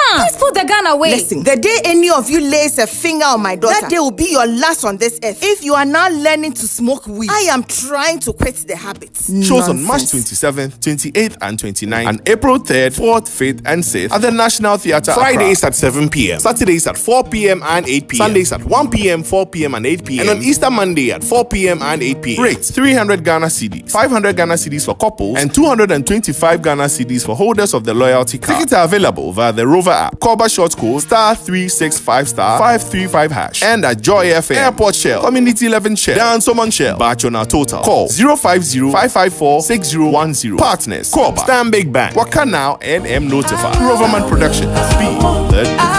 Please put the gun away. Listen, the day any of you lays a finger on my daughter, that day will be your last on this earth. If you are now learning to smoke weed, I am trying to quit the habit. Shows on March 27th, 28th, and 29th, and April 3rd, 4th, 5th, and 6th at the National Theatre. Fridays at 7 p.m., Saturdays at 4 p.m. and 8 p.m., Sundays at 1 p.m., 4 p.m., and 8 p.m., and on Easter Monday at 4 p.m. and 8 p.m. Rates: 300 Ghana cedis, 500 Ghana cedis for couples, and 225 Ghana cedis for holders of the loyalty card. Tickets are available via the Rover app. Call by short code *365*535# and at Joy FM, Airport Shell, Community 11 Shell, Dan Somon Shell, Batch on our total. Call 050-554-6010. Partners: Corba, Stanbic Bank, Waka Now, and M Notify. Roverman Production. Be the difference.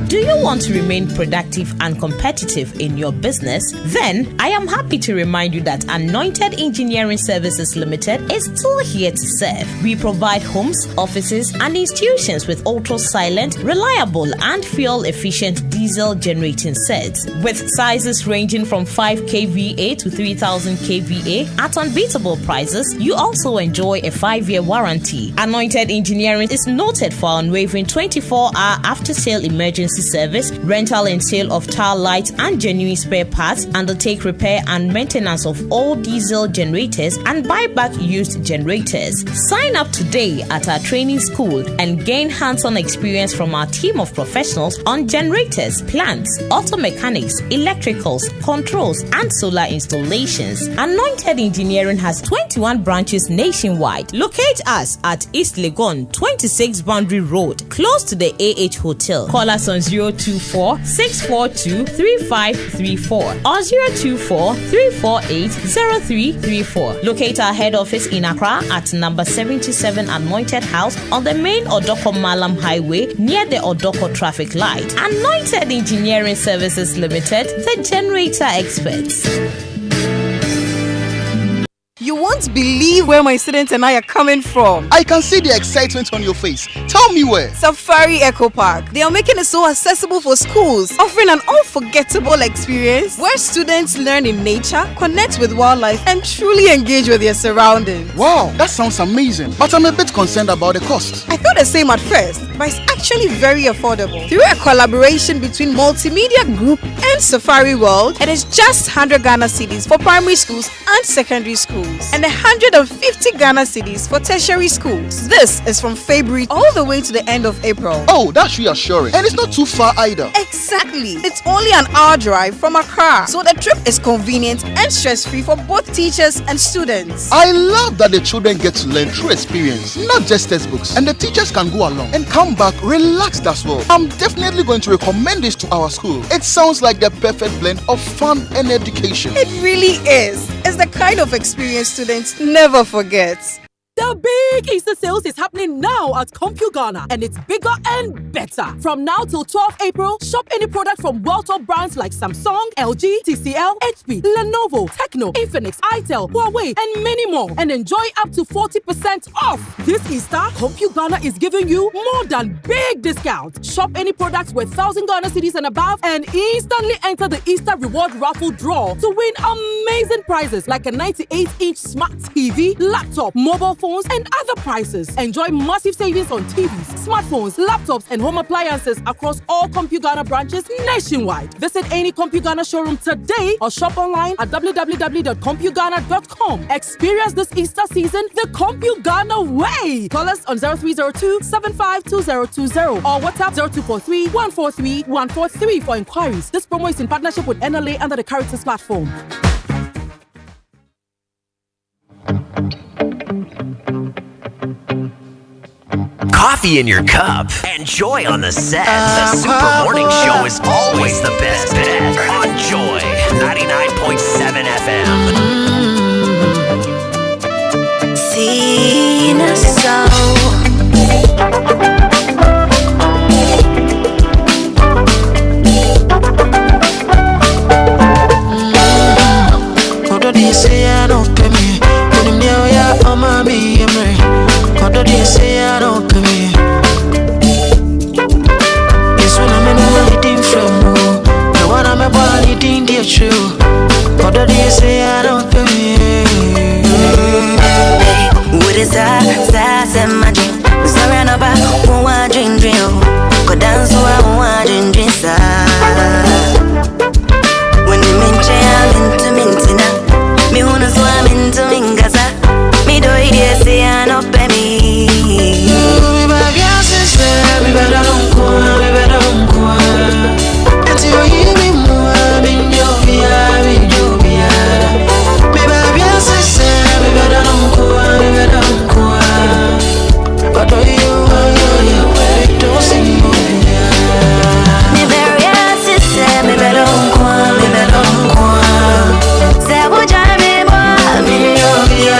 Do you want to remain productive and competitive in your business? Then I am happy to remind you that Anointed Engineering Services Limited is still here to serve. We provide homes, offices, and institutions with ultra-silent, reliable, and fuel-efficient diesel generating sets with sizes ranging from 5 kVA to 3000 kVA at unbeatable prices. You also enjoy a 5-year warranty. Anointed Engineering is noted for unwavering 24-hour after-sale emergency service vehicles, rental and sale of tile lights and genuine spare parts, undertake repair and maintenance of all diesel generators, and buy back used generators. Sign up today at our training school and gain hands-on experience from our team of professionals on generators, plants, auto mechanics, electricals, controls, and solar installations. Anointed Engineering has 21 branches nationwide. Locate us at East Legon, 26 Boundary Road, close to the AH Hotel. Call us on 024-642-3534 or 024-348-0334. Locate our head office in Accra at number 77 Anointed House on the main Odoko Malam Highway near the Odoko traffic light. Anointed Engineering Services Limited, the generator experts. You won't believe where my students and I are coming from. I can see the excitement on your face. Tell me where. Safari Eco Park. They are making it so accessible for schools, offering an unforgettable experience where students learn in nature, connect with wildlife, and truly engage with their surroundings. Wow, that sounds amazing. But I'm a bit concerned about the cost. I thought the same at first, but it's actually very affordable. Through a collaboration between Multimedia Group and Safari World, it is just 100 Ghana cedis for primary schools and secondary schools, and 150 Ghana cedis for tertiary schools. This is from February all the way to the end of April. Oh, that's reassuring. And it's not too far either. Exactly. It's only an hour drive from Accra, so the trip is convenient and stress-free for both teachers and students. I love that the children get to learn through experience, not just textbooks. And the teachers can go along and come back relaxed as well. I'm definitely going to recommend this to our school. It sounds like the perfect blend of fun and education. It really is. It's the kind of experience students never forget. The big Easter sales is happening now at CompuGhana, and it's bigger and better. From now till 12 April, shop any product from well-top brands like Samsung, LG, TCL, HP, Lenovo, Tecno, Infinix, Itel, Huawei, and many more, and enjoy up to 40% off. This Easter, CompuGhana is giving you more than big discounts. Shop any products worth 1,000 Ghana cedis and above, and instantly enter the Easter reward raffle draw to win amazing prizes like a 98-inch smart TV, laptop, mobile phone, and other prices. Enjoy massive savings on TVs, smartphones, laptops, and home appliances across all CompuGhana branches nationwide. Visit any CompuGhana showroom today or shop online at www.compughana.com. Experience this Easter season the CompuGhana way. Call us on 0302-752020 or WhatsApp 0243-143-143 for inquiries. This promo is in partnership with NLA under the Caritas platform. Coffee in your cup and joy on the set. The Super Morning Show is always the best bet on Joy 99.7 FM. Seen us so. What do they say? I don't pay me. When I'm there, yeah, I'm a me. What do they say? I don't pay me. It's when I'm in the team from you. The one I'm a body team, dear true. What do they say? I don't pay me. Hey, what is that? That's a magic. Sorry, I'm about one drink. Go dance to one drink. When you mention I'm into mintina, me wanna swim into Mingaza. Me do it, say I don't pay me. We better don't go. Until you hear me more, I'm in your via. Maybe I'll be a sister, we better don't go. But do you don't sing more. Me very a sister, we better don't go. Say what you mean, I'm in your via.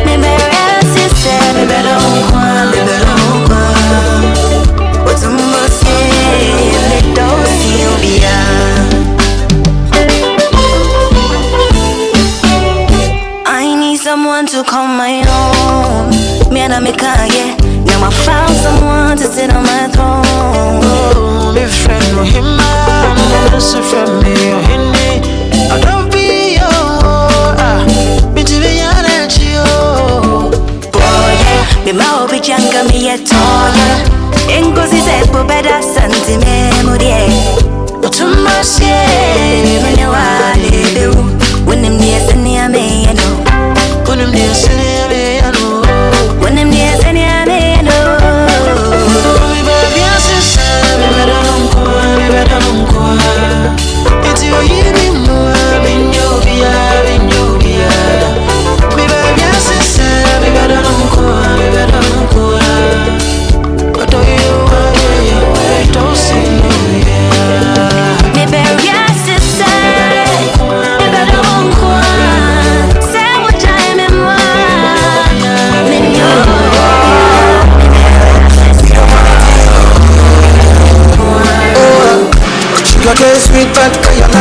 Me very a sister, we better don't go. I need someone to call my own. Me and I make yeah. Now I found someone to sit on my throne. Oh, be friend with him, I'm listen from me or Hindi. I don't be your be to be honest, you. Boy, yeah, me mau be younger, me yet taller. Engozi said, "But better son."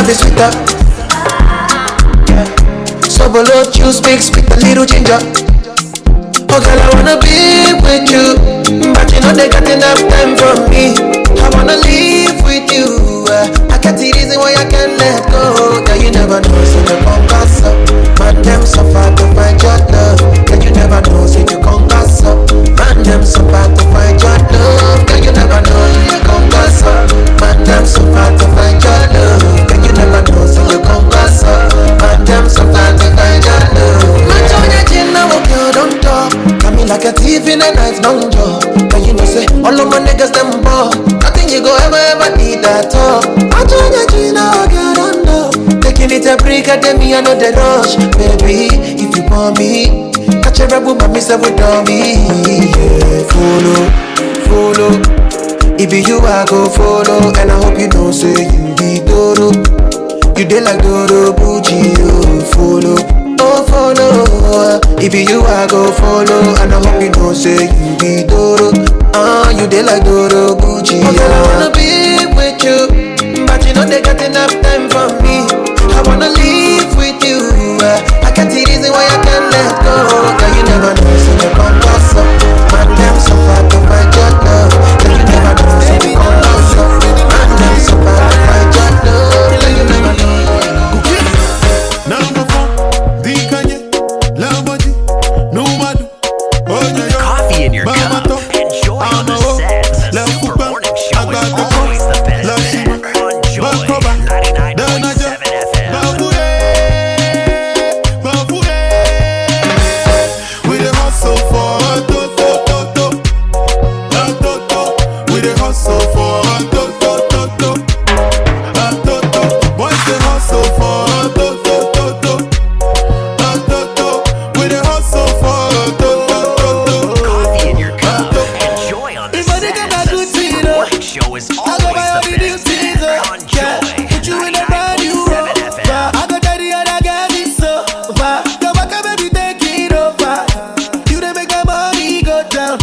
be sweeter. So below you speaks with a little ginger. Oh girl, I wanna be with you, but you know they got enough time for me. I wanna live with you. I can't see reason why I can't let go. Girl, you never know, so you conquer up. Man, them so far to find your love. Girl, you never know, so you conquer up. Man, them so far to find your love. Girl, you never know, so you conquer up. Man, them so far to find your love. Girl, you never know, so you conquer up. Man, them so far to find your love. Man, show your chin now, girl, don't talk. Come in like a thief in a night, don't joke. And you know, say, all of my niggas, them ball. Nothing you go ever need at all. I join your chin now, girl, don't know. Taking it a break, at me, I know the rush. Baby, if you want me, catch a rebel, my miss with me. Yeah, follow. If you I go follow, and I hope you know, say you be Doro. You dey like Doro, Bucci, oh, follow. If you I go follow, and I hope you know, say you be Doro. You dey like Doro, Gucci. Oh girl, I wanna be with you, but you know they got enough time for me. I wanna live with you. I can't see reason why I can't let go. Girl, you never know, so you come pass up. Man, them so far to find your love. Girl, you never know, so you come pass up. Man, them so far to find your love. Girl, you never know. Coffee in your cup. Enjoy on the set. The Super Morning Show is always the best bet on Joy 99.7 FM. We dey hustle for to. We dey hustle for to. Boys dey hustle for to. We dey hustle for to. Coffee in your cup. Enjoy on the set. The Super Morning Show is always the best bet on Joy 99.7 FM. I go tell the other girl this so far. Go back and baby take it over. You dey make my money go down.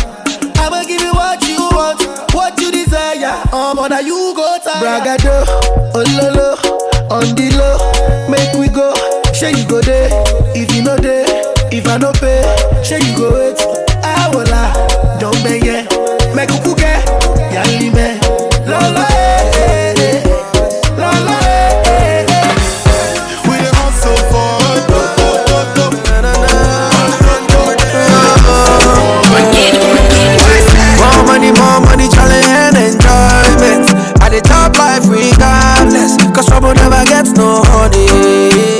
I'ma give you what you want, what you desire. Now you go tire. Bragado, oh lolo, on the low, make we go. Share you go there, if you know there, if I no pay, share you go wait. I will lie, don't beg it, make you get, yali me, lolo, lolo. We dey hustle for More money, challenge and enjoyment. At the top life regardless, cause trouble never gets no honey.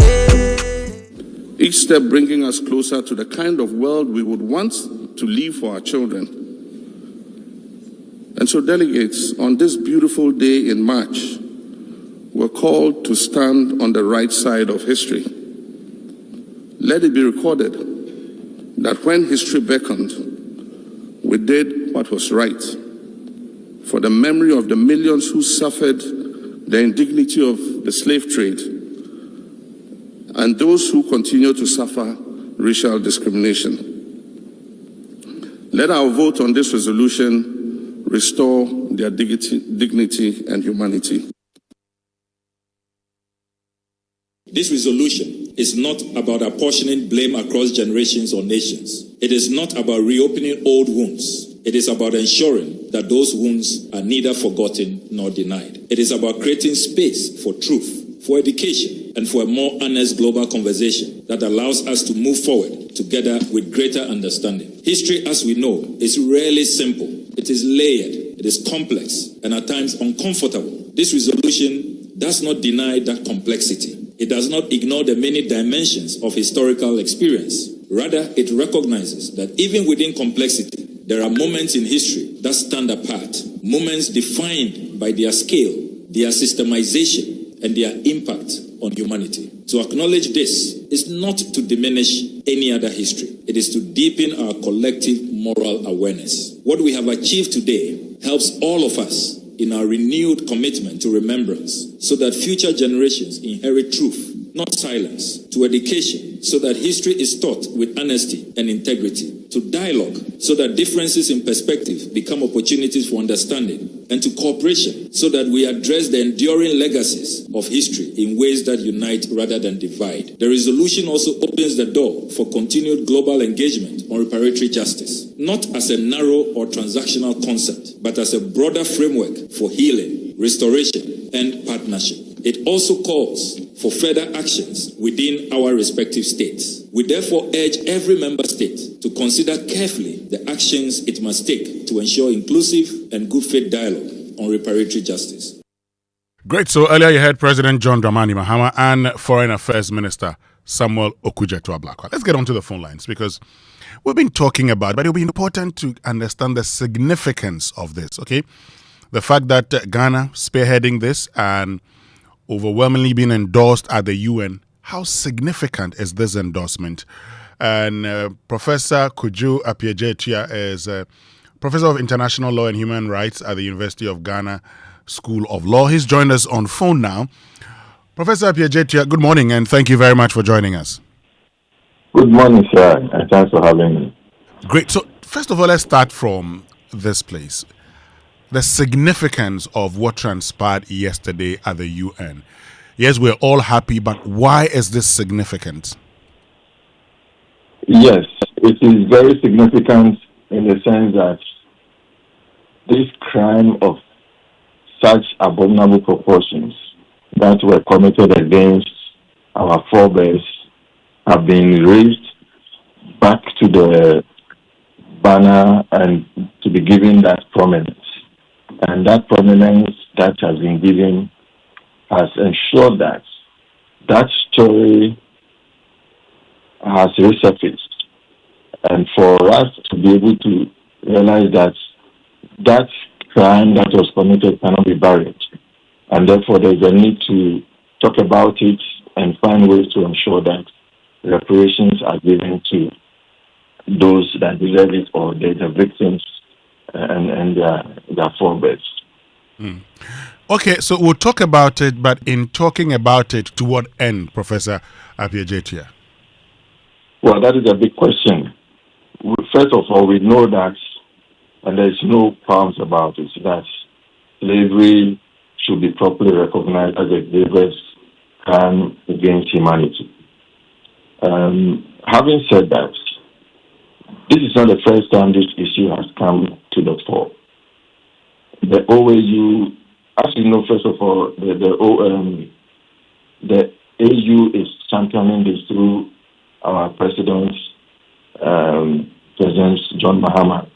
Each step bringing us closer to the kind of world we would want to leave for our children. And so delegates, on this beautiful day in March, we're called to stand on the right side of history. Let it be recorded that when history beckoned, we did what was right for the memory of the millions who suffered the indignity of the slave trade and those who continue to suffer racial discrimination. Let our vote on this resolution restore their dignity and humanity. This resolution is not about apportioning blame across generations or nations. It is not about reopening old wounds. It is about ensuring that those wounds are neither forgotten nor denied. It is about creating space for truth, for education, and for a more honest global conversation that allows us to move forward together with greater understanding. History, as we know, is rarely simple. It is layered, it is complex, and at times uncomfortable. This resolution does not deny that complexity. It does not ignore the many dimensions of historical experience. Rather, it recognizes that even within complexity, there are moments in history that stand apart, moments defined by their scale, their systemization, and their impact on humanity. To acknowledge this is not to diminish any other history. It is to deepen our collective moral awareness. What we have achieved today helps all of us in our renewed commitment to remembrance, so that future generations inherit truth, not silence, to education, so that history is taught with honesty and integrity, to dialogue so that differences in perspective become opportunities for understanding, and to cooperation so that we address the enduring legacies of history in ways that unite rather than divide. The resolution also opens the door for continued global engagement on reparatory justice, not as a narrow or transactional concept, but as a broader framework for healing, restoration, and partnership. It also calls for further actions within our respective states. We therefore urge every member state to consider carefully the actions it must take to ensure inclusive and good faith dialogue on reparatory justice. Great. So earlier you heard President John Dramani Mahama and Foreign Affairs Minister Samuel Okudzeto-Ablakwa. Let's get onto the phone lines because we've been talking about it, but it'll be important to understand the significance of this, okay? The fact that Ghana spearheading this and overwhelmingly being endorsed at the UN, how significant is this endorsement? And Professor Kojo Appiah-Etia is Professor of International Law and Human Rights at the University of Ghana School of Law. He's joined us on phone now. Professor Appiah-Etia, good morning and thank you very much for joining us. Good morning, sir, and thanks for having me. Great. So first of all, let's start from this place. The significance of what transpired yesterday at the UN. Yes, we're all happy, but why is this significant? Yes, it is very significant in the sense that this crime of such abominable proportions that were committed against our forebears have been raised back to the banner and to be given that prominence. And that prominence that has been given has ensured that that story has resurfaced. And for us to be able to realize that that crime that was committed cannot be buried. And therefore there's a need to talk about it and find ways to ensure that reparations are given to those that deserve it or the victims and their forebears. Okay, so we'll talk about it, but in talking about it, to what end, Professor Appiah-Etia? Well, that is a big question. First of all, we know that, and there's no qualms about it, that slavery should be properly recognized as a grievous crime against humanity. Having said that, this is not the first time this issue has come to the fore. The OAU, as you know, first of all, the AU is championing this through our President John Mahama,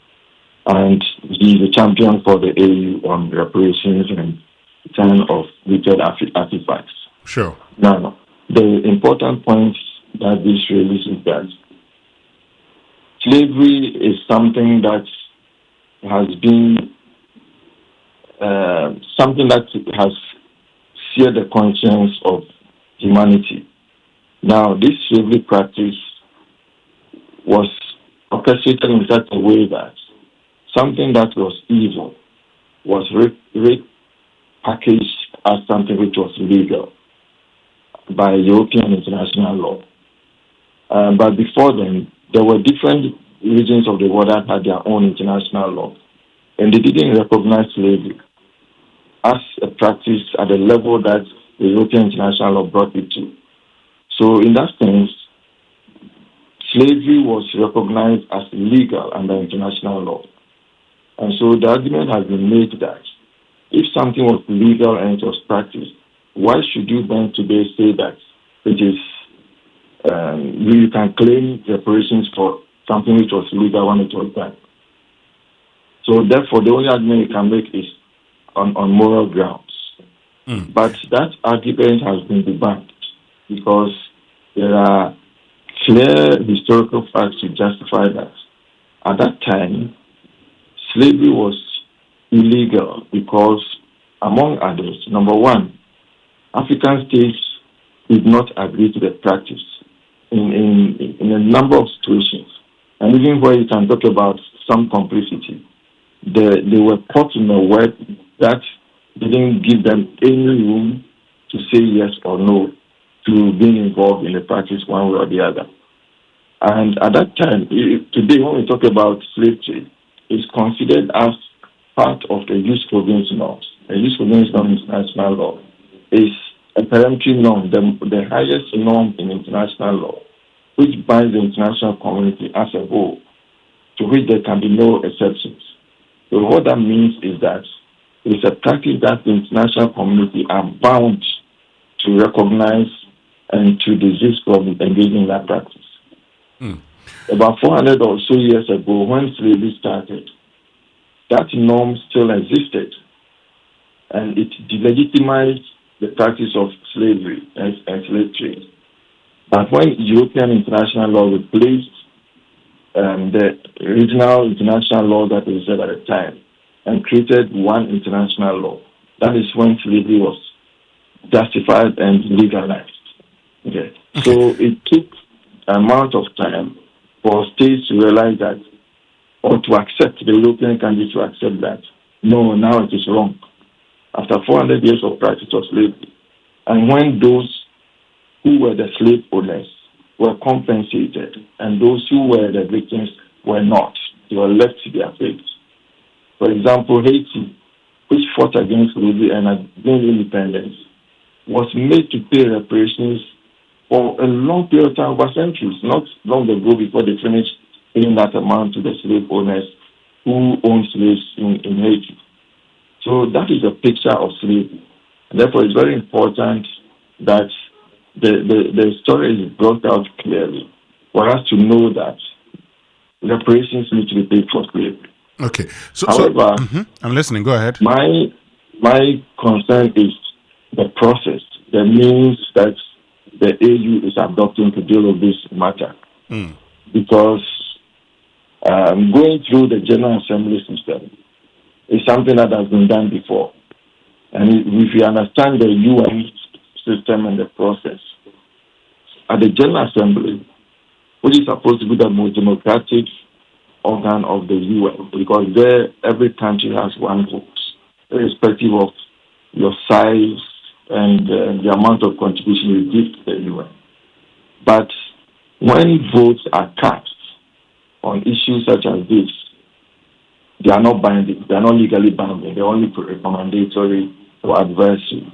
and he's the champion for the AU on reparations and return of looted artifacts. Sure. Now, the important point that this raises is that slavery is something that has been something that has seared the conscience of humanity. Now, this slavery practice was orchestrated in such a way that something that was evil was repackaged as something which was legal by European international law. But before then, there were different regions of the world that had their own international law, and they didn't recognize slavery as a practice at the level that the European international law brought it to. So in that sense, slavery was recognized as legal under international law. And so the argument has been made that if something was legal and it was practiced, why should you then today say that it is you can claim reparations for something which was legal when it was done? So therefore, the only argument you can make is on moral grounds. But that argument has been debunked because there are clear historical facts to justify that. At that time, slavery was illegal because, among others, number one, African states did not agree to the practice in a number of situations. And even where you can talk about some complicity, they were caught in a web that didn't give them any room to say yes or no to being involved in the practice one way or the other. And at that time, today when we talk about slave trade, it's considered as part of the use province norms. The use province norm in international law is a parliamentary norm, the highest norm in international law, which binds the international community as a whole, to which there can be no exceptions. So what that means is that it's a practice that the international community are bound to recognize and to desist from engaging in that practice. About 400 or so years ago, when slavery started, that norm still existed, and it delegitimized the practice of slavery and slave trade. But when European international law replaced the original international law that existed at the time and created one international law, that is when slavery was justified and legalized. Okay. So it took an amount of time for states to realize that, or to accept, the European countries to accept that, no, now it is wrong. After 400 years of practice of slavery, and when those who were the slave owners were compensated, and those who were the victims were not, they were left to their fate. For example, Haiti, which fought against slavery and gained independence, was made to pay reparations for a long period of time, over centuries, not long ago before they finished paying that amount to the slave owners who owned slaves in Haiti. So that is a picture of slavery. And therefore, it's very important that the story is brought out clearly for us to know that reparations need to be paid for slavery. Okay. However, I'm listening. Go ahead. My concern is the process, the means that the AU is adopting to deal with this matter. Because going through the General Assembly system is something that has been done before. And if you understand the UN system and the process, at the General Assembly, which is supposed to be the most democratic organ of the UN, because there every country has one vote, irrespective of your size and the amount of contribution you give to the UN. But when votes are cast on issues such as this, they are not binding, they are not legally binding, they're only recommendatory or advisory.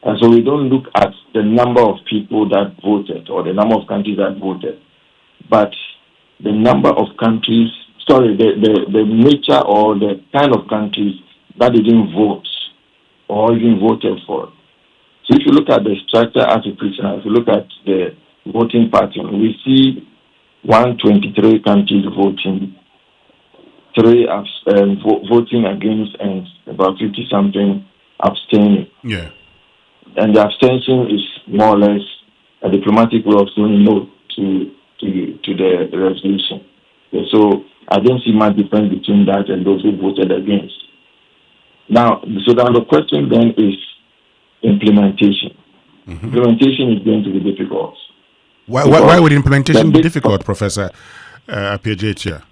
And so we don't look at the number of people that voted or the number of countries that voted, but the number of countries, the nature or the kind of countries that didn't vote or even voted for. So if you look at the structure as it is now, if you look at the voting pattern, we see 123 countries voting, 3 voting against, and about 50-something abstaining. Yeah. And the abstention is more or less a diplomatic way of saying no to the resolution. Yeah, so I don't see much difference between that and those who voted against. Now the question then is implementation. Implementation is going to be difficult. Why would implementation be difficult, Professor Appiah-Gyechia?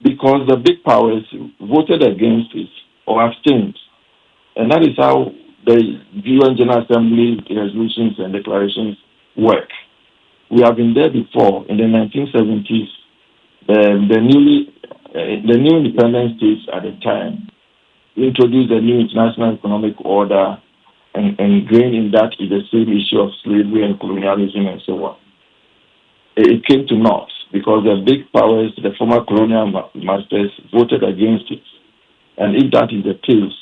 Because the big powers voted against it or abstained. And that is how the UN General Assembly resolutions and declarations work. We have been there before. In the 1970s, the new independent states at the time introduced a new international economic order, and grain in that is the same issue of slavery and colonialism and so on. It came to naught because the big powers, the former colonial masters, voted against it. And if that is the case,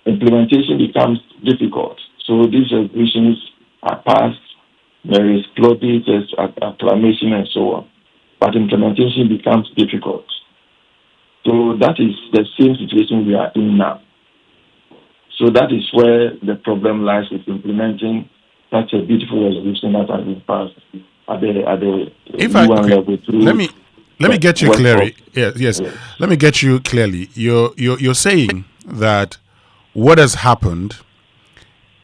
implementation becomes difficult. So these resolutions are passed, there is plaudits, acclamation, and so on. But implementation becomes difficult. So that is the same situation we are in now. So that is where the problem lies with implementing such a beautiful resolution that has been passed at the UN level. Let me get you clearly. Yes. Let me get you clearly. You're saying that what has happened,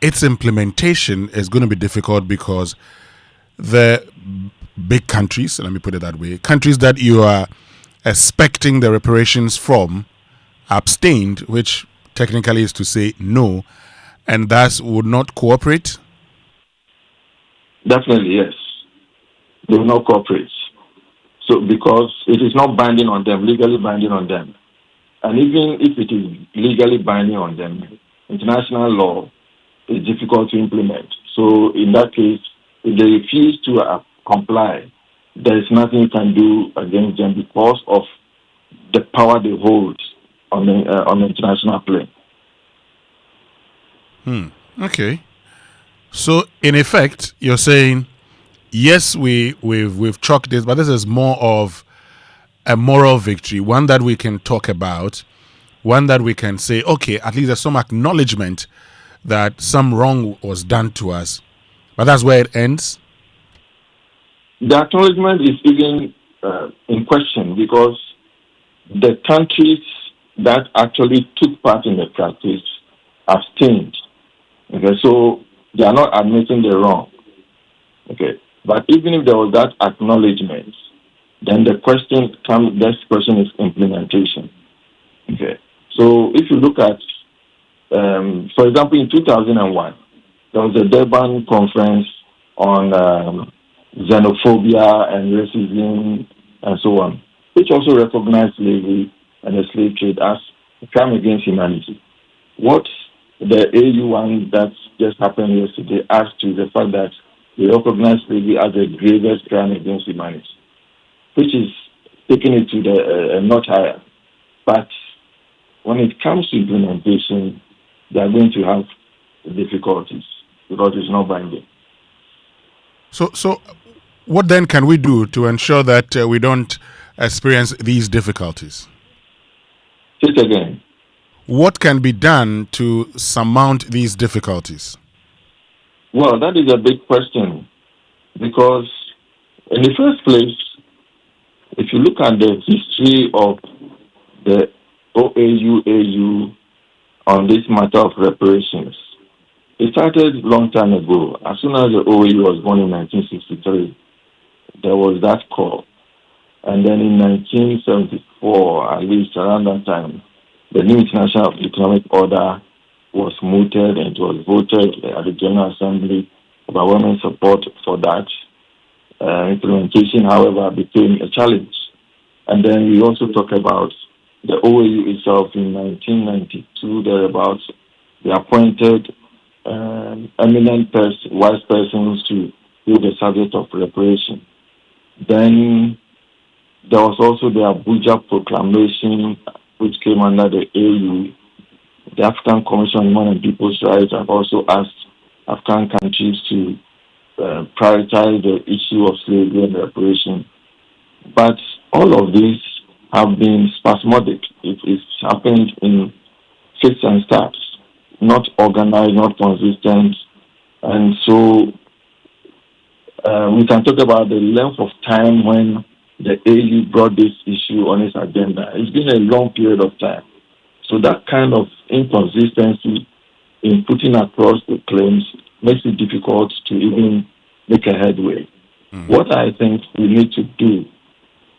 its implementation is going to be difficult because the big countries, let me put it that way, countries that you are expecting the reparations from abstained, which technically is to say no, and thus would not cooperate? Definitely, yes. They will not cooperate. So because it is not binding on them, legally binding on them. And even if it is legally binding on them, international law is difficult to implement. So in that case, if they refuse to comply, there is nothing you can do against them because of the power they hold on the international plane. Okay. So in effect, you're saying, yes, we've chalked this, but this is more of a moral victory, one that we can talk about, one that we can say, okay, at least there's some acknowledgement that some wrong was done to us, but that's where it ends. The acknowledgement is even in question because the countries that actually took part in the practice abstained. Okay, so they are not admitting the wrong. Okay, but even if there was that acknowledgement, then the question is implementation. Okay, so if you look at, for example, in 2001, there was a Durban conference on xenophobia and racism and so on, which also recognized slavery and the slave trade as a crime against humanity. What the AU one that just happened yesterday adds to the fact that they recognize slavery as the gravest crime against humanity, which is taking it to the notch higher. But when it comes to implementation, they are going to have difficulties because it's not binding. So what then can we do to ensure that we don't experience these difficulties? Say it again. What can be done to surmount these difficulties? Well, that is a big question because in the first place, if you look at the history of the OAU on this matter of reparations, it started a long time ago. As soon as the OAU was born in 1963, there was that call. And then in 1974, at least around that time, the new International Economic Order was mooted and it was voted at the General Assembly. Overwhelming support for that. Implementation, however, became a challenge. And then we also talk about the OAU itself in 1992, thereabouts. They appointed eminent wise persons to do the subject of reparation. Then there was also the Abuja Proclamation, which came under the AU. The African Commission on Human and People's Rights have also asked African countries to prioritize the issue of slavery and reparation. But all of these have been spasmodic. It's happened in fits and starts, not organized, not consistent. And so we can talk about the length of time when the AU brought this issue on its agenda. It's been a long period of time. So that kind of inconsistency in putting across the claims makes it difficult to even make a headway. What I think we need to do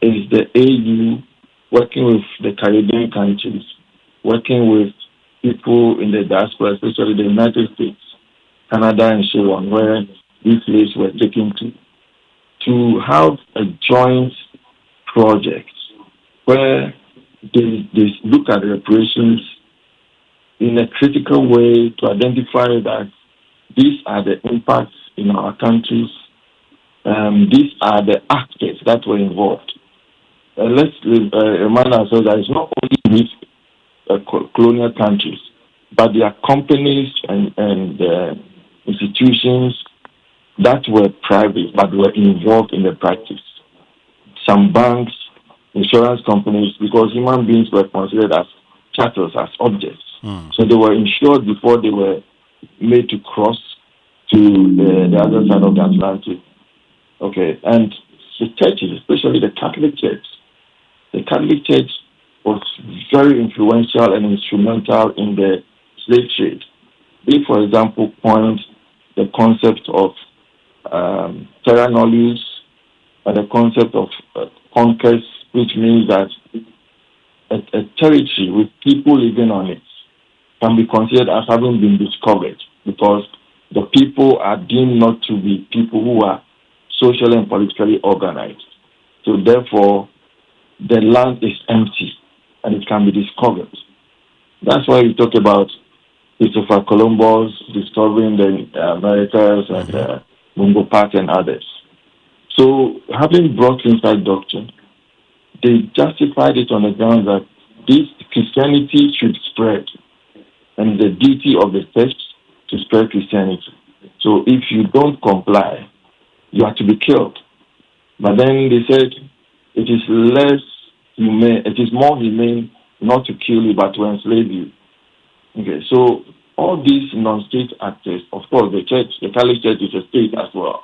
is the AU working with the Caribbean countries, working with people in the diaspora, especially the United States, Canada, and so on, where these slaves were taken to have a joint project where they look at reparations in a critical way to identify that these are the impacts in our countries. These are the actors that were involved. Let's remind ourselves that it's not only these colonial countries, but there are companies and institutions that were private but were involved in the practice. Some banks, insurance companies, because human beings were considered as chattels, as objects. So they were insured before they were made to cross to the other side of the Atlantic. Okay, and the churches, especially the Catholic Church was very influential and instrumental in the slave trade. They, for example, coined the concept of terra nullius and the concept of conquest, which means that a territory with people living on it can be considered as having been discovered because the people are deemed not to be people who are socially and politically organized. So therefore, the land is empty and it can be discovered. That's why we talk about Christopher Columbus discovering the Americas and Mungo Park and others. So having brought inside doctrine, they justified it on the grounds that this Christianity should spread, and the duty of the church to spread Christianity. So if you don't comply, you are to be killed. But then they said it is less humane, it is more humane not to kill you but to enslave you. Okay, so all these non-state actors, of course, the church, the Catholic Church is a state as well,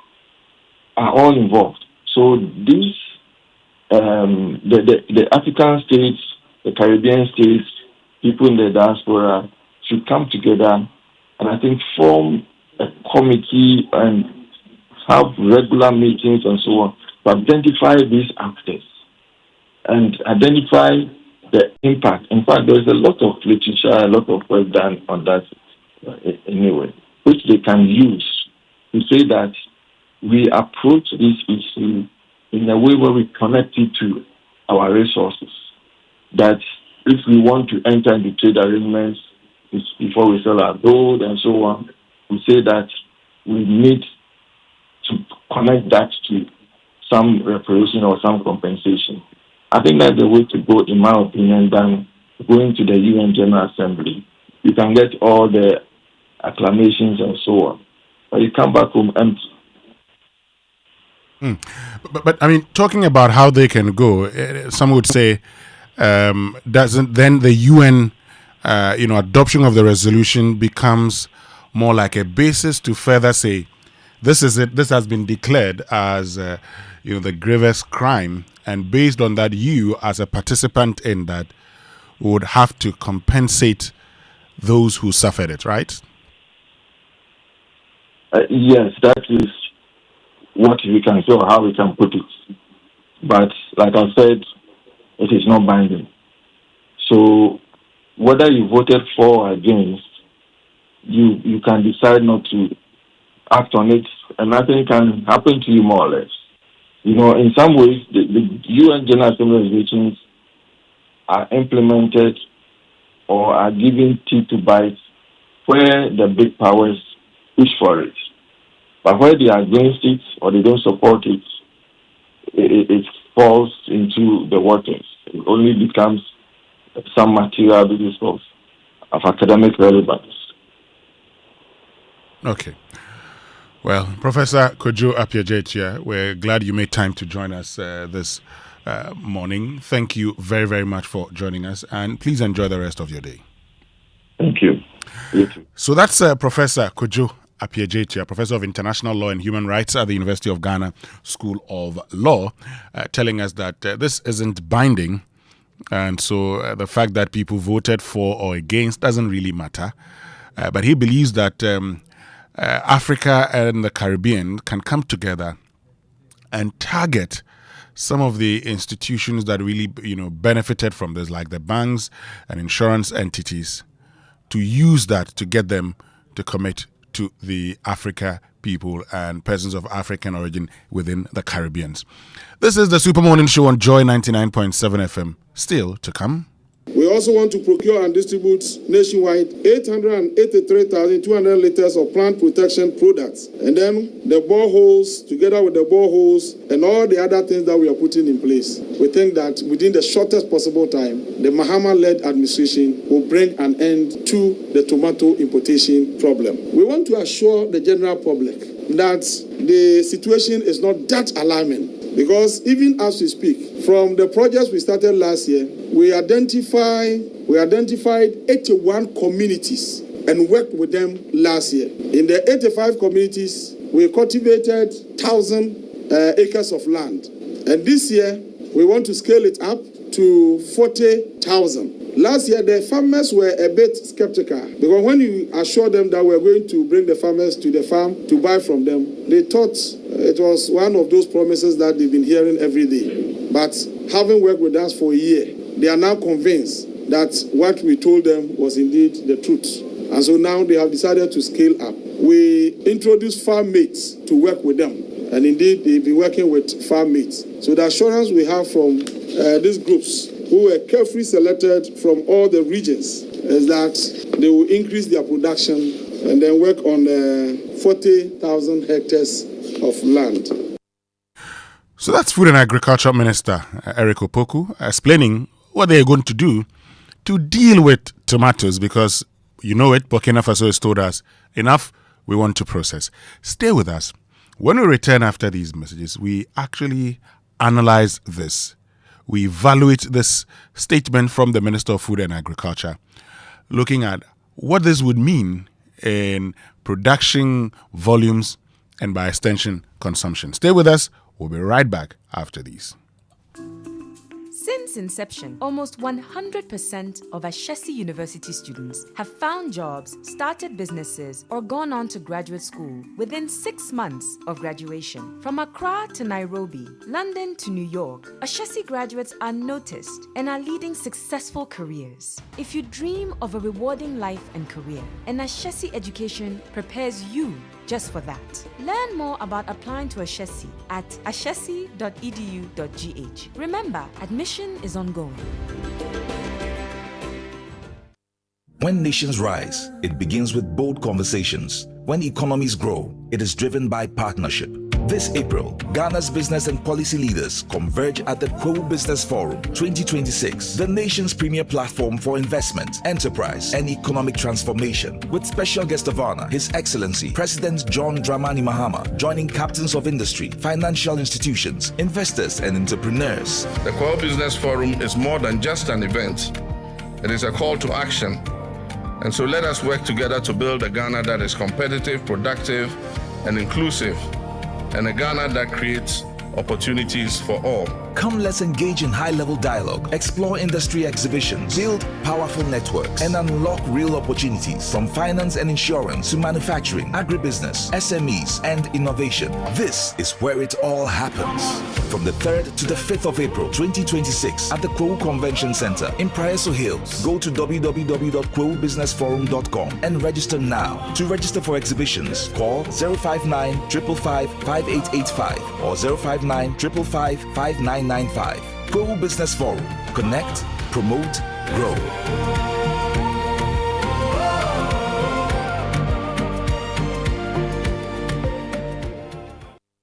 are all involved. So these, the African states, the Caribbean states, people in the diaspora should come together and I think form a committee and have regular meetings and so on to identify these actors and identify the impact. In fact, there's a lot of literature, a lot of work done on that anyway, which they can use to say that we approach this issue in a way where we connect it to our resources. That if we want to enter into trade arrangements before we sell our gold and so on, we say that we need to connect that to some reparation or some compensation. I think that's the way to go, in my opinion, than going to the UN General Assembly. You can get all the acclamations and so on, but you come back home empty. But I mean, talking about how they can go, some would say, doesn't then the UN, adoption of the resolution becomes more like a basis to further say, this is it. This has been declared as, the grievous crime, and based on that, you as a participant in that would have to compensate those who suffered it, right? Yes, that is what we can say or how we can put it. But like I said, it is not binding. So whether you voted for or against, you can decide not to act on it, and nothing can happen to you more or less. In some ways, the UN General Assembly resolutions are implemented or are given teeth to bite where the big powers push for it. But where they are against it or they don't support it, it falls into the waters. It only becomes some material basis of academic relevance. Okay. Well, Professor Kojo Appiah-Gyechia, we're glad you made time to join us this morning. Thank you very, very much for joining us, and please enjoy the rest of your day. Thank you. You too. So that's Professor Kojo Appiah-Gyechia, Professor of International Law and Human Rights at the University of Ghana School of Law, telling us that this isn't binding, and so the fact that people voted for or against doesn't really matter. But he believes that Africa and the Caribbean can come together and target some of the institutions that really, benefited from this, like the banks and insurance entities, to use that to get them to commit to the Africa people and persons of African origin within the Caribbean. This is the Super Morning Show on Joy 99.7 FM. Still to come. We also want to procure and distribute nationwide 883,200 liters of plant protection products. And then the boreholes, together with the boreholes and all the other things that we are putting in place. We think that within the shortest possible time, the Mahama-led administration will bring an end to the tomato importation problem. We want to assure the general public that the situation is not that alarming. Because even as we speak, from the projects we started last year, we identified 81 communities and worked with them last year. In the 85 communities, we cultivated 1,000 acres of land. And this year, we want to scale it up to 40,000. Last year, the farmers were a bit skeptical because when you assured them that we're going to bring the farmers to the farm to buy from them, they thought it was one of those promises that they've been hearing every day. But having worked with us for a year, they are now convinced that what we told them was indeed the truth. And so now they have decided to scale up. We introduced farm mates to work with them. and indeed they'll be working with farm mates. So the assurance we have from these groups who were carefully selected from all the regions is that they will increase their production and then work on 40,000 hectares of land. So that's Food and Agriculture Minister Eric Opoku explaining what they are going to do to deal with tomatoes, because you know it, Burkina Faso has told us, enough, we want to process. Stay with us. When we return after these messages, we actually analyze this. We evaluate this statement from the Minister of Food and Agriculture, looking at what this would mean in production volumes and by extension, consumption. Stay with us. We'll be right back after these. Since inception, almost 100% of Ashesi University students have found jobs, started businesses, or gone on to graduate school within 6 months of graduation. From Accra to Nairobi, London to New York, Ashesi graduates are noticed and are leading successful careers. If you dream of a rewarding life and career, an Ashesi education prepares you just for that. Learn more about applying to Ashesi at ashesi.edu.gh. Remember, admission is ongoing. When nations rise, it begins with bold conversations. When economies grow, it is driven by partnership. This April, Ghana's business and policy leaders converge at the Kwewu Business Forum 2026, the nation's premier platform for investment, enterprise, and economic transformation. With special guest of honor, His Excellency President John Dramani Mahama, joining captains of industry, financial institutions, investors, and entrepreneurs. The Kwewu Business Forum is more than just an event. It is a call to action. And so let us work together to build a Ghana that is competitive, productive, and inclusive, and a Ghana that creates opportunities for all. Come, let's engage in high-level dialogue, explore industry exhibitions, build powerful networks, and unlock real opportunities from finance and insurance to manufacturing, agribusiness, SMEs, and innovation. This is where it all happens. From the 3rd to the 5th of April 2026 at the Kwewu Convention Center in Praeso Hills. Go to www.kwewubusinessforum.com and register now. To register for exhibitions, call 059 555 5885 or 059 555 5995. Kwewu Business Forum. Connect, promote, grow.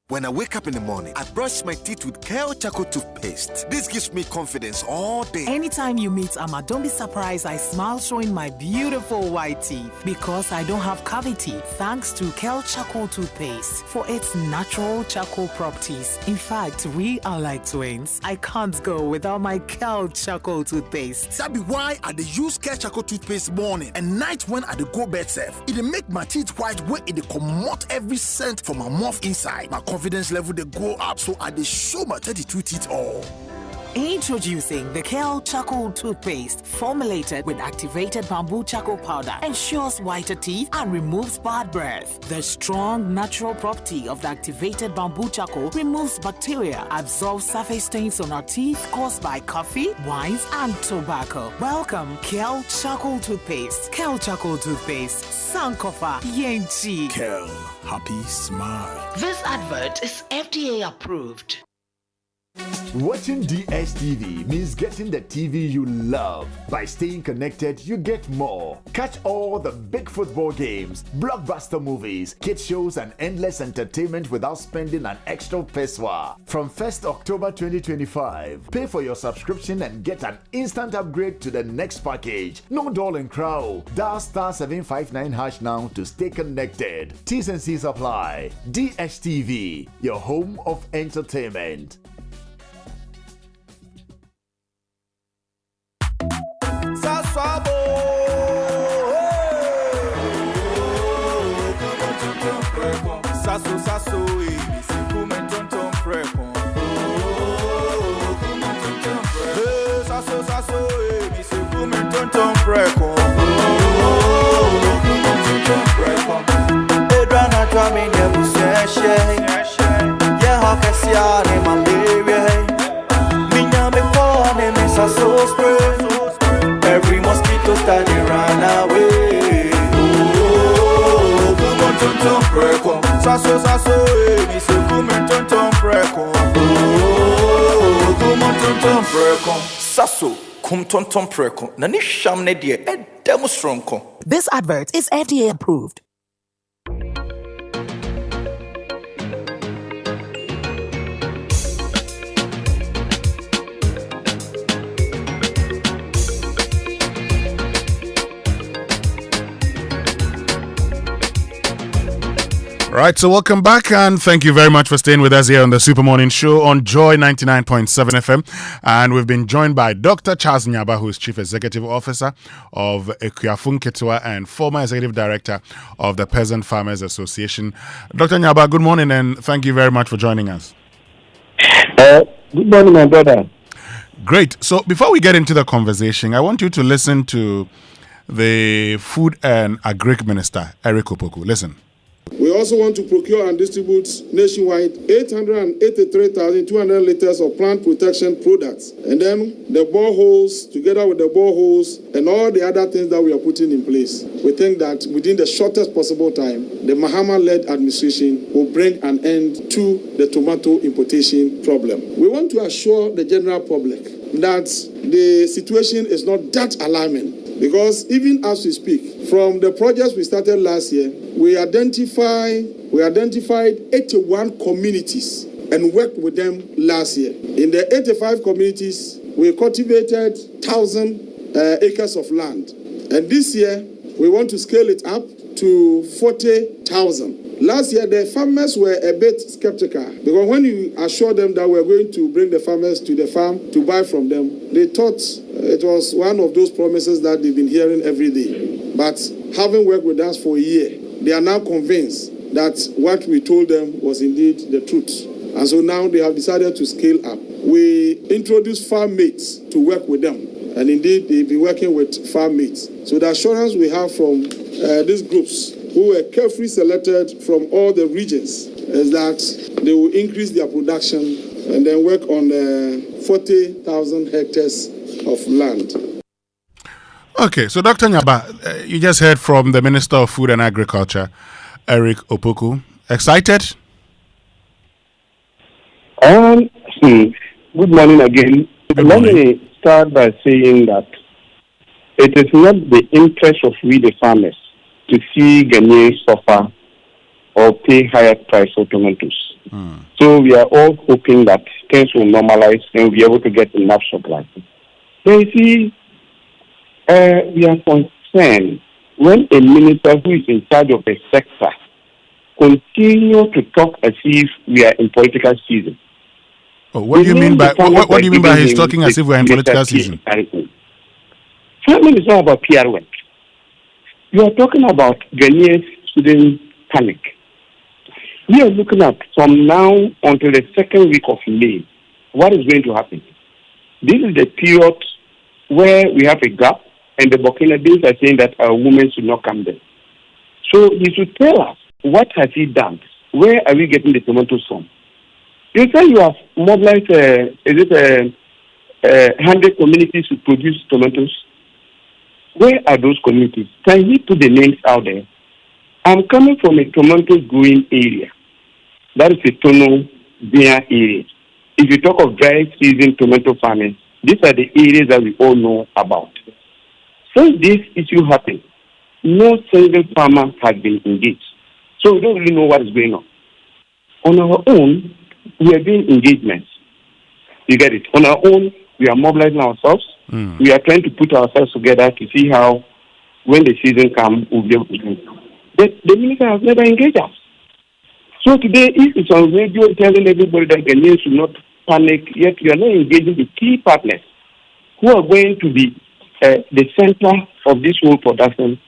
When I wake up in the morning, I brush my teeth with Kale Charcoal toothpaste. This gives me confidence all day. Anytime you meet Amma, don't be surprised I smile showing my beautiful white teeth because I don't have cavity thanks to Kale Charcoal toothpaste for its natural charcoal properties. In fact, we are like twins. I can't go without my Kale Charcoal toothpaste. That be why I dey use Kale Charcoal toothpaste morning and night when I dey go bed safe. It dey make my teeth white where it dey comot every scent from my mouth inside. My confidence level they go up, so I dey show my 32 teeth all. Introducing the Kale Charcoal toothpaste, formulated with activated bamboo charcoal powder, ensures whiter teeth and removes bad breath. The strong natural property of the activated bamboo charcoal removes bacteria, absorbs surface stains on our teeth caused by coffee, wines, and tobacco. Welcome, Kale Charcoal toothpaste. Kale Charcoal toothpaste. Sankofa Yenchi. Kale, happy smile. This advert is FDA approved. Watching DSTV means getting the TV you love. By staying connected, you get more. Catch all the big football games, blockbuster movies, kids shows, and endless entertainment without spending an extra pesewa. From 1st October 2025, pay for your subscription and get an instant upgrade to the next package. No doll and crow. Dial *759# now to stay connected. T's and C's apply. DSTV, your home of entertainment. Sasso, every mosquito study run away. Oh, come on, sasso, mi se come preko saso kumtonton preko na ni sham ne de edem stronko. This advert is FDA approved. Right, so welcome back and thank you very much for staying with us here on the Super Morning Show on Joy 99.7 FM. And we've been joined by Dr. Charles Nyaba, who is Chief Executive Officer of Ekuafun Ketewa and former Executive Director of the Peasant Farmers Association. Dr. Nyaba, good morning and thank you very much for joining us. Good morning, my brother. Great. So before we get into the conversation, I want you to listen to the Food and Agric Minister, Eric Opoku. Listen. We also want to procure and distribute nationwide 883,200 liters of plant protection products. And then the boreholes, together with the boreholes and all the other things that we are putting in place. We think that within the shortest possible time, the Mahama-led administration will bring an end to the tomato importation problem. We want to assure the general public that the situation is not that alarming. Because even as we speak, from the projects we started last year, we identified 81 communities and worked with them last year. In the 85 communities, we cultivated 1,000 acres of land. And this year, we want to scale it up to 40,000. Last year, the farmers were a bit skeptical because when you assured them that we're going to bring the farmers to the farm to buy from them, they thought it was one of those promises that they've been hearing every day. But having worked with us for a year, they are now convinced that what we told them was indeed the truth. And so now they have decided to scale up. We introduced farm mates to work with them. And indeed, they've been working with farm mates. So the assurance we have from these groups who were carefully selected from all the regions is that they will increase their production and then work on 40,000 hectares of land. Okay, so Dr. Nyaba, you just heard from the Minister of Food and Agriculture, Eric Opoku. Excited? Good morning again. Let me start by saying that it is not the interest of we the farmers to see Ghanaians suffer or pay higher price for tomatoes. So we are all hoping that things will normalize and we'll be able to get enough supply. So you see, we are concerned when a minister who is in charge of a sector continue to talk as if we are in political season. Oh, what do you mean by what do you mean by he's talking as if we're in political season? Farming is not about PR work. You are talking about Ghanaians shouldn't panic. We are looking at from now until the second week of May, what is going to happen? This is the period where we have a gap, and the Burkinabes are saying that our women should not come there. So he should tell us, what has he done? Where are we getting the tomatoes from? You say you have mobilized, 100 communities to produce tomatoes? Where are those communities? Can he put the names out there? I'm coming from a tomato growing area. That is a Tono Bia area. If you talk of dry season tomato farming, these are the areas that we all know about. Since this issue happened, no single farmer has been engaged. So we don't really know what is going on. On our own, we are doing engagements. You get it? On our own, we are mobilizing ourselves. We are trying to put ourselves together to see how, when the season comes, we'll be able to do it. But the minister has never engaged us. So today, if it's on radio telling everybody that Ghanaians should not panic, yet you are not engaging the key partners who are going to be the center of this whole production,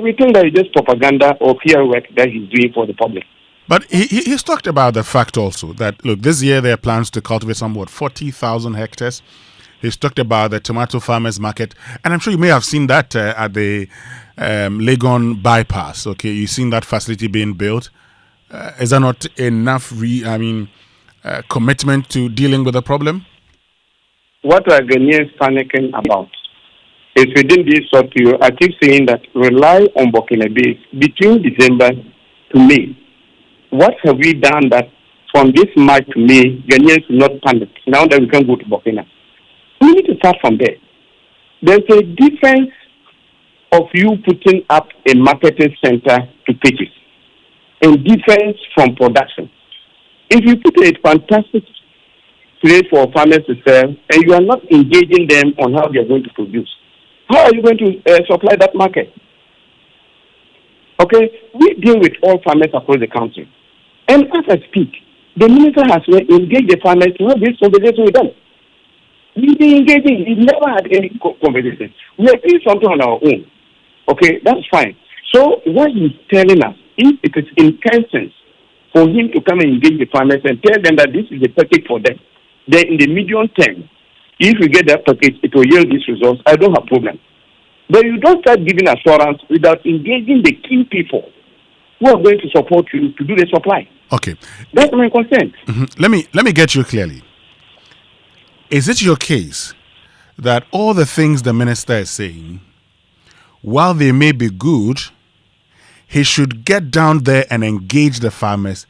we think that it's just propaganda or PR work that he's doing for the public. But he's talked about the fact also that, look, this year there are plans to cultivate somewhat 40,000 hectares. He's talked about the tomato farmers market. And I'm sure you may have seen that at the Legon bypass. Okay, you've seen that facility being built. Is there not enough commitment to dealing with the problem? What are Ghanaians panicking about? Is within this short period, I keep saying that rely on Burkinabes between December to May. What have we done that from this March to May, Ghanaians will not panic now that we can go to Burkina? We need to start from there. There's a difference of you putting up a marketing center to pitches, and difference from production. If you put a fantastic place for farmers to sell, and you are not engaging them on how they are going to produce, how are you going to supply that market? Okay, we deal with all farmers across the country. And as I speak, the minister has engaged the farmers to have this conversation with them. We've been engaging. We've never had any conversation. We are doing something on our own. Okay, that's fine. So what he's telling us, if it is intentions for him to come and engage the farmers and tell them that this is a package for them, then in the medium term, if we get that package, it will yield these results. I don't have problem. But you don't start giving assurance without engaging the key people who are going to support you to do the supply. Okay. That's my concern. Mm-hmm. Let me get you clearly. Is it your case that all the things the minister is saying, while they may be good, he should get down there and engage the farmers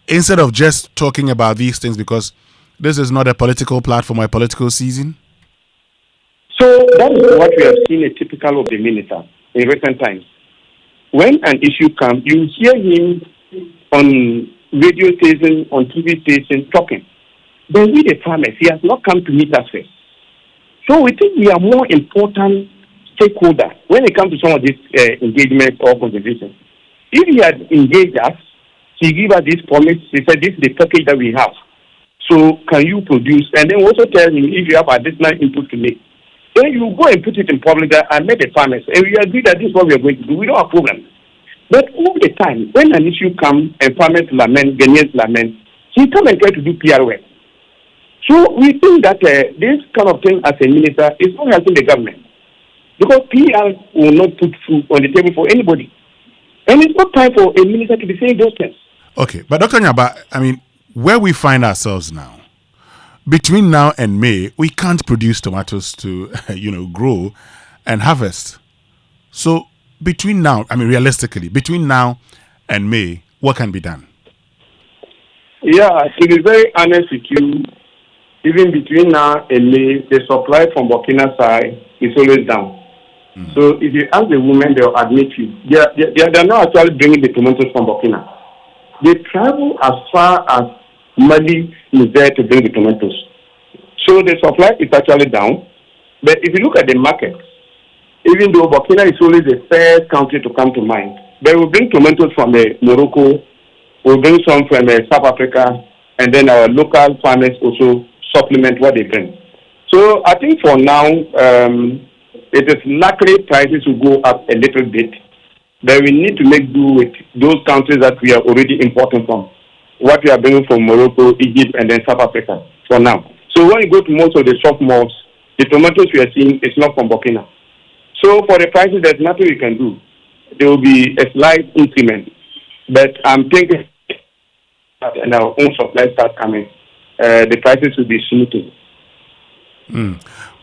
instead of just talking about these things because this is not a political platform or a political season? So that is what we have seen a typical of the minister in recent times. When an issue comes, you hear him on radio station, on TV station talking. Then we the farmers, he has not come to meet us first. So we think we are more important stakeholder when it comes to some of these engagements or conversations. If he had engaged us, he gave us this promise. He said, this is the package that we have. So can you produce? And then also tell him if you have additional input to make. Then you go and put it in public and let the farmers. And we agree that this is what we are going to do. We don't have problem. But all the time, when an issue comes and farmers lament, Ghanaians lament, he come and try to do PR work. So we think that this kind of thing as a minister is not helping the government. Because PR will not put food on the table for anybody. And it's not time for a minister to be saying those things. Okay, but Dr. Nyaba, I mean, where we find ourselves now, between now and May, we can't produce tomatoes to, grow and harvest. So between now, I mean, realistically, between now and May, what can be done? Yeah, to be very honest with you, even between now and May, the supply from Burkina side is always down. Mm. So if you ask the women, they'll admit you. They're not actually bringing the tomatoes from Burkina. They travel as far as Mali is there to bring the tomatoes. So the supply is actually down. But if you look at the market, even though Burkina is always the first country to come to mind, they will bring tomatoes from Morocco, we'll bring some from South Africa, and then our local farmers also supplement what they bring. So I think for now, it is likely prices will go up a little bit, but we need to make do with those countries that we are already importing from. What we are bringing from Morocco, Egypt, and then South Africa for now. So when you go to most of the shop malls, the tomatoes we are seeing is not from Burkina. So for the prices, there's nothing we can do. There will be a slight increment, but I'm thinking that when our own supply starts coming, the prices will be smoothing.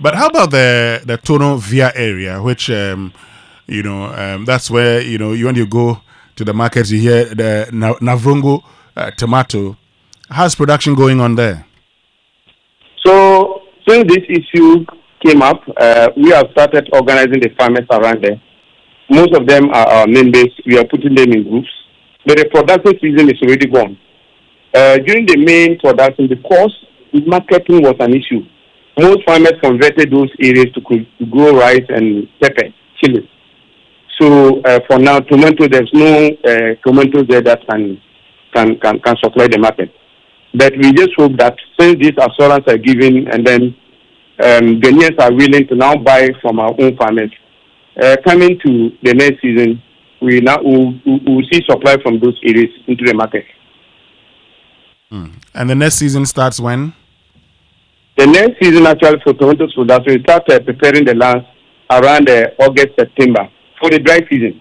But how about the Tono Via area, which that's where you when you go to the markets, you hear the Navrongo tomato. How's production going on there? So since this issue came up, we have started organizing the farmers around there. Most of them are our members. We are putting them in groups. But the production season is already gone. During the main production, because marketing was an issue, most farmers converted those areas to grow rice and pepper, chili. So for now, tomato, there's no tomatoes there that can supply the market. But we just hope that since these assurance are given and then Ghanaians are willing to now buy from our own farmers, coming to the next season, we will see supply from those areas into the market. And the next season starts when? The next season actually for tomatoes production, we start preparing the land around August, September for the dry season.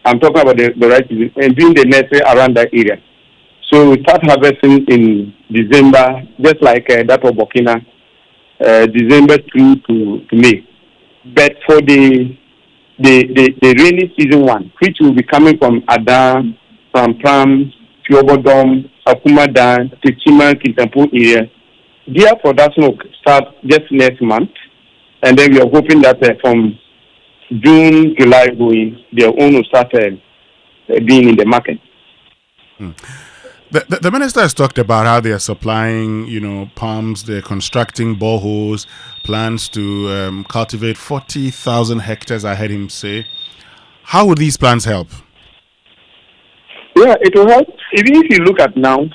I'm talking about the dry season and doing the nursery around that area. So we start harvesting in December, just like that of Burkina, December through to May. But for the rainy season one, which will be coming from Adan, from Pram, Fiobodom, Akumadan, Techima, Kintampo area, Their production will start just next month, and then we are hoping that from June, July going, their own will start being in the market. The minister has talked about how they are supplying, pumps, they're constructing boreholes, plans to cultivate 40,000 hectares, I heard him say. How would these plans help? Yeah, it will help. Even if you look at now,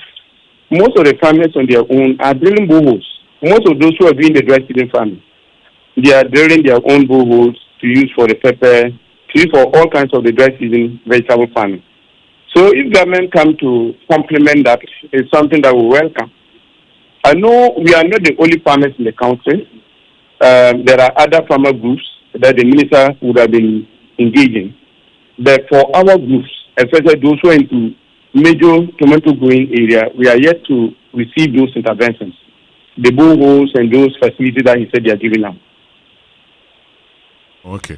most of the farmers on their own are drilling boreholes. Most of those who are doing the dry season farming, they are drilling their own boreholes to use for the pepper, to use for all kinds of the dry season vegetable farming. So if government come to complement that, it's something that we welcome. I know we are not the only farmers in the country. There are other farmer groups that the minister would have been engaging. But for our groups, especially those who are into major tomato growing area, we are yet to receive those interventions, the boreholes and those facilities that he said they are giving out. Okay.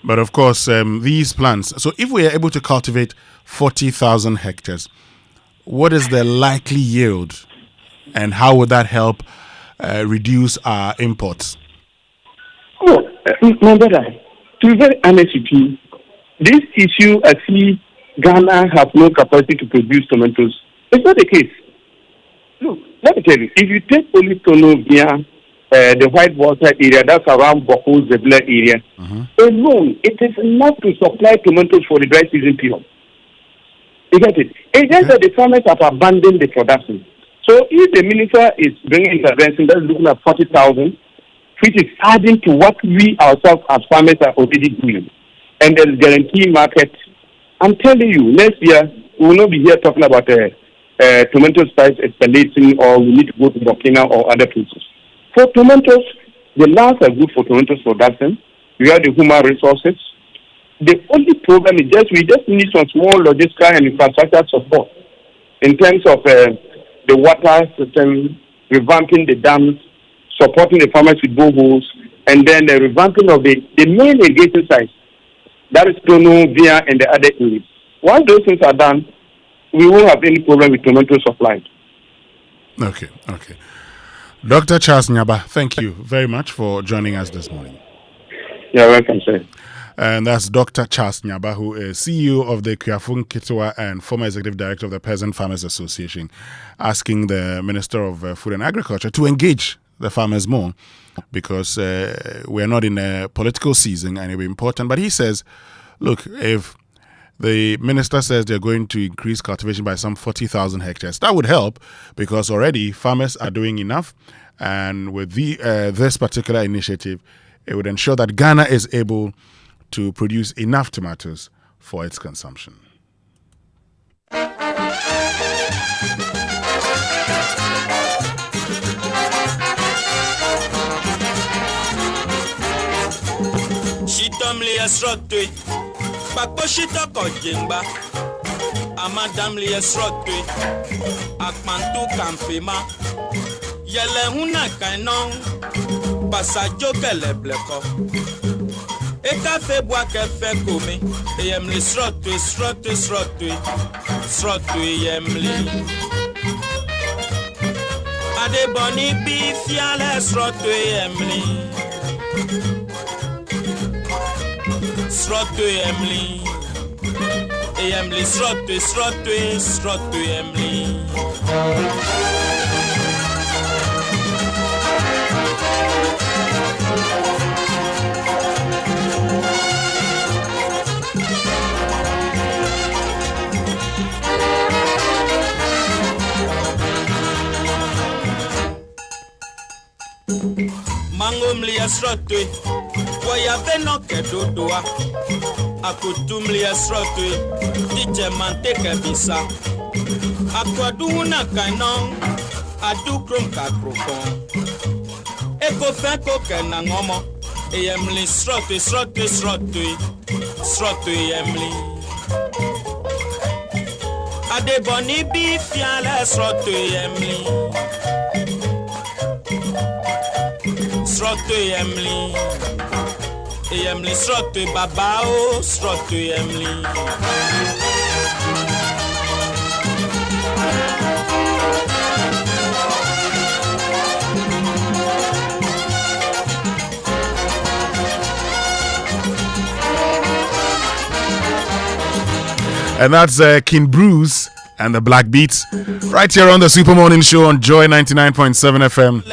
But of course, these plants, so if we are able to cultivate 40,000 hectares, what is the likely yield and how would that help reduce our imports? My brother, to be very honest with you, this issue, I see Ghana have no capacity to produce tomatoes. It's not the case. Look, let me tell you, if you take only Tono via the white water area, that's around Boko Zebla area, alone, it is enough to supply tomatoes for the dry season period. You get it? It's just that the farmers have abandoned the production. So if the minister is bringing intervention, that's looking at 40,000, which is adding to what we ourselves as farmers are already doing, and there's guarantee market, I'm telling you, next year we will not be here talking about tomatoes price escalating or we need to go to Burkina or other places. For tomatoes, the lands are good for tomatoes production. We have the human resources. The only problem is we just need some small logistical and infrastructure support in terms of the water system, revamping the dams, supporting the farmers with boreholes, and then the revamping of the main irrigation sites. That is Tono, Via, and the other areas. Once those things are done, we won't have any problem with tomato supply. Okay. Dr. Charles Nyaba, thank you very much for joining us this morning. You're welcome, sir. And that's Dr. Charles Nyaba, who is CEO of the Kuafun Kitwa and former executive director of the Peasant Farmers Association, asking the Minister of Food and Agriculture to engage the farmers more because we're not in a political season and it'll be important. But he says, look, if the minister says they're going to increase cultivation by some 40,000 hectares, that would help because already farmers are doing enough. And with this particular initiative, it would ensure that Ghana is able to produce enough tomatoes for its consumption. Shitomli esrotwe, bakpo shitoko jemba. Amadamli esrotwe, akmantu kampema. Yele huna kainon, pasajo kele bleko. Eka febwa ke fe komi, yemli srotwe yemli. Ade boni bi fiale srotwe yemli. Srotwe yemli. Yemli srotwe yemli. Mangomli esrotwe, waya beno kedodoa. Akutumli esrotwe, dije manteke bisa. Akwaduna kainon, adukrom kakrokon. Eko fenko kena ngomo, yemli srotwe yemli. Adeboni bi fiale srotwe yemli. Srotwe yemli. Yemli srotwe babao, srotwe yemli. And that's King Bruce and the Black Beats right here on the Super Morning Show on Joy 99.7 FM.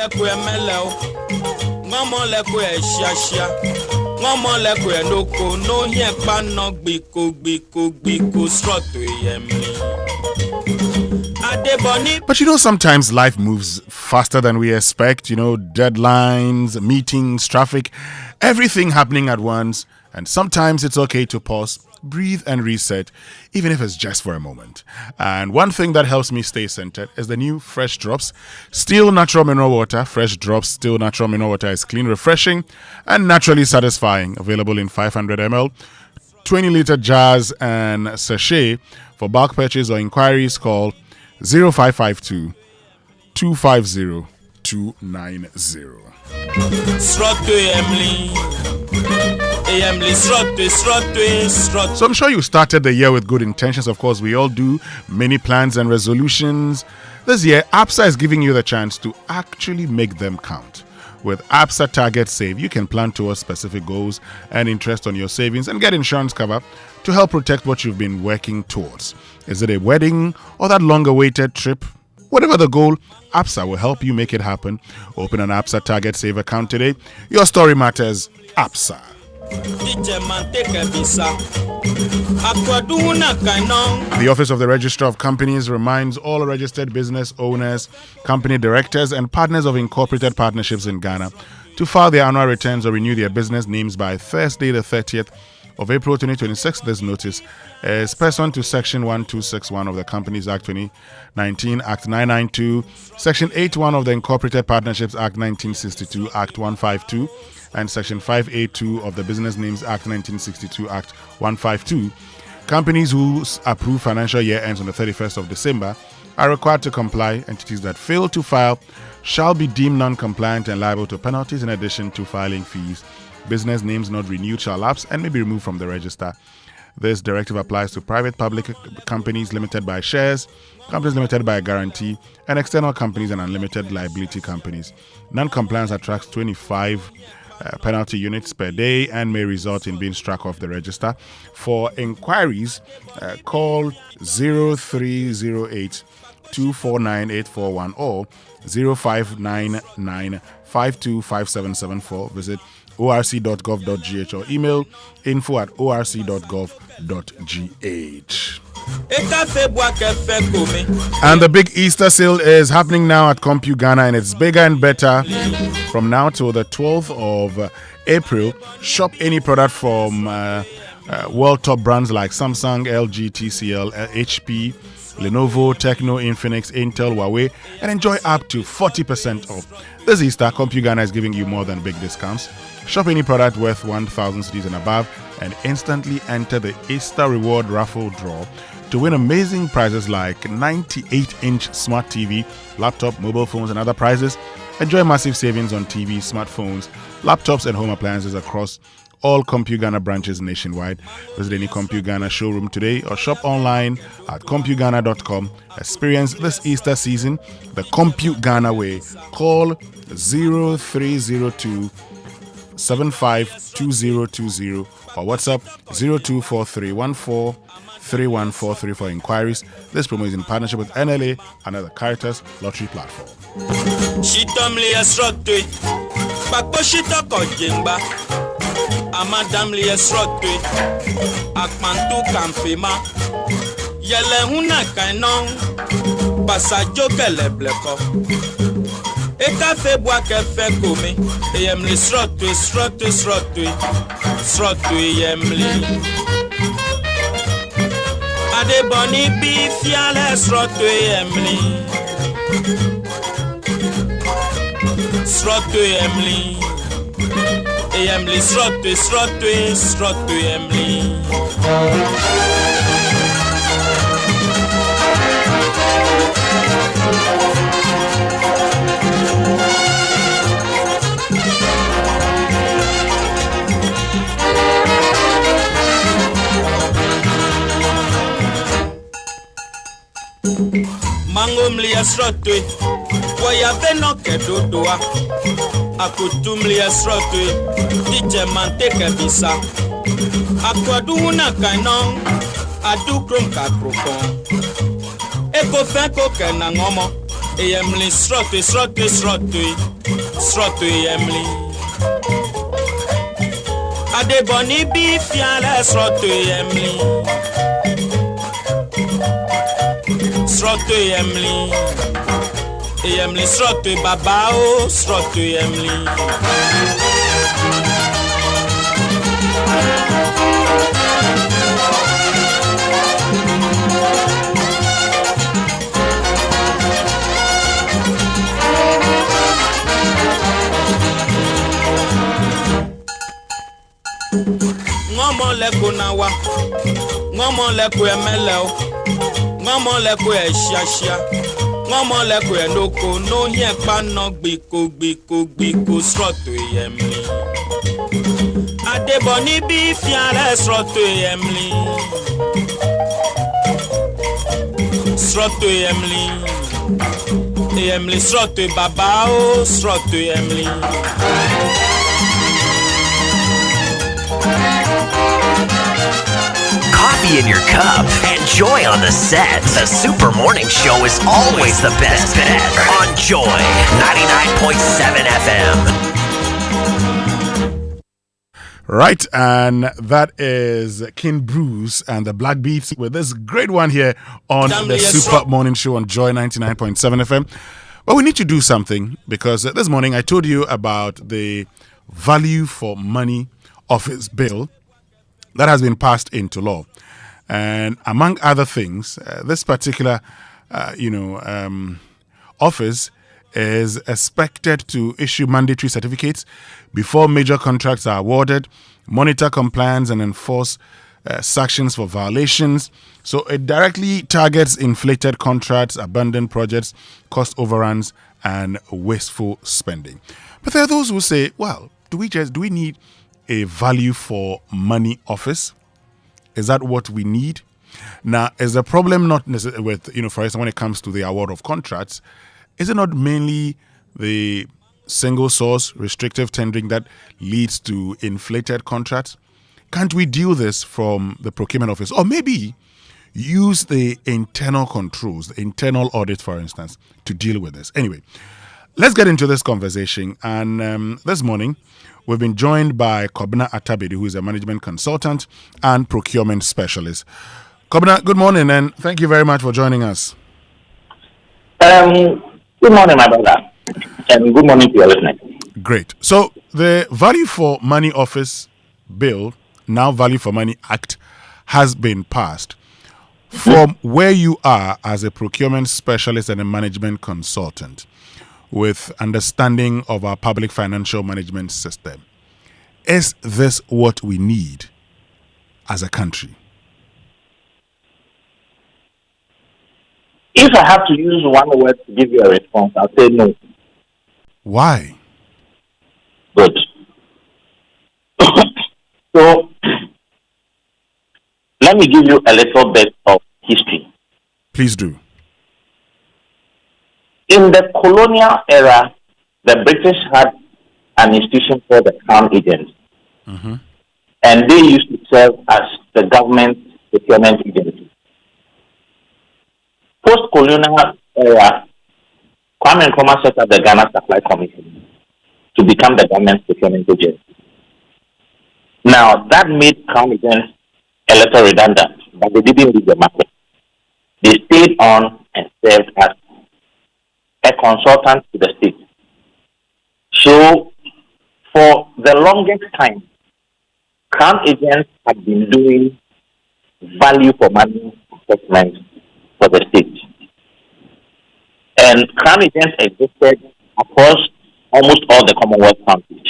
But you know, sometimes life moves faster than we expect. You know, deadlines, meetings, traffic, everything happening at once. And sometimes it's okay to pause, breathe and reset, even if it's just for a moment. And one thing that helps me stay centered is the new Fresh Drops Still Natural Mineral Water. Fresh Drops Still Natural Mineral Water is clean, refreshing and naturally satisfying. Available in 500 ml, 20-liter jars and sachet. For bulk purchase or inquiries, call 0552 250 290. So I'm sure you started the year with good intentions. Of course, we all do. Many plans and resolutions. This year, ABSA is giving you the chance to actually make them count. With ABSA Target Save, you can plan towards specific goals and interest on your savings and get insurance cover to help protect what you've been working towards. Is it a wedding or that long-awaited trip? Whatever the goal, ABSA will help you make it happen. Open an ABSA Target Save account today. Your story matters. ABSA. The Office of the Registrar of Companies reminds all registered business owners, company directors, and partners of incorporated partnerships in Ghana to file their annual returns or renew their business names by Thursday, the 30th of April 2026. This notice is pursuant to Section 1261 of the Companies Act 2019, Act 992, Section 81 of the Incorporated Partnerships Act 1962, Act 152, and Section 582 of the Business Names Act 1962, Act 152. Companies whose approved financial year ends on the 31st of December are required to comply. Entities that fail to file shall be deemed non-compliant and liable to penalties in addition to filing fees. Business names not renewed shall lapse and may be removed from the register. This directive applies to private public companies limited by shares, companies limited by a guarantee, and external companies and unlimited liability companies. Non-compliance attracts 25 penalty units per day and may result in being struck off the register. For inquiries, call 0308 249 841 or 0599 525774. Visit orc.gov.gh or email info@orc.gov.gh. And the big Easter sale is happening now at CompuGhana, and it's bigger and better. From now till the 12th of April, shop any product from world top brands like Samsung, LG, TCL, HP, Lenovo, Tecno, Infinix, Intel, Huawei, and enjoy up to 40% off. This Easter, CompuGhana is giving you more than big discounts. Shop any product worth 1,000 cedis and above and instantly enter the Easter Reward Raffle Draw to win amazing prizes like 98-inch smart TV, laptop, mobile phones, and other prizes. Enjoy massive savings on TV, smartphones, laptops, and home appliances across all CompuGhana branches nationwide. Visit any CompuGhana showroom today or shop online at CompuGhana.com. Experience this Easter season the CompuGhana way. Call 0302 752020 or WhatsApp 0243143143 for inquiries. This promo is in partnership with NLA and the Caritas Lottery Platform. Amadam liesrotwe akmantu kampema yele huna kainon basajo kelebleko eka febwa kefe komi eyemli srotwe yemli adeboni bi fiale srotwe yemli Emily, srotwe, Emily. Mangomli srotwe, waya beno kedodoa. Akutumli esrotwe, DJ manteke bisa. Akwaduna kainon, adukrom kakrokon eko fenko kena ngomo eyemli sroto eyemli adeboni bi fiale sroto eyemli sroto babao sroto eyemli ngomo leko nawa ngomo leko emeleo ngomo leko eshiashia ngomo leko enoko no hie pa no gbiko sroto yemli adeboni bi fiare sroto yemli sroto babao sroto yemli Coffee in your cup and joy on the set. The Super Morning Show is always the best bet on Joy 99.7 FM. Right, and that is King Bruce and the Black Beats with this great one here on the Super Morning Show on Joy 99.7 FM. But we need to do something because this morning I told you about the value for money office bill that has been passed into law. And among other things, this particular, office is expected to issue mandatory certificates before major contracts are awarded, monitor compliance and enforce sanctions for violations. So it directly targets inflated contracts, abandoned projects, cost overruns, and wasteful spending. But there are those who say, well, do we need a value for money office? Is that what we need? Now, is the problem not necessarily with, for instance, when it comes to the award of contracts, is it not mainly the single source restrictive tendering that leads to inflated contracts? Can't we deal this from the procurement office? Or maybe use the internal controls, the internal audit, for instance, to deal with this? Anyway, let's get into this conversation. And this morning, we've been joined by Kobna Atabedi, who is a management consultant and procurement specialist. Kobna, good morning, and thank you very much for joining us. Good morning, my brother, and good morning to your listeners. Great. So the Value for Money Office Bill, now Value for Money Act, has been passed. From where you are as a procurement specialist and a management consultant, with understanding of our public financial management system, is this what we need as a country? If I have to use one word to give you a response, I'll say no. Why? Good. So, let me give you a little bit of history. Please do. In the colonial era, the British had an institution called the Crown Agents. Mm-hmm. And they used to serve as the government procurement agency. Post-colonial era, Kwame Nkrumah set up the Ghana Supply Commission to become the government procurement agency. Now, that made Crown Agents a little redundant, but they didn't leave the market. They stayed on and served as a consultant to the state. So, for the longest time, Crown Agents had been doing value for money assessments for the state. And Crown Agents existed across almost all the Commonwealth countries,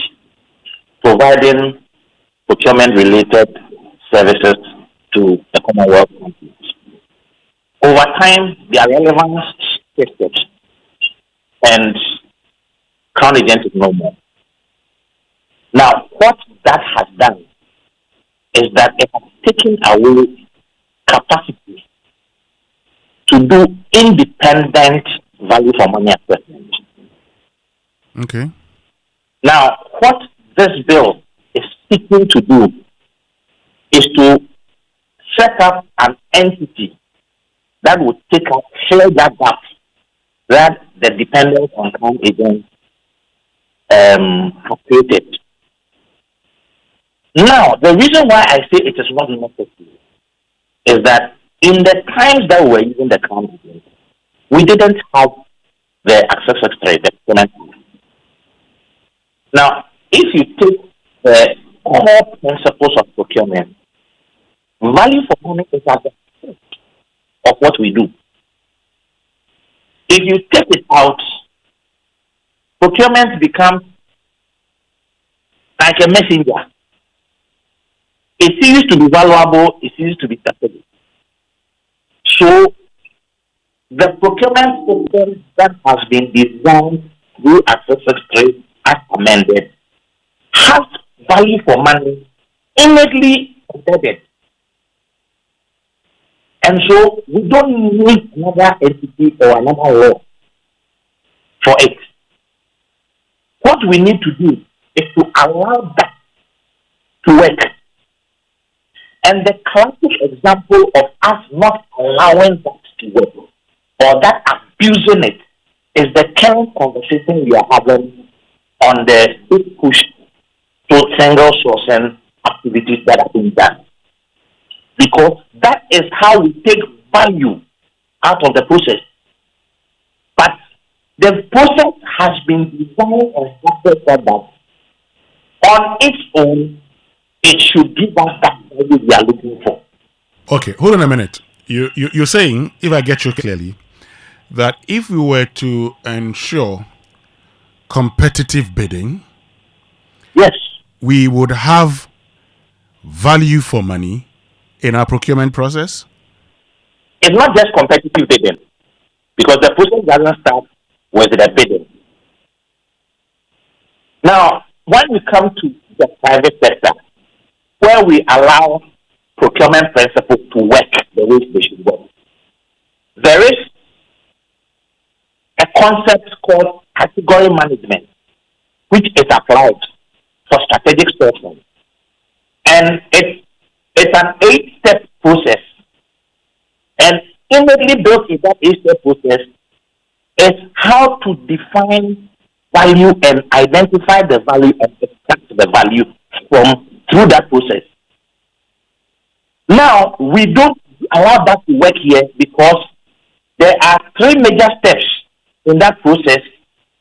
providing procurement-related services to the Commonwealth countries. Over time, their relevance shifted, and Crown Agents is no more. Now, what that has done is that it has taken away capacity to do independent value for money assessment. Okay. Now, what this bill is seeking to do is to set up an entity that would fill that gap that the dependence on crown agents have created. Now, the reason why I say it is not necessary is that in the times that we were using the crown agents, we didn't have the access trade, the procurement. Now, if you take the core principles of procurement, value for money is at the core of what we do. If you take it out, procurement becomes like a messenger. It ceases to be valuable, it ceases to be strategic. So, the procurement system that has been designed through access trade as amended has value for money innately embedded. And so we don't need another entity or another law for it. What we need to do is to allow that to work. And the classic example of us not allowing that to work or that abusing it is the current conversation we are having on the big push to single sourcing activities that are being done. Because that is how we take value out of the process. But the process has been designed and structured so that on its own, it should give us that value we are looking for. Okay, hold on a minute. You're saying, if I get you clearly, that if we were to ensure competitive bidding, yes, we would have value for money in our procurement process? It's not just competitive bidding, because the process doesn't start with the bidding. Now, when we come to the private sector, where we allow procurement principles to work the way they should work, there is a concept called category management, which is applied for strategic sourcing. And it's an 8-step process. And immediately built in that 8-step process is how to define value and identify the value and extract the value through that process. Now, we don't allow that to work here because there are 3 major steps in that process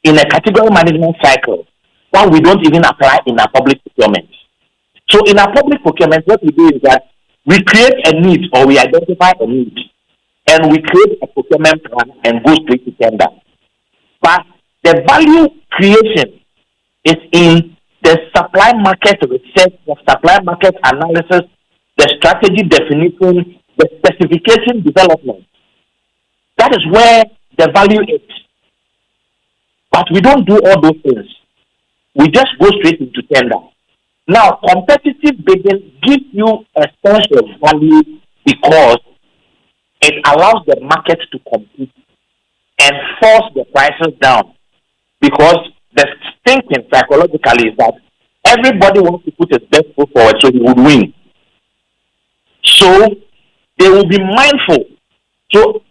in a category management cycle that we don't even apply in our public procurement. So in our public procurement, what we do is that we create a need or we identify a need and we create a procurement plan and go straight to tender. But the value creation is in the supply market research, the supply market analysis, the strategy definition, the specification development. That is where the value is. But we don't do all those things. We just go straight into tender. Now, competitive bidding gives you a sense of value because it allows the market to compete and force the prices down. Because the thinking psychologically is that everybody wants to put his best foot forward so he would win. So they will be mindful. So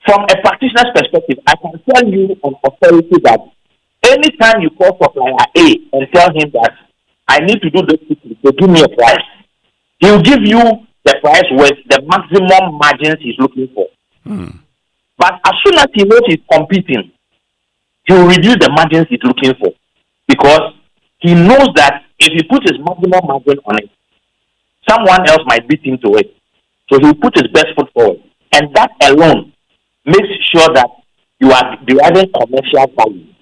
from a practitioner's perspective, I can tell you on authority that anytime you call supplier A and tell him that I need to do this quickly, so give me a price, he'll give you the price with the maximum margins he's looking for. But as soon as he knows he's competing, he will reduce the margins he's looking for because he knows that if he puts his maximum margin on it, someone else might beat him to it. So he'll put his best foot forward. And that alone makes sure that you are deriving commercial value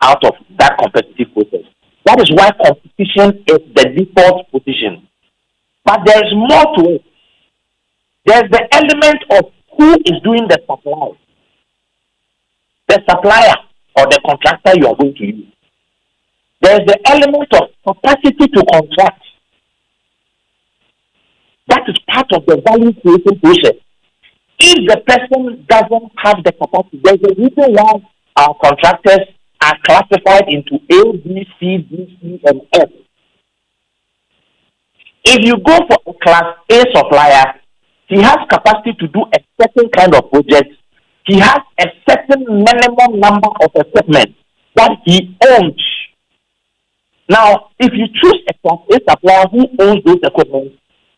out of that competitive process. That is why competition is the default position. But there is more to it. There's the element of who is doing the supply. The supplier or the contractor you are going to use. There's the element of capacity to contract. That is part of the value creation process. If the person doesn't have the capacity, there's a reason why our contractors are classified into A, B, C, D, E, and F. If you go for a class A supplier, he has capacity to do a certain kind of project. He has a certain minimum number of equipment that he owns. Now, if you choose a class A supplier who owns those equipment,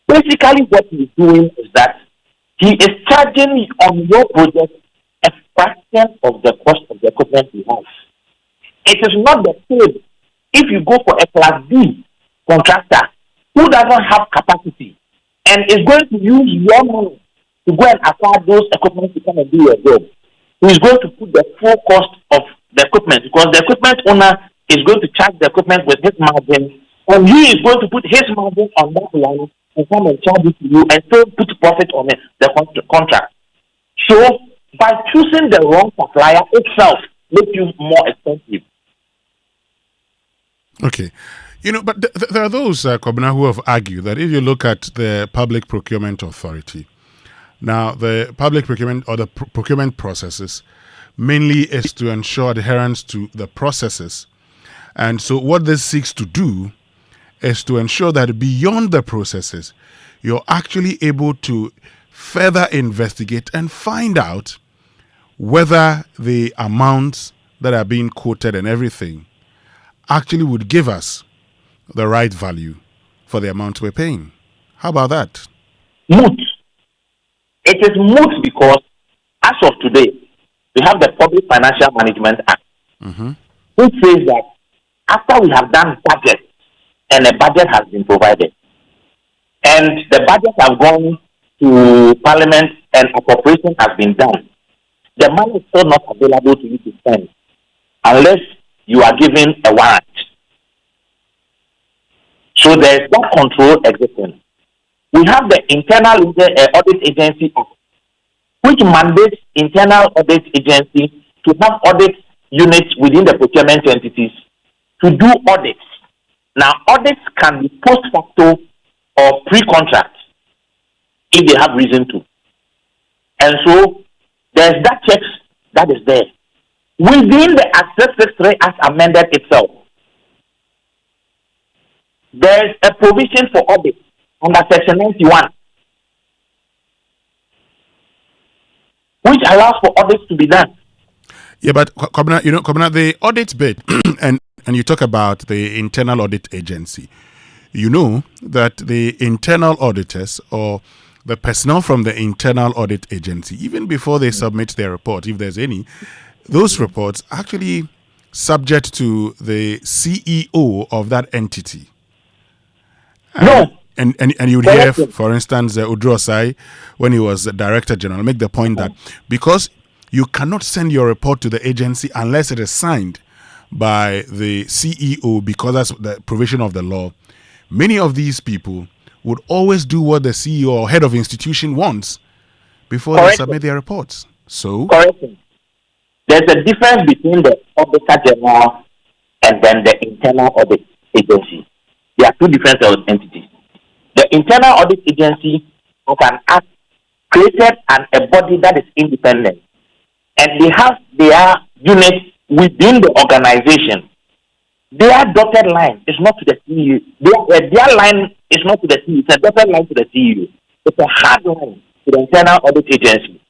basically what he's doing is that he is charging on your project a fraction of the cost of the equipment he has. It is not the same if you go for a class B contractor who doesn't have capacity and is going to use your money to go and acquire those equipment to come and do your job. He is going to put the full cost of the equipment because the equipment owner is going to charge the equipment with his margin, and he is going to put his margin on that one and come and charge it to you and still put profit on it, the contract. So by choosing the wrong supplier itself makes you more expensive. Okay. But there are those, Kobina, who have argued that if you look at the Public Procurement Authority, now the public procurement or the procurement processes mainly is to ensure adherence to the processes. And so what this seeks to do is to ensure that beyond the processes, you're actually able to further investigate and find out whether the amounts that are being quoted and everything actually would give us the right value for the amount we're paying. How about that? Moot. It is moot because as of today, we have the Public Financial Management Act, which says that after we have done budget and a budget has been provided, and the budget has gone to Parliament and appropriation has been done, the money is still not available to you to spend unless you are given a warrant. So there is that control existing. We have the Internal Audit Agency Act, which mandates Internal Audit Agency to have audit units within the procurement entities to do audits. Now, audits can be post facto or pre-contract if they have reason to. And so there's that check that is there. Within the Access 63 as amended itself, there is a provision for audit under Section 91, which allows for audits to be done. Yeah, but Kobina, the audit bit, and you talk about the Internal Audit Agency. You know that the internal auditors or the personnel from the Internal Audit Agency, even before they submit their report, if there's any, those reports actually subject to the CEO of that entity. No. And you would hear, for instance, Udro Osai, when he was Director General, make the point that because you cannot send your report to the agency unless it is signed by the CEO, because that's the provision of the law, many of these people would always do what the CEO or head of institution wants before they submit their reports. So, there's a difference between the Auditor General and then the Internal Audit Agency. They are two different entities. The Internal Audit Agency has an act created and a body that is independent, and they have their units within the organization. Their dotted line is not to the CEO. Their line is not to the CEO. It's a dotted line to the CEO. It's a hard line to the Internal Audit Agency.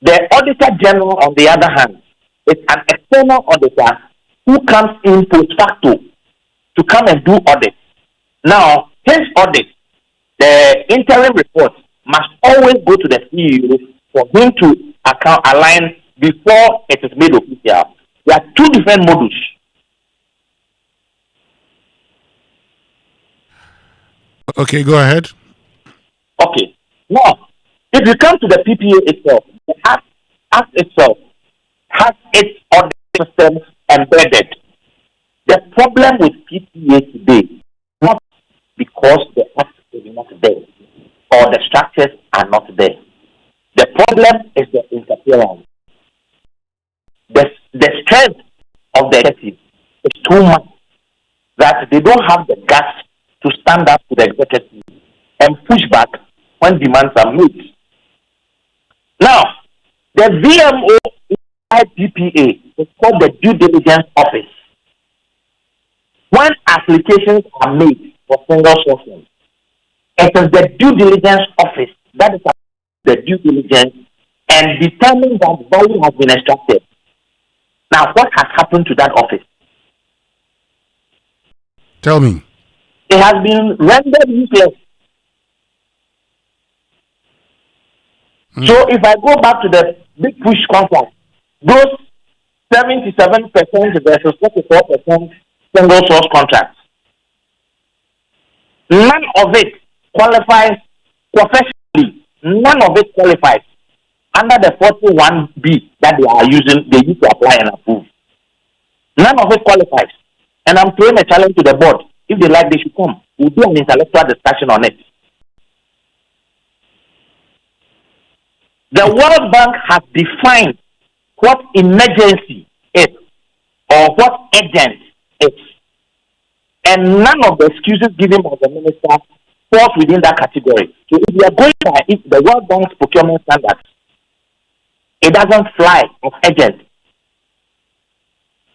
The Auditor General, on the other hand, is an external auditor who comes in post facto to come and do audit. Now, his audit, the interim report, must always go to the CEO for him to align before it is made official. There are two different modules. Okay, go ahead. Okay. Now, if you come to the PPA itself, the act itself has its audit system embedded. The problem with PPA today, not because the act is not there or the structures are not there. The problem is the interference. The strength of the executive is too much that they don't have the guts to stand up to the executive and push back when demands are made. Now, the VMO inside PPA is called the due diligence office. When applications are made for single sourcing, It is the due diligence office that is the due diligence and determine that value has been extracted. Now, what has happened to that office? Tell me. It has been rendered useless. So if I go back to the big push contract, those 77% versus 44% single source contracts, none of it qualifies professionally. None of it qualifies under the 41B that they use to apply and approve. None of it qualifies. And I'm throwing a challenge to the board. If they like, they should come. We'll do an intellectual discussion on it. The World Bank has defined what emergency is or what urgent is. And none of the excuses given by the minister falls within that category. So if we are going by the World Bank's procurement standards, it doesn't fly as urgent.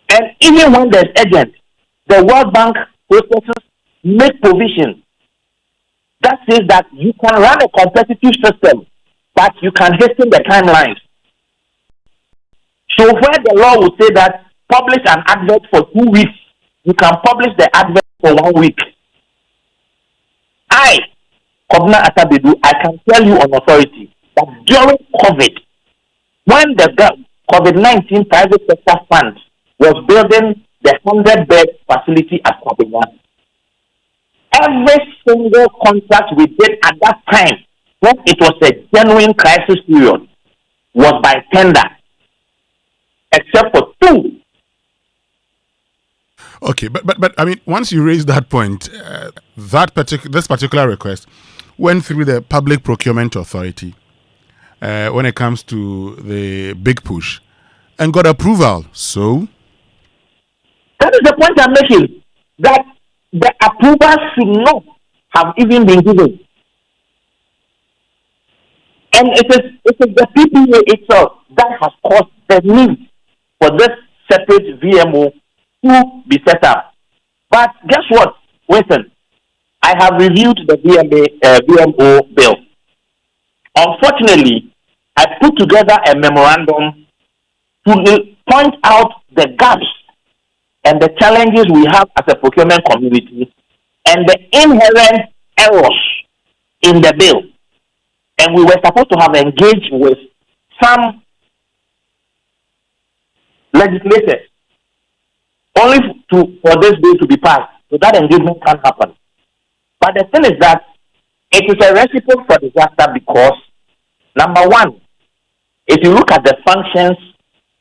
And even when there's urgent, the World Bank processes make provision that says that you can run a competitive system, but you can hasten the timelines. So where the law would say that publish an advert for 2 weeks, you can publish the advert for 1 week. I, Kobna Atabedu, I can tell you on authority that during COVID, when the COVID-19 private sector fund was building the 100-bed facility at Kwabena, every single contract we did at that time, when it was a genuine crisis period, was by tender, except for 2. Okay, but I mean, once you raise that point, this particular request went through the Public Procurement Authority when it comes to the big push and got approval. So that is the point I'm making, that the approval should not have even been given. And it is the PPA itself that has caused the need for this separate VMO to be set up. But guess what, Winston? I have reviewed the VMO bill. Unfortunately, I put together a memorandum to point out the gaps and the challenges we have as a procurement community and the inherent errors in the bill. And we were supposed to have engaged with some legislators only for this bill to be passed. So that engagement can't happen. But the thing is that it is a recipe for disaster because, number one, if you look at the functions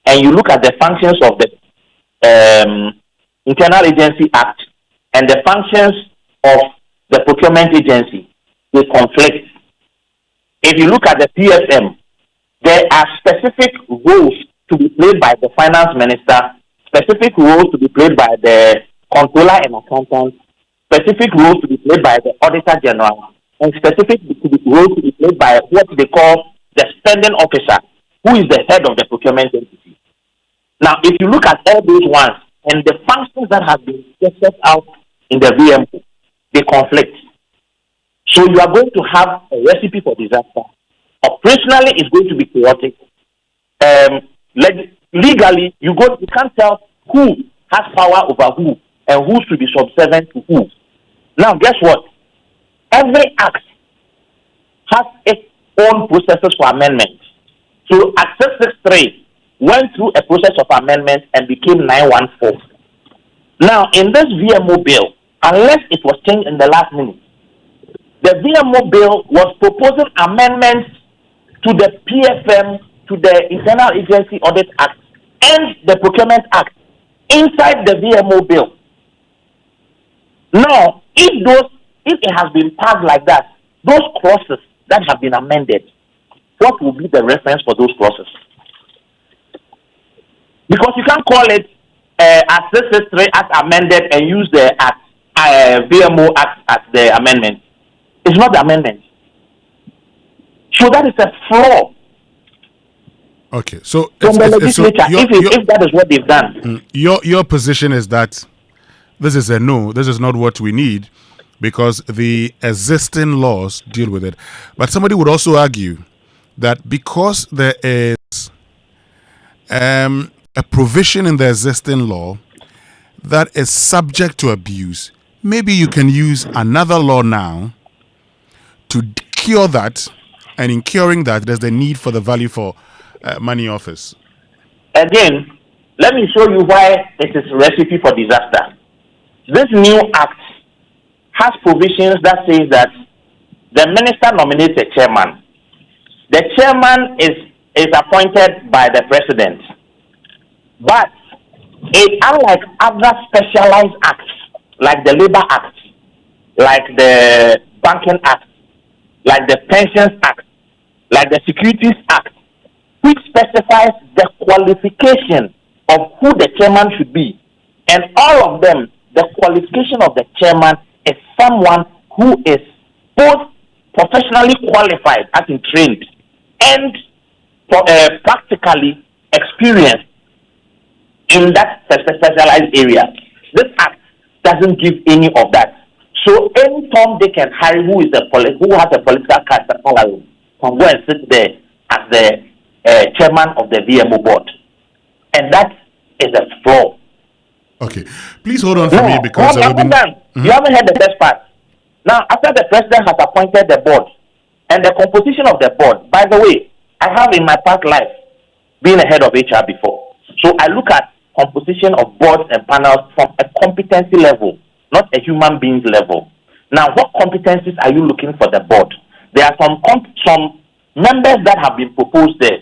and you look at the functions of the Internal Agency Act and the functions of the Procurement Agency, they conflict. If you look at the PSM, there are specific roles to be played by the Finance Minister, specific roles to be played by the Controller and Accountant, specific roles to be played by the Auditor General, and specific roles to be played by what they call the Spending Officer, who is the head of the procurement entity. Now, if you look at all those ones and the functions that have been set out in the VMO, they conflict. So you are going to have a recipe for disaster. Operationally, it's going to be chaotic. Legally, you can't tell who has power over who and who should be subservient to who. Now, guess what? Every act has its own processes for amendment. So, Act 663 went through a process of amendment and became 914. Now, in this VMO bill, unless it was changed in the last minute, the VMO bill was proposing amendments to the PFM, to the Internal Agency Audit Act, and the Procurement Act inside the VMO bill. Now, if it has been passed like that, those clauses that have been amended, what will be the reference for those clauses? Because you can't call it Act 663 as amended and use the VMO Act as the amendment. It's not the amendment. So that is a flaw. Okay, so from the legislature, if that is what they've done. Your position is that this is a no, this is not what we need, because the existing laws deal with it. But somebody would also argue that because there is a provision in the existing law that is subject to abuse, maybe you can use another law now to cure that, and in curing that, there's the need for the value for money office. Again, let me show you why it is a recipe for disaster. This new act has provisions that says that the minister nominates a chairman. The chairman is appointed by the president. But unlike other specialized acts, like the Labor Act, like the Banking Act, like the Pensions Act, like the Securities Act, which specifies the qualification of who the chairman should be. And all of them, the qualification of the chairman is someone who is both professionally qualified, as in trained, and practically experienced in that specialized area. This act doesn't give any of that. So any Tom, Dick, and Harry who has a political card can go and sit there as the chairman of the VMO board, and that is a flaw. Okay, please hold on for me because you haven't heard the best part. Now, after the president has appointed the board and the composition of the board, by the way, I have in my past life been a head of HR before, so I look at composition of boards and panels from a competency level, not a human beings level. Now, what competencies are you looking for the board? There are some members that have been proposed there.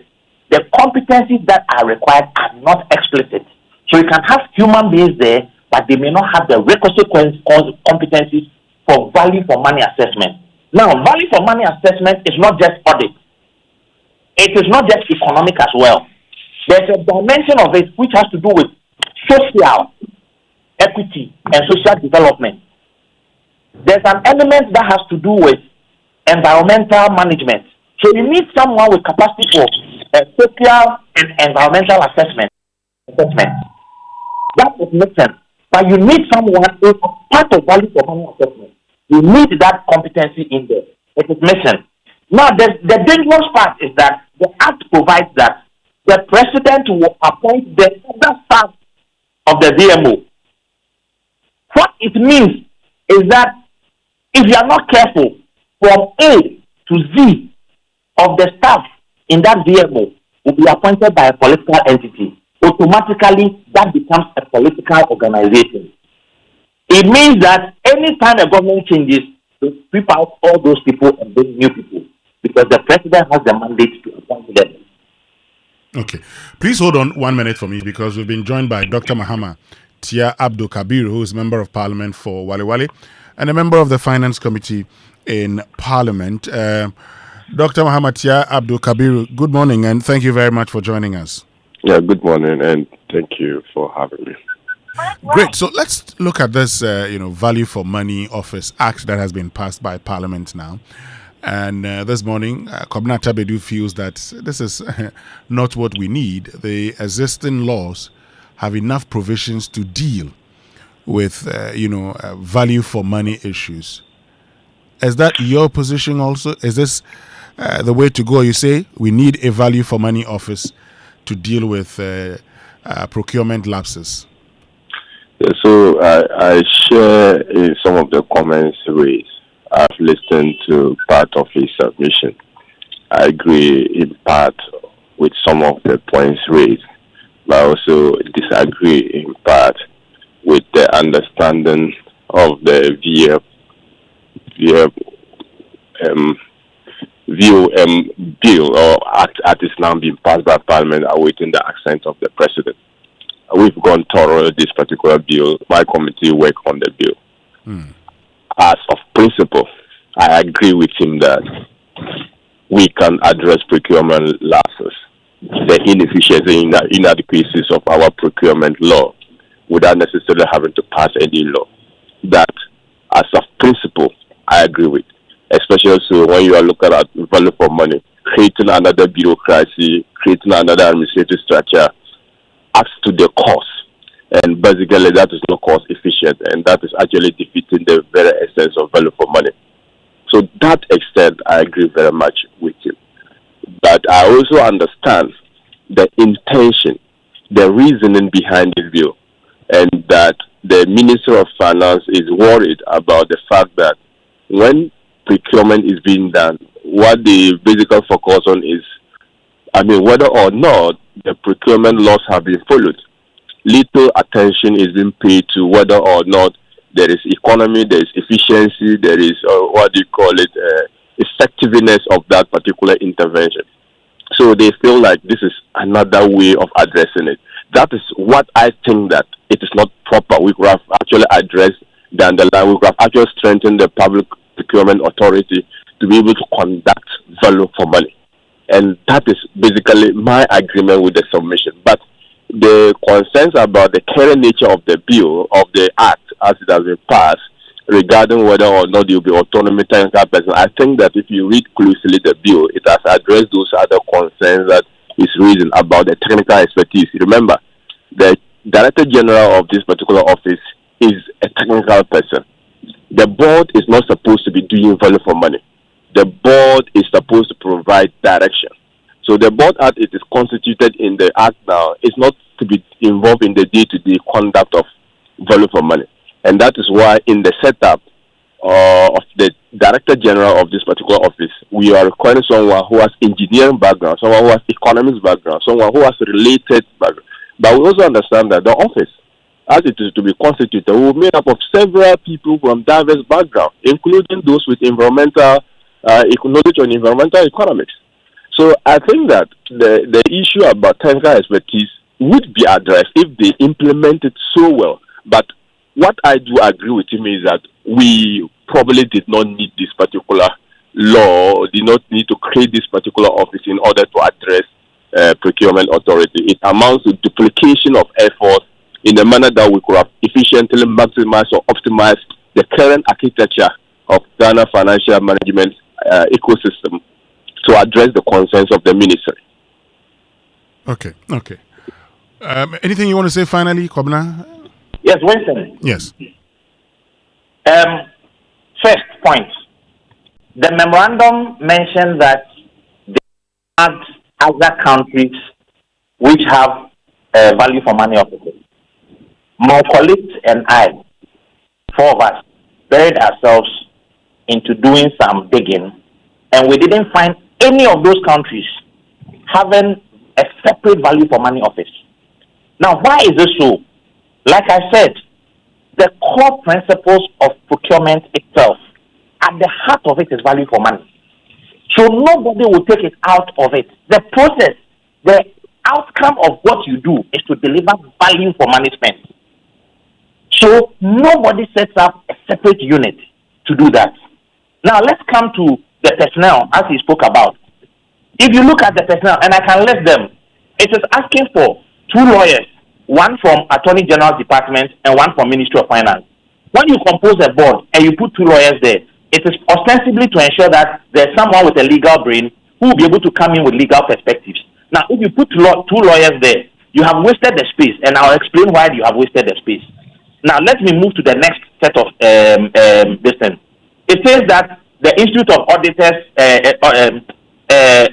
The competencies that are required are not explicit. So you can have human beings there, but they may not have the requisite competencies for value for money assessment. Now, value for money assessment is not just audit. It is not just economic as well. There's a dimension of it which has to do with social equity and social development. There's an element that has to do with environmental management. So you need someone with capacity for social and environmental assessment. That is missing. But you need someone who is part of value for money assessment. You need that competency in there. It is missing. Now, the dangerous part is that the Act provides that the president will appoint the other staff of the VMO. What it means is that if you are not careful, from A to Z of the staff in that VMO will be appointed by a political entity. Automatically, that becomes a political organization. It means that anytime a government changes, they sweep out all those people and bring new people because the president has the mandate to appoint them. Okay. Please hold on 1 minute for me because we've been joined by Dr. Mahama Tia Abdul Kabir, who is Member of Parliament for Wale Wale and a member of the Finance Committee in Parliament. Dr. Mahama Tia Abdul Kabir, good morning and thank you very much for joining us. Yeah, good morning and thank you for having me. Great. So let's look at this, Value for Money Office Act that has been passed by Parliament now. And this morning, Kobna Tabedu feels that this is not what we need. The existing laws have enough provisions to deal with, value for money issues. Is that your position also? Is this the way to go? You say we need a value for money office to deal with procurement lapses. Yeah, so I share in some of the comments raised. I've listened to part of his submission. I agree in part with some of the points raised, but I also disagree in part with the understanding of the VOM bill or act is now being passed by Parliament, awaiting the assent of the President. We've gone thorough this particular bill. My committee worked on the bill. As of principle, I agree with him that we can address procurement lapses, the inefficiency and inadequacies of our procurement law without necessarily having to pass any law. That, as of principle, I agree with. Especially also when you are looking at value for money, creating another bureaucracy, creating another administrative structure adds to the cost. And basically, that is not cost efficient, and that is actually defeating the very essence of value for money. So, that extent, I agree very much with you. But I also understand the intention, the reasoning behind this bill, and that the Minister of Finance is worried about the fact that when procurement is being done, what they basically focus on is, whether or not the procurement laws have been followed. Little attention is being paid to whether or not there is economy, there is efficiency, there is effectiveness of that particular intervention. So they feel like this is another way of addressing it. That is what I think that it is not proper. We could have actually addressed the underlying, we could have actually strengthened the public procurement authority to be able to conduct value for money. And that is basically my agreement with the submission. But the concerns about the current nature of the bill, of the act as it has been passed, regarding whether or not there will be autonomy technical person, I think that if you read closely the bill, it has addressed those other concerns that is raising about the technical expertise. Remember, the Director General of this particular office is a technical person. The board is not supposed to be doing value for money. The board is supposed to provide direction. So the board, as it is constituted in the act now, is not to be involved in the day-to-day conduct of value for money. And that is why in the setup of the Director General of this particular office, we are requiring someone who has engineering background, someone who has economics background, someone who has related background. But we also understand that the office, as it is to be constituted, will be made up of several people from diverse backgrounds, including those with environmental knowledge on environmental economics. So I think that the issue about technical expertise would be addressed if they implement it so well. But what I do agree with him is that we probably did not need this particular law, did not need to create this particular office in order to address procurement authority. It amounts to duplication of effort in a manner that we could have efficiently maximized or optimized the current architecture of Ghana financial management ecosystem to address the concerns of the ministry. Okay. Anything you want to say finally, Kobna? Yes, Winston. Yes. First point. The memorandum mentioned that they had other countries which have value for money offices. My colleagues and I, four of us, buried ourselves into doing some digging, and we didn't find any of those countries having a separate value for money office. Now, why is this so? Like I said, the core principles of procurement itself, at the heart of it is value for money. So nobody will take it out of it. The process, the outcome of what you do is to deliver value for money spent. So nobody sets up a separate unit to do that. Now let's come to the personnel as he spoke about. If you look at the personnel, and I can list them, it is asking for 2 lawyers, one from Attorney General's Department and one from Ministry of Finance. When you compose a board and you put 2 lawyers there, it is ostensibly to ensure that there's someone with a legal brain who will be able to come in with legal perspectives. Now, if you put 2 lawyers there, you have wasted the space, and I'll explain why you have wasted the space. Now, let me move to the next set of this thing. It says that the Institute of Auditors,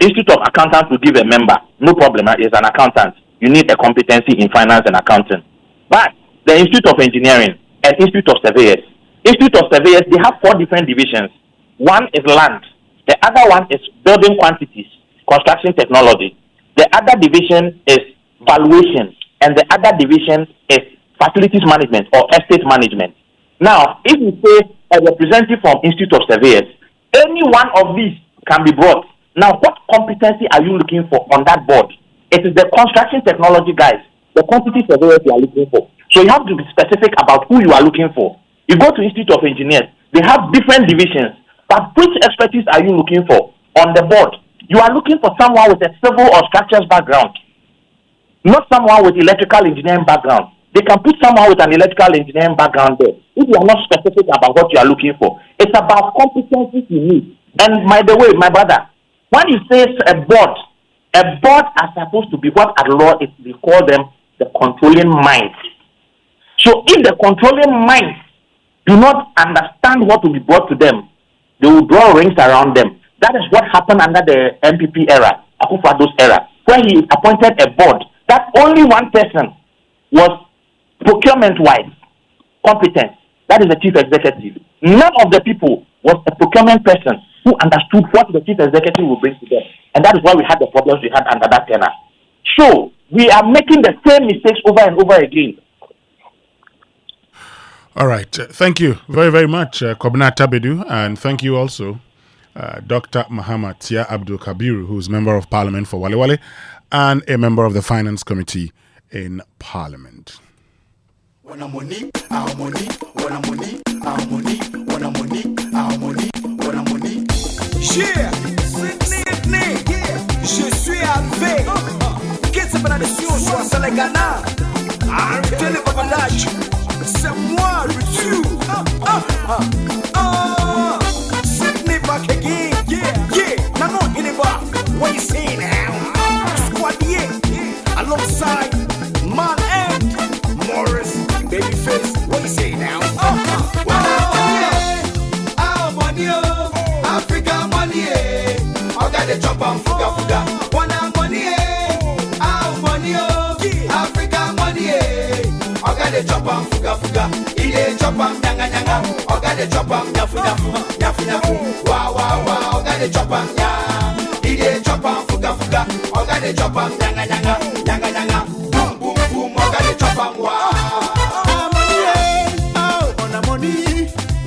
Institute of Accountants will give a member. No problem, is an accountant. You need a competency in finance and accounting. But the Institute of Engineering and Institute of Surveyors. Institute of Surveyors, they have 4 different divisions. One is land. The other one is building quantities, construction technology. The other division is valuation. And the other division is facilities management or estate management. Now, if you say a representative from Institute of Surveyors, any one of these can be brought. Now, what competency are you looking for on that board? It is the construction technology guys, the quantity surveyors you are looking for. So you have to be specific about who you are looking for. You go to Institute of Engineers, they have different divisions, but which expertise are you looking for on the board? You are looking for someone with a civil or structures background, not someone with electrical engineering background. They can put someone with an electrical engineering background there. If you are not specific about what you are looking for, it's about competencies you need. And by the way, my brother, when you say a board are supposed to be what at law is, we call them the controlling minds So if the controlling minds do not understand what will be brought to them, they will draw rings around them. That is what happened under the MPP era, Akufo-Addo's era, where he appointed a board that only one person was procurement-wise competent. That is the chief executive. None of the people was a procurement person who understood what the chief executive will bring to them. And that is why we had the problems we had under that tenure. So we are making the same mistakes over and over again. All right. Thank you very, very much, Kobna Tabedu. And thank you also, Dr. Mahama Tia Abdul Kabiru, who is Member of Parliament for Wale Wale and a member of the Finance Committee in Parliament. Wanna money, our money, wanna money, our money, wanna money, our money, wanna money. Yeah, Sydney, je suis arrivé. Qu'est-ce que c'est nation soit Sénégal? Arrêtez le babadage. C'est moi le tu. Sydney back again. Yeah. Now no in the bar. What you say now? Squad alongside Man and Morris. Babyface, what you say now? Our money, Africa money, I got the chop and fuga. Wanna money, our money, Africa money, I got the chop and fuga. Ile chop and nyanga, I got the chop and nyafu. Wow, I got the chop and ile chop and fuga. I got the chop and nyanga. Boom, I got the chop and wow.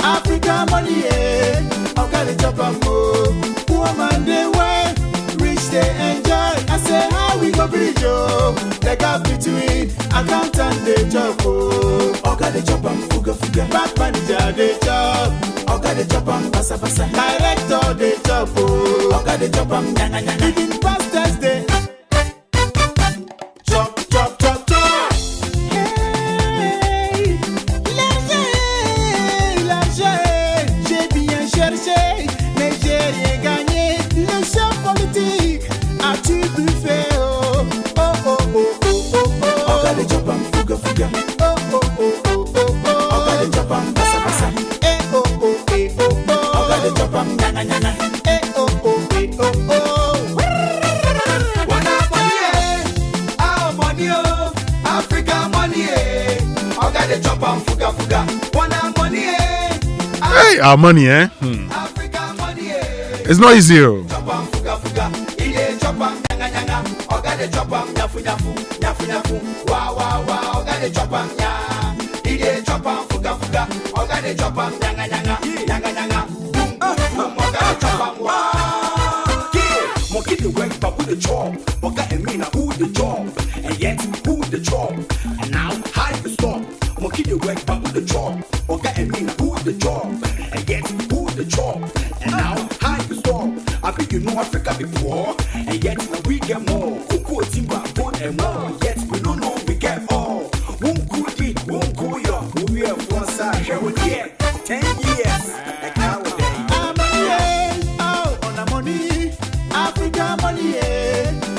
Africa money, how can they chop and more? Woman, they way, rich, they enjoy. I say, how we go bridge, oh? The gap between account and the job, oh. How can they chop and fuga? Back manager, they chop. How can they chop and passa? Director, they chop, oh. How can they chop and nyanga? Even pastors, they chop. Mais j'ai rien gagné, le champ politique a-tu buffé, oh. Oga de Japan, fuga. Oga de Japan, passa. Oga de Japan, nyanga. Wanna money, our money, Africa money, Oga de Japan, fuga. Wanna money, hey, our money, eh? It's not easy. And yet, who the job? And now, hide the storm. Monkey the work, but who the job? Oga and me, who the job? And yet, who the job? And now, hide the storm. I bet you know Africa before. And yet, now we get more. Cocoa, timber, gold, and more. Yet, we don't know we get all. Won't good eat, won't go ya. We are one side, here we get 10 years. Like nowadays. Our money, oh, on the money. Africa money,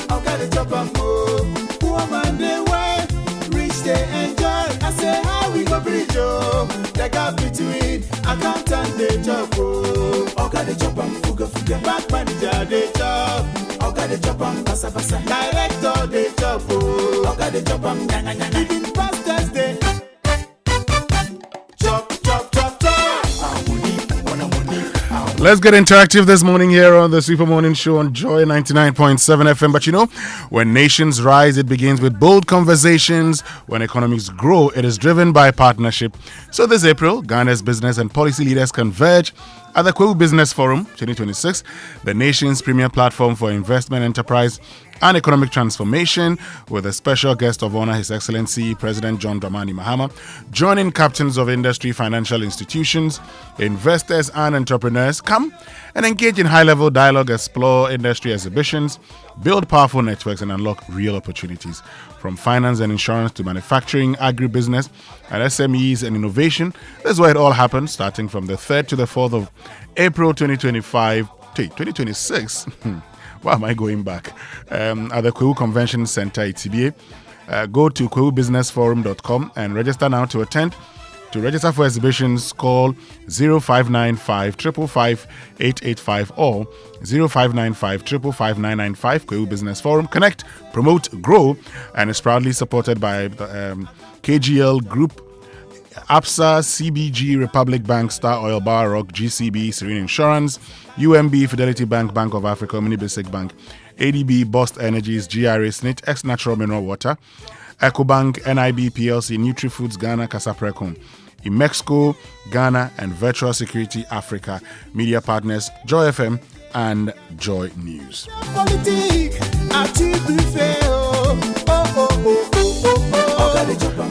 Oga the job and more. Woman, they way, rich, they enjoy. I say, how we go bridge, oh? The gap between account and the job, oh. Oga the job and fuga. Back manager, the job. Oga the job and passa. Director, the job, oh. Oga the job and nyanga. Even pastors, they chop. Let's get interactive this morning here on the Super Morning Show on Joy 99.7 FM. But you know, when nations rise, it begins with bold conversations. When economies grow, it is driven by partnership. So this April, Ghana's business and policy leaders converge at the Kwewu Business Forum 2026, the nation's premier platform for investment, enterprise, and economic transformation, with a special guest of honor, His Excellency President John Dramani Mahama, joining captains of industry, financial institutions, investors, and entrepreneurs. Come and engage in high-level dialogue, explore industry exhibitions, build powerful networks, and unlock real opportunities. From finance and insurance to manufacturing, agribusiness, and SMEs and innovation, that's where it all happens, starting from the 3rd to the 4th of April 2026. Why am I going back? At the Kwewu Convention Center, ETBA. Go to kweubusinessforum.com and register now to attend. To register for exhibitions, call 0595 555 885 or 0595 555 995. Kweu Business Forum. Connect, promote, grow, and is proudly supported by the KGL Group, APSA, CBG, Republic Bank, Star Oil, Bar Rock, GCB, Serene Insurance, UMB, Fidelity Bank, Bank of Africa, Mini Basic Bank, ADB, Bost Energies, GRA, SNIT, X Natural Mineral Water, EcoBank, NIB PLC, NutriFoods Ghana, Casaprecon, in Mexico, Ghana, and Virtual Security Africa, media partners Joy FM and Joy News.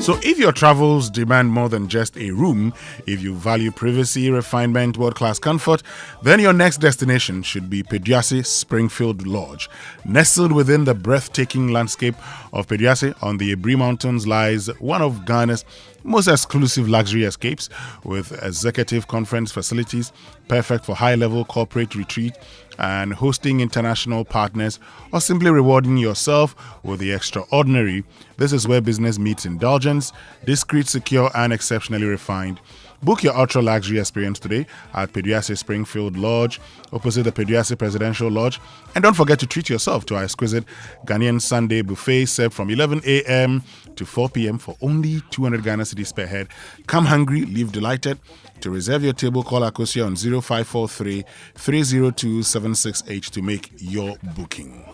So if your travels demand more than just a room, if you value privacy, refinement, world-class comfort, then your next destination should be Peduase Springfield Lodge. Nestled within the breathtaking landscape of Peduase on the Ebri Mountains lies one of Ghana's most exclusive luxury escapes with executive conference facilities, perfect for high-level corporate retreat and hosting international partners, or simply rewarding yourself with the extraordinary. This is where business meets indulgence, discreet, secure, and exceptionally refined. Book your ultra luxury experience today at Peduase Springfield Lodge, opposite the Peduase Presidential Lodge. And don't forget to treat yourself to our exquisite Ghanaian Sunday buffet served from 11 a.m. to 4 p.m. for only 200 Ghana cedis per head. Come hungry, leave delighted. To reserve your table, call Akosia on 0543 302 768 to make your booking.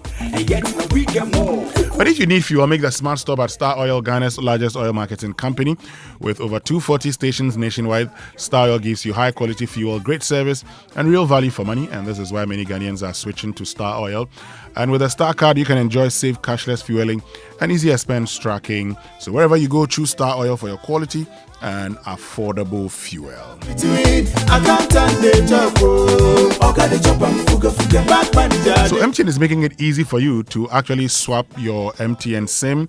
But if you need fuel, make the smart stop at Star Oil, Ghana's largest oil marketing company. With over 240 stations nationwide, Star Oil gives you high quality fuel, great service, and real value for money. And this is why many Ghanaians are switching to Star Oil. And with a Star card, you can enjoy safe cashless fueling and easy expense tracking. So wherever you go, choose Star Oil for your quality and affordable fuel. So MTN is making it easy for you to actually swap your MTN SIM.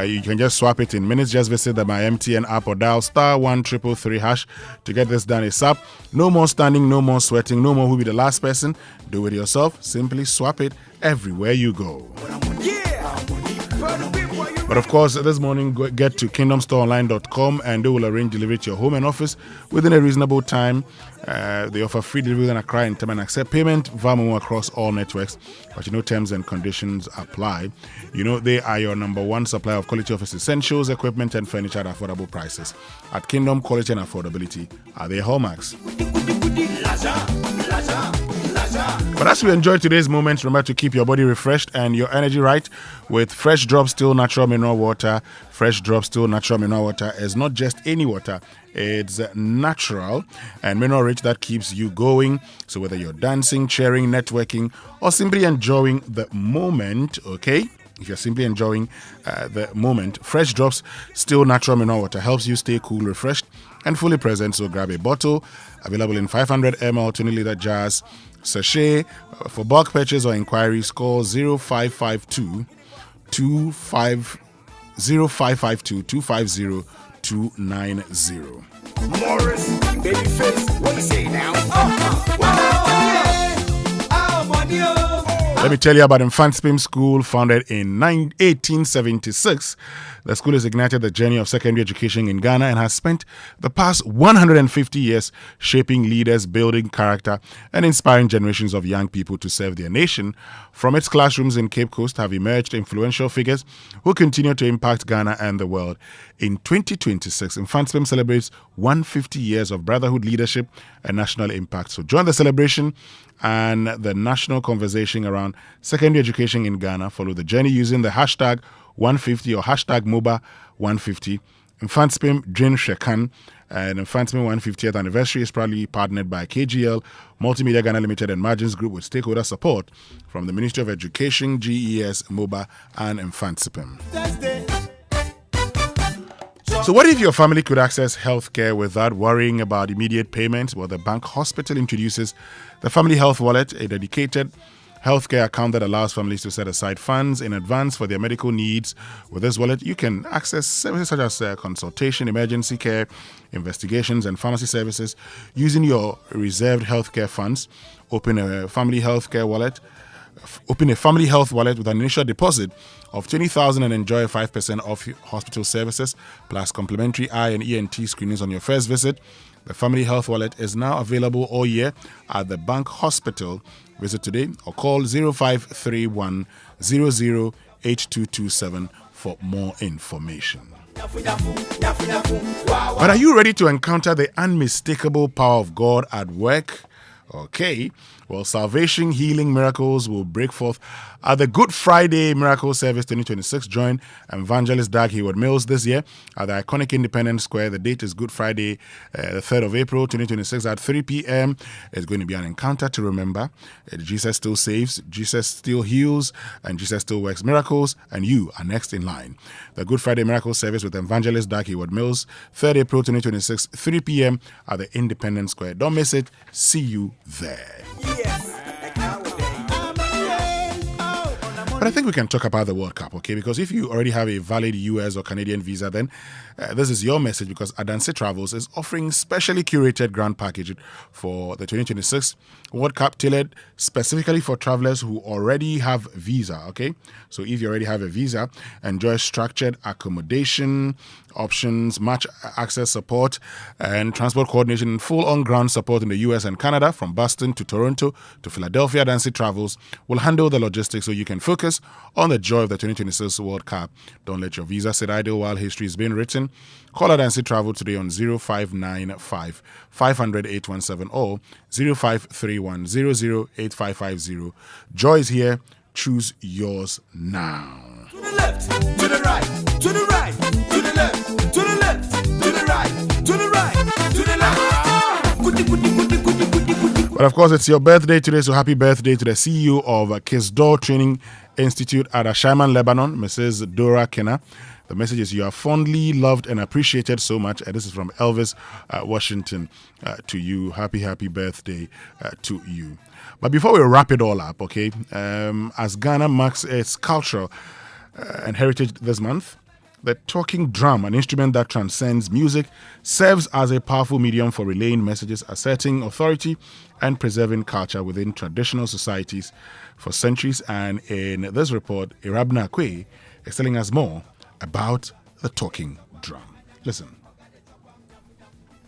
You can just swap it in minutes. Just visit the My MTN app or dial *1333# to get this done ASAP. No more standing, no more sweating, no more who be the last person. Do it yourself. Simply swap it everywhere you go. But of course, this morning, get to kingdomstoreonline.com and they will arrange delivery to your home and office within a reasonable time. They offer free delivery within Accra and time and accept payment via Momo across all networks. But terms and conditions apply. They are your number one supplier of quality office essentials, equipment, and furniture at affordable prices. At Kingdom, quality and affordability are their hallmarks. But as we enjoy today's moment, remember to keep your body refreshed and your energy right with Fresh Drop Still Natural Mineral Water. Fresh Drop Still Natural Mineral Water is not just any water. It's natural and mineral rich that keeps you going. So whether you're dancing, cheering, networking, or simply enjoying the moment, okay? If you're simply enjoying the moment, Fresh Drops Still Natural Mineral Water helps you stay cool, refreshed, and fully present. So grab a bottle, available in 500 ml 20-liter jars, sachet. For bulk purchase or inquiries, call 0552 250 290. Morris, babyface, what you say now? Let me tell you about Infanspim School, founded in 1876. The school has ignited the journey of secondary education in Ghana and has spent the past 150 years shaping leaders, building character, and inspiring generations of young people to serve their nation. From its classrooms in Cape Coast have emerged influential figures who continue to impact Ghana and the world. In 2026, Infanspim celebrates 150 years of brotherhood leadership and national impact. So join the celebration and the national conversation around secondary education in Ghana. Follow the journey using the hashtag 150 or hashtag MOBA150. Infanspim Jin Shekan and Infanspim 150th anniversary is proudly partnered by KGL, Multimedia Ghana Limited and Margins Group with stakeholder support from the Ministry of Education, GES, MOBA and Infanspim. So what if your family could access healthcare without worrying about immediate payments? Well, the Bank Hospital introduces the Family Health Wallet, a dedicated healthcare account that allows families to set aside funds in advance for their medical needs. With this wallet, you can access services such as consultation, emergency care, investigations, and pharmacy services using your reserved healthcare funds. Open a family healthcare wallet Open a family health wallet with an initial deposit of 20,000 and enjoy 5% off hospital services plus complimentary eye and ENT screenings on your first visit. The family health wallet is now available all year at the Bank Hospital. Visit today or call 0531 008227 for more information. But are you ready to encounter the unmistakable power of God at work? Okay. Well, salvation, healing, miracles will break forth at the Good Friday Miracle Service 2026. Join Evangelist Doug Hayward-Mills this year at the iconic Independence Square. The date is Good Friday, the 3rd of April 2026 at 3 p.m. It's going to be an encounter to remember. Jesus still saves, Jesus still heals, and Jesus still works miracles, and you are next in line. The Good Friday Miracle Service with Evangelist Doug Hayward-Mills, 3rd April 2026, 3 p.m. at the Independence Square. Don't miss it. See you there. But I think we can talk about the World Cup, okay? Because if you already have a valid US or Canadian visa, then this is your message, because Adanse Travels is offering specially curated grand package for the 2026 World Cup, tailored specifically for travelers who already have visa, okay? So if you already have a visa, enjoy structured accommodation options, match access support, and transport coordination, and full on-ground support in the US and Canada, from Boston to Toronto to Philadelphia. Adanse Travels will handle the logistics so you can focus on the joy of the 2026 World Cup. Don't let your visa sit idle while history is being written. Call Adanse Travel today on 0595 500 817 or 0531 008550. Joy is here. Choose yours now. To the left, to the right, to the right, to the left, to the left, to the right, to the right, to the left. But of course, it's your birthday today, so happy birthday to the CEO of Kisdor Training Institute at Ashaiman, Lebanon, Mrs. Dora Kenna. The message is, you are fondly loved and appreciated so much. And this is from Elvis, Washington, to you. Happy birthday to you. But before we wrap it all up, okay, as Ghana marks its cultural and heritage this month, the talking drum, an instrument that transcends music, serves as a powerful medium for relaying messages, asserting authority, and preserving culture within traditional societies for centuries. And in this report, Ibrahim Mahama is telling us more about the talking drum. Listen.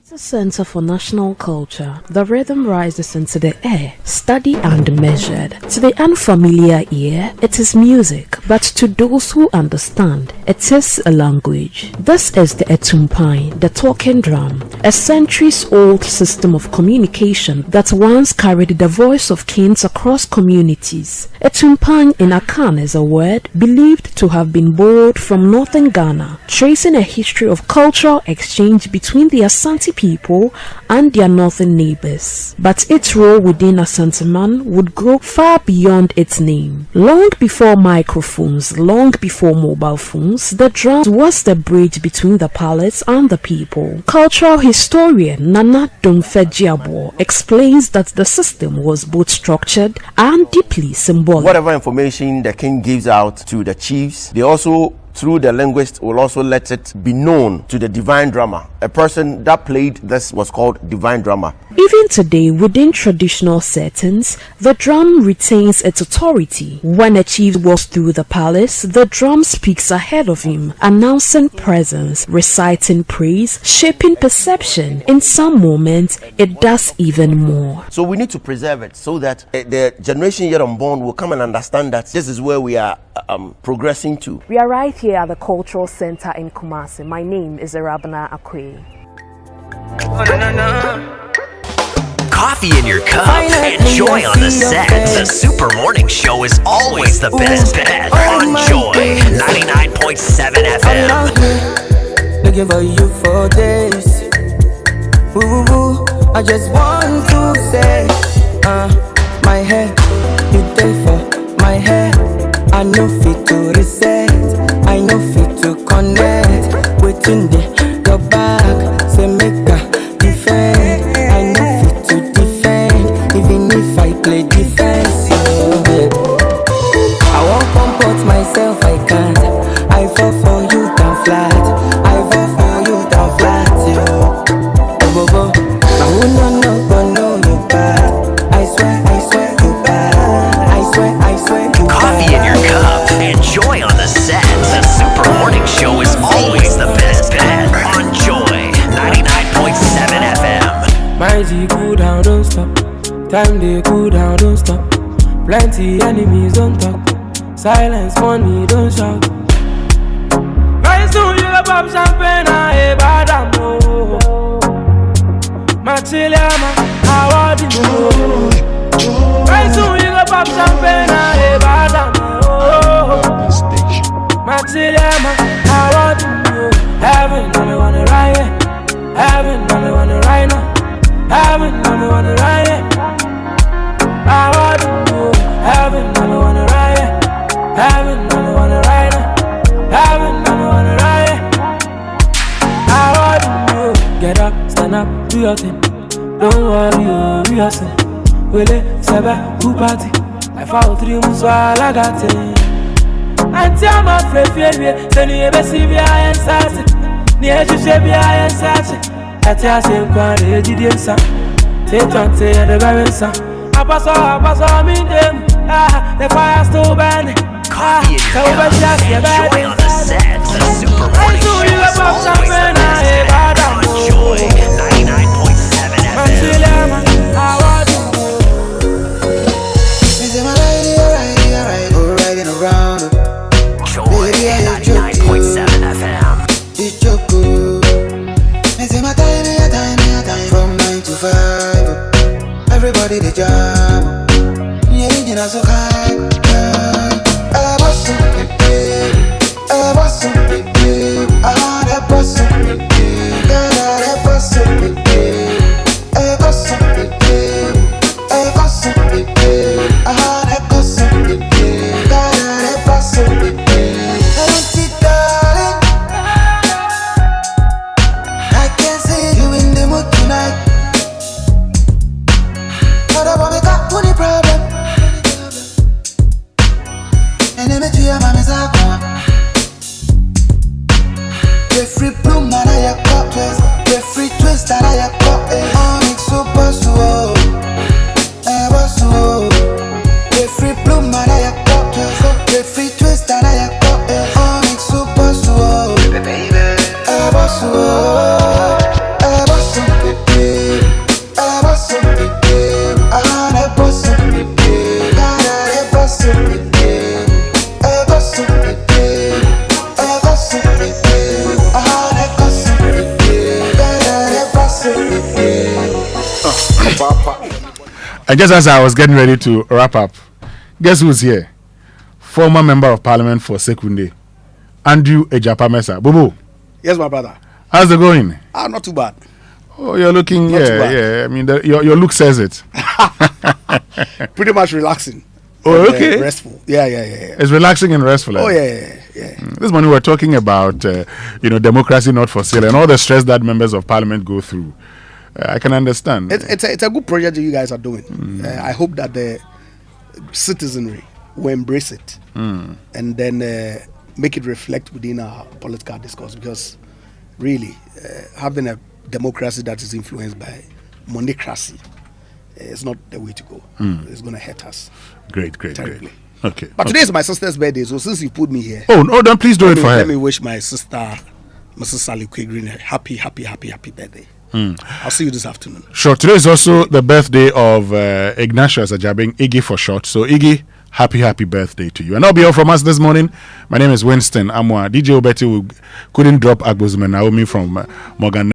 The Center for National Culture, the rhythm rises into the air, steady and measured. To the unfamiliar ear, it is music, but to those who understand, it is a language. This is the etumpan, the talking drum, a centuries-old system of communication that once carried the voice of kings across communities. Etumpan in Akan is a word believed to have been borrowed from northern Ghana, tracing a history of cultural exchange between the Asante people and their northern neighbors. But its role within Asanteman would grow far beyond its name. Long before microphones, long before mobile phones, the drum was the bridge between the palace and the people. Cultural historian Nana Domfejiabo explains that the system was both structured and deeply symbolic. Whatever information the king gives out to the chiefs, they also, through the linguist, will also let it be known to the divine drummer. A person that played this was called divine drummer. Even today, within traditional settings, the drum retains its authority. When a chief walks through the palace, the drum speaks ahead of him, announcing presence, reciting praise, shaping perception. In some moments, it does even more. So we need to preserve it so that the generation yet unborn will come and understand that this is where we are progressing to. We are right here at the Cultural Center in Kumasi. My name is Ibrahim Mahama. Coffee in your cup and joy on the set. The Super Morning Show is always the best bet on Joy 99.7 FM. Looking for you for days. Ooh, I just want to say, my hair, you take for my hair. I know fit to reset, I know fit to connect. Waiting there, your back, say make a defend. I know fit to defend, even if I play defense. Yeah. I won't comport myself, I can't. I fall for you down flat, I fall for you down flat. Now who no, but no, you bad. I swear you bad. I swear IG cool down, don't stop. Time they cool down, don't stop. Plenty enemies, don't talk. Silence, money, don't shout. Very soon you go pop champagne and a bad ammo. Machiliama, how do you know? Very soon you go pop champagne and a bad ammo. Machiliama, how do you know? Heaven, I wanna ride it. Heaven, I wanna ride now. Heaven, I wanna ride it. How do you know? Heaven, I wanna ride it. Heaven, I wanna ride it. Heaven, I wanna ride it. How do you know? Get up, stand up, do your thing. Don't worry, do your thing. Wele, seba, who party? I found 3 months while I got it. Auntie, I'm afraid, send you a baby, I am sassy. Near to Shabby, I am sassy. I tell you, I'm going to do this. Take 20 at the very sun. I pass on me, them. The fire's still burning. Coffee in your cup. Enjoy on the set. The Super Morning Show is always the best on Joy 99.7 FM. Joy 99.7 FM. It's your cool. It's my time from 9 to 5. Everybody the job. Yeah, you know so kind. I was so big. I was so big. I was so big. I was so big. I was so big. I was so big. I was so big. I was so big. Free bloom man I got twist. The free twist that I got Onyx super slow. I was slow. The free bloom man I got twist. The free twist that I got Onyx super slow. I was slow. I was so big. I was so big. I was so big. I was so big. I was so big. I was so big. And just as I was getting ready to wrap up, guess who's here? Former Member of Parliament for Sekunde, Andrew Ejapamesa. Bobo. Yes, my brother. How's it going? Not too bad. Oh, you're looking, yeah. I mean, your look says it. Pretty much relaxing. Oh, okay. Restful. Yeah. It's relaxing and restful. Oh, yeah. This morning we're talking about, democracy not for sale and all the stress that members of Parliament go through. I can understand. It's a good project that you guys are doing. I hope that the citizenry will embrace it and then make it reflect within our political discourse, because really having a democracy that is influenced by monocracy is not the way to go. It's going to hurt us. Great. Okay. But today is my sister's birthday, so since you put me here... Oh, no, then please do it for her. Let me wish my sister, Mrs. Sally Green, a happy birthday. I'll see you this afternoon. Sure. Today is also the birthday of Ignatius Ajabing, Iggy for short. So, Iggy, happy birthday to you. And that'll be all from us this morning. My name is Winston Amoah. DJ Obeti couldn't drop Agbozman Naomi from Morgan.